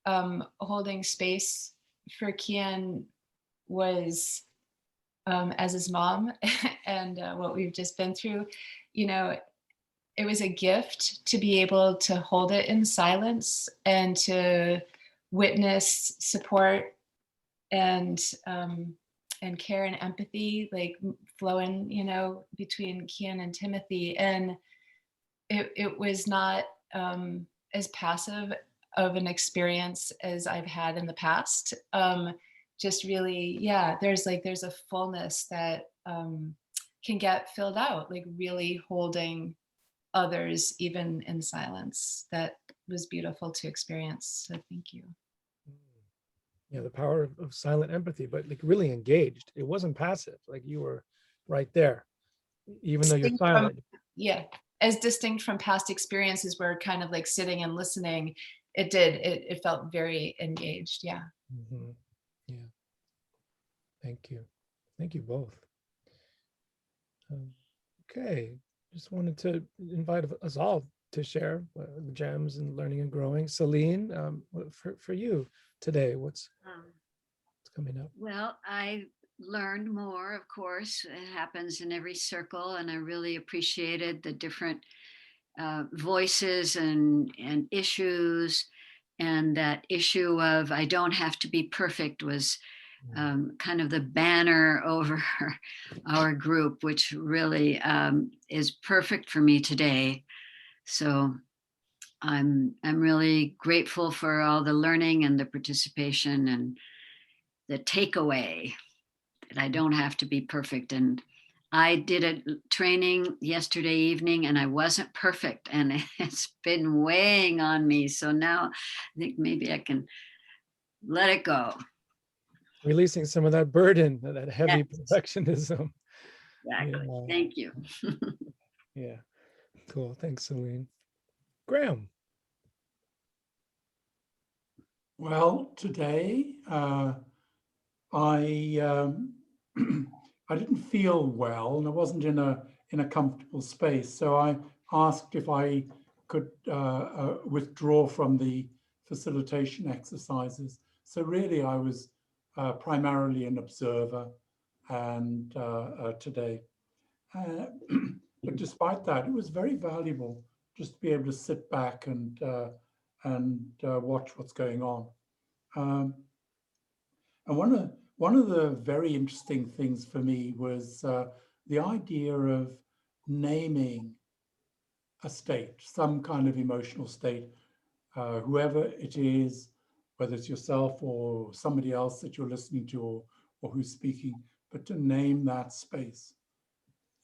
Speaker 6: Holding space for Kian was, as his mom and what we've just been through, it was a gift to be able to hold it in silence and to witness support and care and empathy like flowing between Kian and Timothy. And it was not as passive of an experience as I've had in the past. Just really, yeah, there's a fullness that can get filled out, like really holding others even in silence. That was beautiful to experience. So thank you.
Speaker 9: Yeah, the power of silent empathy, but like really engaged. It wasn't passive. Like you were right there, even though you're silent.
Speaker 6: Yeah, as distinct from past experiences where kind of like sitting and listening, it felt very engaged. Yeah.
Speaker 9: Mm-hmm. Yeah. Thank you both. Okay, just wanted to invite us all to share the gems and learning and growing. Celine, for you today, what's coming up?
Speaker 1: Well, I learned more, of course. It happens in every circle, and I really appreciated the different voices and issues. And that issue of I don't have to be perfect was kind of the banner over our group, which really is perfect for me today. So I'm really grateful for all the learning and the participation and the takeaway that I don't have to be perfect. And I did a training yesterday evening and I wasn't perfect, and it's been weighing on me. So now I think maybe I can let it go.
Speaker 9: Releasing some of that burden, that heavy
Speaker 1: Yes.
Speaker 9: perfectionism.
Speaker 1: Exactly.
Speaker 9: Yeah.
Speaker 1: Thank you.
Speaker 9: Yeah. Cool. Thanks, Celine. Graham.
Speaker 11: Well, today I I didn't feel well, and I wasn't in a comfortable space. So I asked if I could withdraw from the facilitation exercises. So really, I was primarily an observer, and today. But despite that, it was very valuable just to be able to sit back and watch what's going on. And one of the very interesting things for me was the idea of naming a state, some kind of emotional state, whoever it is, whether it's yourself or somebody else that you're listening to, or who's speaking, but to name that space.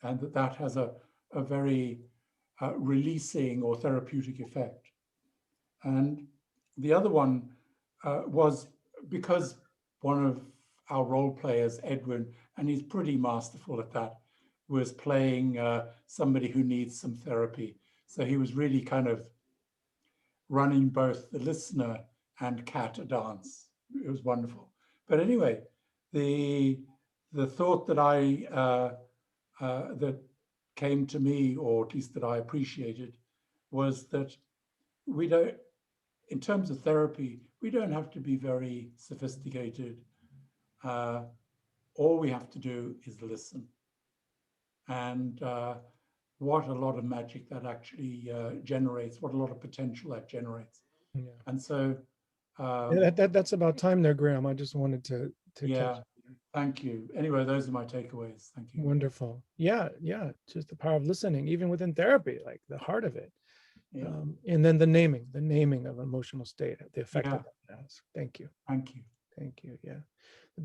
Speaker 11: And that has a very releasing or therapeutic effect. And the other one was because one of our role players, Edwin, and he's pretty masterful at that, was playing somebody who needs some therapy. So he was really kind of running both the listener and Kat a dance. It was wonderful. But anyway, the thought that that came to me, or at least that I appreciated, was that we don't, in terms of therapy, we don't have to be very sophisticated. All we have to do is listen. And what a lot of magic that actually generates, what a lot of potential that generates.
Speaker 9: Yeah.
Speaker 11: And so
Speaker 9: That's about time there, Graham. I just wanted to
Speaker 11: yeah,
Speaker 9: catch.
Speaker 11: thank you. Anyway, those are my takeaways. Thank you.
Speaker 9: Wonderful. Yeah, just the power of listening, even within therapy, like the heart of it.
Speaker 11: Yeah.
Speaker 9: And then the naming of emotional state, the effect that has. Thank you.
Speaker 11: Thank you.
Speaker 9: Thank you. Yeah.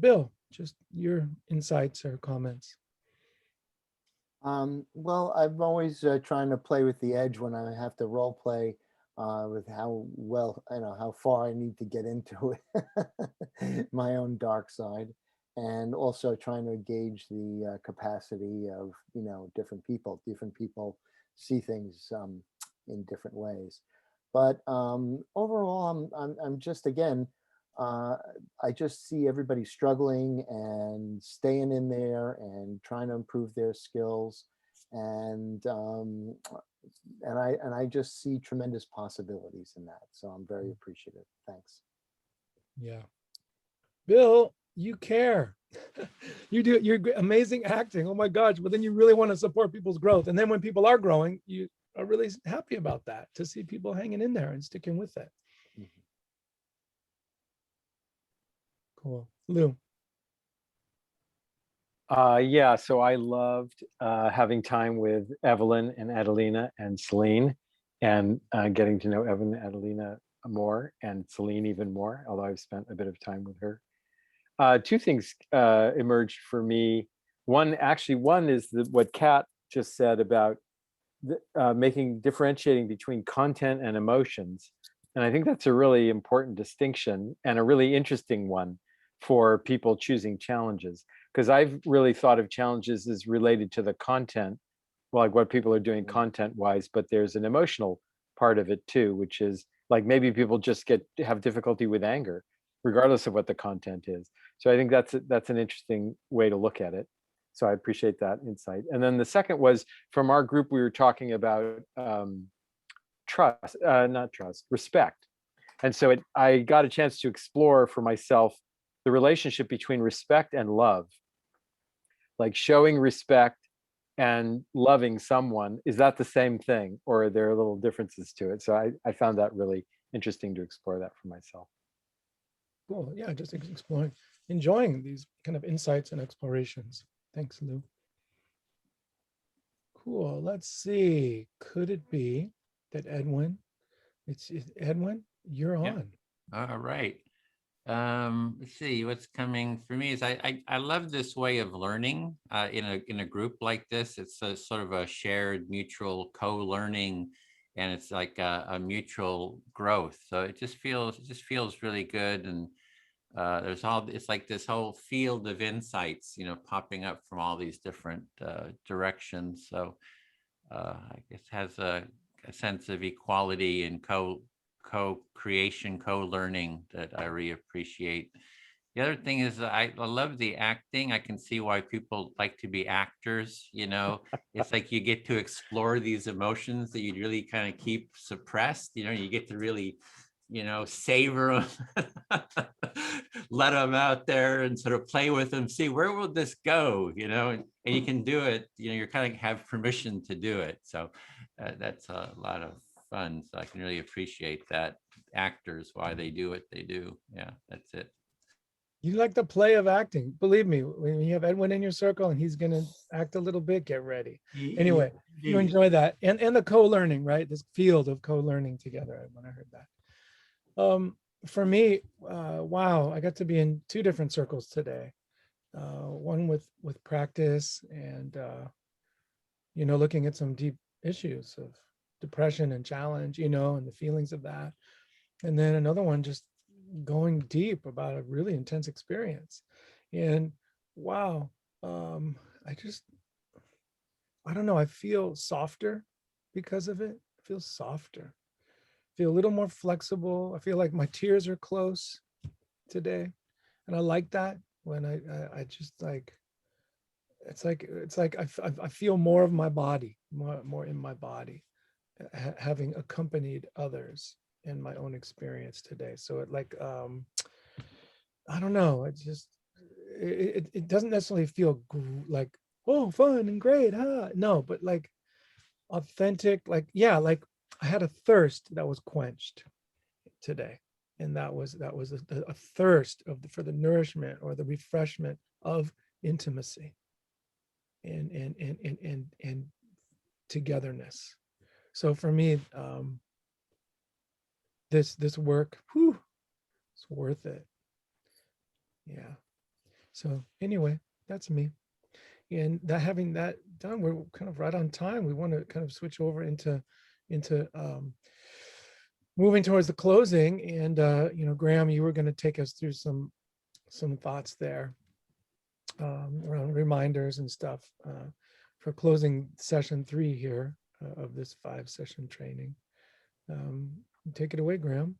Speaker 9: Bill, just your insights or comments.
Speaker 8: Well, I'm always trying to play with the edge when I have to role play with how well, how far I need to get into it, my own dark side, and also trying to gauge the capacity of, different people. Different people see things in different ways. But overall, I'm just, again, I just see everybody struggling and staying in there and trying to improve their skills, and I just see tremendous possibilities in that. So I'm very appreciative. Thanks.
Speaker 9: Yeah. Bill, you care. You're amazing acting. Oh my gosh. But then you really want to support people's growth. And then when people are growing, you are really happy about that, to see people hanging in there and sticking with it.
Speaker 8: Mm-hmm.
Speaker 9: Cool. Lou.
Speaker 10: Yeah, so I loved having time with Evelyn and Adelina and Celine, and getting to know Evelyn and Adelina more, and Celine even more, although I've spent a bit of time with her. Two things emerged for me. One is what Kat just said about differentiating between content and emotions. And I think that's a really important distinction, and a really interesting one for people choosing challenges, because I've really thought of challenges as related to the content, like what people are doing content wise, but there's an emotional part of it too, which is like maybe people just have difficulty with anger regardless of what the content is. So I think that's an interesting way to look at it. So I appreciate that insight. And then the second was, from our group, we were talking about respect. And so I got a chance to explore for myself the relationship between respect and love. Like, showing respect and loving someone, is that the same thing, or are there little differences to it? So I found that really interesting to explore that for myself.
Speaker 9: Cool. Yeah, just exploring. enjoying these kind of insights and explorations. Thanks, Lou. Cool. Let's see. Could it be that Edwin? It's Edwin. You're on.
Speaker 3: All right. Let's see what's coming for me is I love this way of learning in a group like this. It's a sort of a shared mutual co-learning, and it's like a mutual growth. So it just feels really good. And it's like this whole field of insights, popping up from all these different directions. So I guess has a sense of equality and co-creation, co-learning that I really appreciate. The other thing is I love the acting. I can see why people like to be actors. It's like you get to explore these emotions that you really kind of keep suppressed. You get to really, savor them, let them out there and sort of play with them, see where will this go, and you can do it, you're kind of have permission to do it. So that's a lot of fun. So I can really appreciate that actors, why they do what they do. Yeah, that's it.
Speaker 9: You like the play of acting. Believe me, when you have Edwin in your circle and he's going to act a little bit, get ready. Anyway, you enjoy that. And the co-learning, right? This field of co-learning together when I heard that. For me, wow, I got to be in 2 different circles today. One with practice and, looking at some deep issues of depression and challenge, and the feelings of that. And then another one just going deep about a really intense experience. And wow, I don't know, I feel softer because of it. I feel softer, feel a little more flexible. I feel like my tears are close today. And I like that when I just like, it's like I feel more of my body, more in my body, having accompanied others in my own experience today. So it like, I don't know, it doesn't necessarily feel like, oh, fun and great, huh? No, but like authentic, like, yeah, like I had a thirst that was quenched today. And that was a thirst for the nourishment or the refreshment of intimacy and togetherness. So for me, this work, it's worth it. Yeah. So anyway, that's me. And that having that done, we're kind of right on time. We want to kind of switch over into moving towards the closing. And Graham, you were going to take us through some thoughts there around reminders and stuff for closing session 3 here of this 5-session training. Take it away, Graham.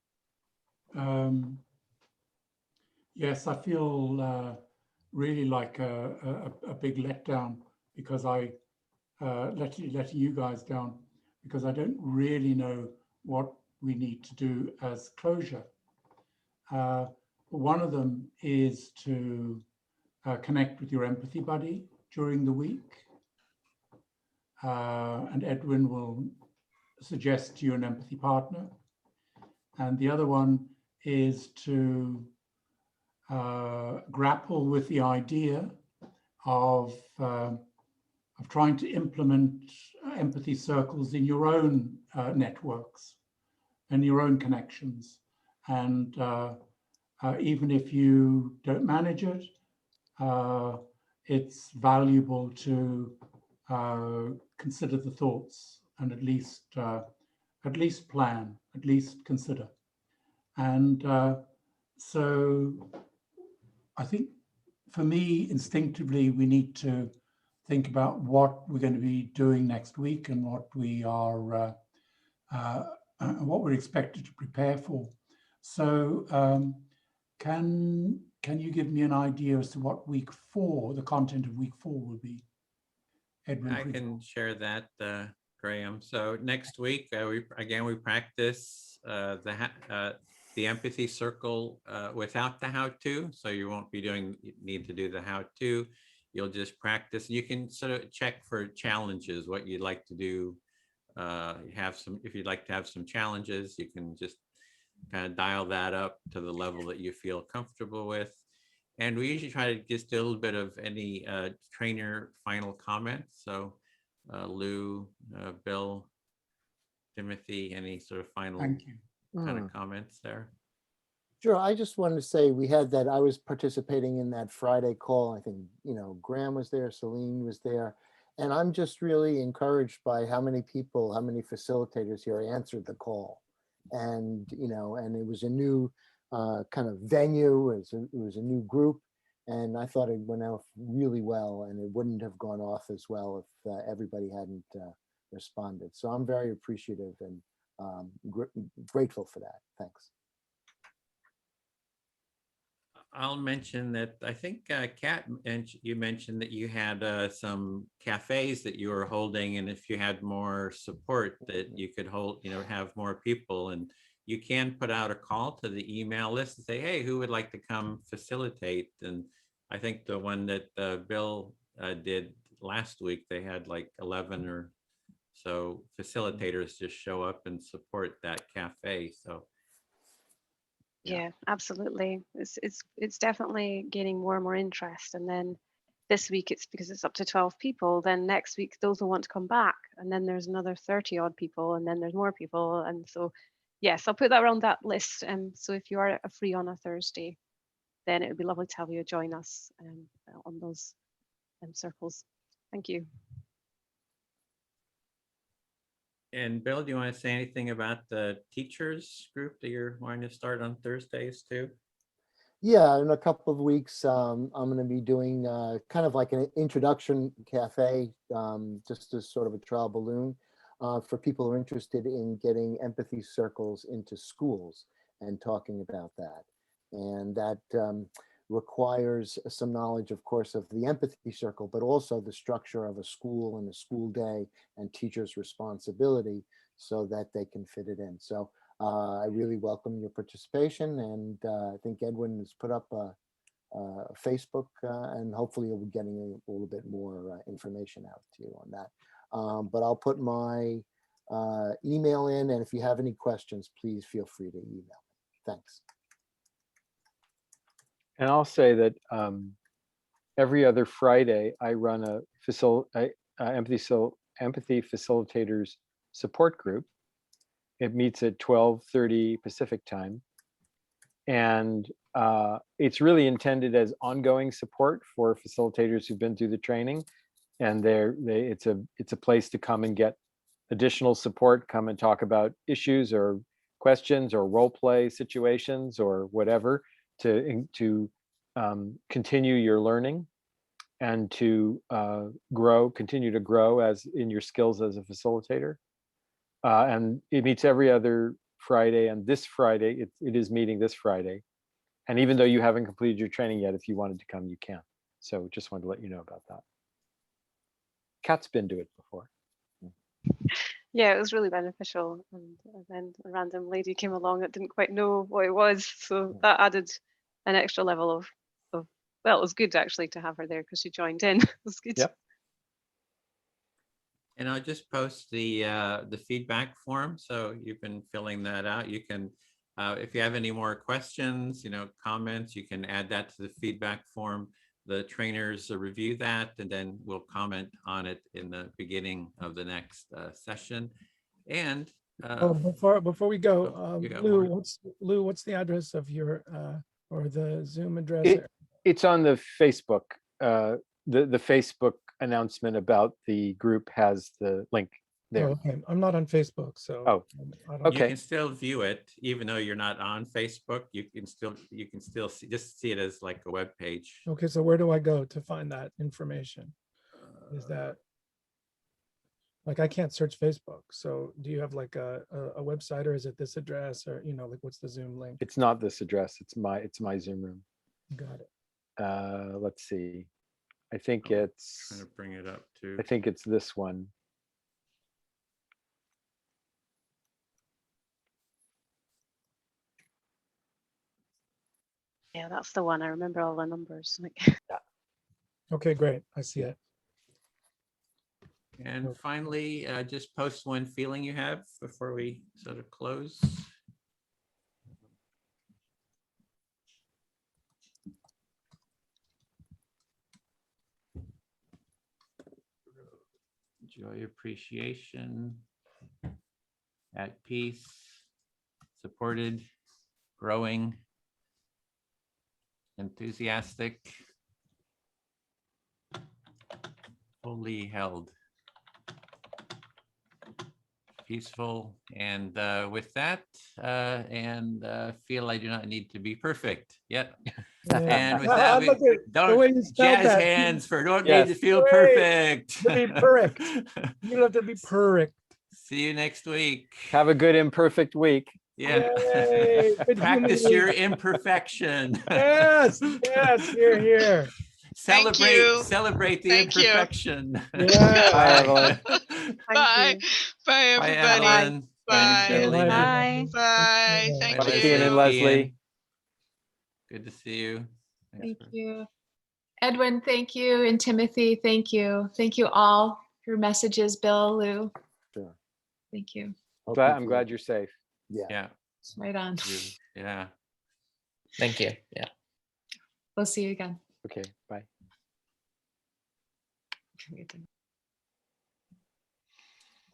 Speaker 11: Yes, I feel really like a big letdown because I letting you guys down because I don't really know what we need to do as closure. One of them is to connect with your empathy buddy during the week. And Edwin will suggest to you an empathy partner. And the other one is to grapple with the idea of trying to implement empathy circles in your own networks and your own connections. And even if you don't manage it, it's valuable to consider the thoughts and at least plan, at least consider. And so I think for me, instinctively, we need to think about what we're going to be doing next week and what we are, what we're expected to prepare for. So can you give me an idea as to what week 4, the content of week 4 will be? Edwin,
Speaker 3: I can share that, Graham. So next week, we practice the empathy circle without the how-to. So you won't be need to do the how-to. You'll just practice. You can sort of check for challenges, what you'd like to do. If you'd like to have some challenges, you can just kind of dial that up to the level that you feel comfortable with. And we usually try to just do a little bit of any trainer final comments. So Lou, Bill, Timothy, any sort of final
Speaker 11: Thank you.
Speaker 3: kind of comments there?
Speaker 8: Sure. I just wanted to say we had that. I was participating in that Friday call. I think, Graham was there, Celine was there. And I'm just really encouraged by how many people, how many facilitators here answered the call. And, and it was a new kind of venue. It was a new group. And I thought it went out really well, and it wouldn't have gone off as well if everybody hadn't responded. So I'm very appreciative and grateful for that. Thanks.
Speaker 3: I'll mention that I think Kat, you mentioned that you had some cafes that you were holding, and if you had more support that you could hold, have more people, and you can put out a call to the email list and say, hey, who would like to come facilitate? And I think the one that Bill did last week, they had like 11 or so facilitators just show up and support that cafe. So
Speaker 7: yeah, absolutely. It's definitely gaining more and more interest. And then this week it's because it's up to 12 people. Then next week those will want to come back, and then there's another 30 odd people, and then there's more people. And so yes, I'll put that around that list. So if you are free on a Thursday, then it would be lovely to have you join us on those circles. Thank you.
Speaker 3: And Bill, do you want to say anything about the teachers group that you're wanting to start on Thursdays too?
Speaker 8: Yeah, in a couple of weeks, I'm going to be doing kind of like an introduction cafe, just as sort of a trial balloon for people who are interested in getting empathy circles into schools and talking about that. And that requires some knowledge, of course, of the empathy circle, but also the structure of a school and a school day and teachers' responsibility so that they can fit it in. So I really welcome your participation, and I think Edwin has put up a Facebook, and hopefully you'll be getting a little bit more information out to you on that. But I'll put my email in, and if you have any questions, please feel free to email me. Thanks.
Speaker 10: And I'll say that every other Friday, I run a empathy facilitators support group. It meets at 12:30 Pacific time. And it's really intended as ongoing support for facilitators who've been through the training. And it's a place to come and get additional support, come and talk about issues or questions or role play situations or whatever, to continue your learning and to continue to grow as in your skills as a facilitator. And it meets every other Friday, and this Friday, it is meeting this Friday. And even though you haven't completed your training yet, if you wanted to come, you can. So just wanted to let you know about that. Kat's been to it before.
Speaker 7: Yeah, it was really beneficial. And then a random lady came along that didn't quite know what it was. So that added an extra level of well, it was good actually to have her there because she joined in. It was good.
Speaker 10: Yep.
Speaker 3: And I'll just post the feedback form. So you've been filling that out. You can, if you have any more questions, comments, you can add that to the feedback form. The trainers review that, and then we'll comment on it in the beginning of the next session. And
Speaker 9: before we go,
Speaker 3: Lou,
Speaker 9: what's the address of your or the Zoom address?
Speaker 10: It's on the Facebook. The Facebook announcement about the group has the link there.
Speaker 9: Oh, okay. I'm not on Facebook, so
Speaker 3: okay. You can still view it even though you're not on Facebook. You can still just see it as like a web page.
Speaker 9: Okay, so where do I go to find that information? Is that like I can't search Facebook? So do you have like a website, or is it this address, or like what's the Zoom link?
Speaker 10: It's not this address. It's my Zoom room.
Speaker 9: Got it.
Speaker 10: Let's see. I think it's
Speaker 3: trying to bring it up too.
Speaker 10: I think it's this one.
Speaker 7: Yeah, that's the one. I remember all the numbers.
Speaker 10: Yeah.
Speaker 9: Okay, great. I see it.
Speaker 3: And finally, just post one feeling you have before we sort of close. joy, appreciation, at peace, supported, growing, enthusiastic, fully held, peaceful, and with that, feel I do not need to be perfect yet. And with that,
Speaker 9: Look at the
Speaker 3: don't
Speaker 9: way you spelled
Speaker 3: jazz
Speaker 9: that.
Speaker 3: hands for don't
Speaker 10: Yes.
Speaker 3: need to feel
Speaker 9: Wait,
Speaker 3: perfect.
Speaker 9: to be perfect. You have to be perfect.
Speaker 3: See you next week.
Speaker 10: Have a good imperfect week.
Speaker 3: Yeah.
Speaker 9: Yay, good
Speaker 3: Practice
Speaker 9: human
Speaker 3: your
Speaker 9: week.
Speaker 3: imperfection.
Speaker 9: Yes, yes, here, here.
Speaker 2: Thank you.
Speaker 3: Celebrate the
Speaker 2: Thank you.
Speaker 3: imperfection.
Speaker 9: Yeah.
Speaker 10: Bye, Evelyn.
Speaker 2: Bye.
Speaker 7: you.
Speaker 2: Bye,
Speaker 3: Bye,
Speaker 2: everybody.
Speaker 3: Evelyn.
Speaker 2: Bye.
Speaker 3: Natalie.
Speaker 9: Bye,
Speaker 4: Bye.
Speaker 2: Bye.
Speaker 3: Bye,
Speaker 2: Thank
Speaker 10: Bye,
Speaker 2: you.
Speaker 10: Kian and Leslie.
Speaker 3: Good to see you. Thanks
Speaker 6: Thank
Speaker 3: for-
Speaker 6: you. Edwin, thank you. And Timothy, thank you. Thank you all for your messages, Bill, Lou.
Speaker 8: Sure.
Speaker 6: Thank you.
Speaker 8: Hope
Speaker 10: I'm
Speaker 8: you
Speaker 10: glad
Speaker 8: feel-
Speaker 10: you're safe.
Speaker 8: Yeah.
Speaker 3: Yeah.
Speaker 6: Right on.
Speaker 3: Yeah.
Speaker 5: Thank you. Yeah.
Speaker 6: We'll see you again.
Speaker 10: Okay, bye.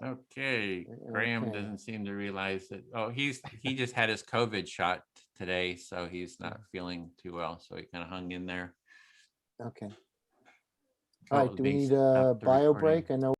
Speaker 3: Okay. Graham
Speaker 8: Okay.
Speaker 3: doesn't seem to realize that. Oh, he just had his COVID shot today, so he's not feeling too well. So he kind of hung in there.
Speaker 8: Okay.
Speaker 3: Oh,
Speaker 8: All right. Do we
Speaker 3: they
Speaker 8: need a
Speaker 3: stopped the
Speaker 8: bio
Speaker 3: recording.
Speaker 8: break? I know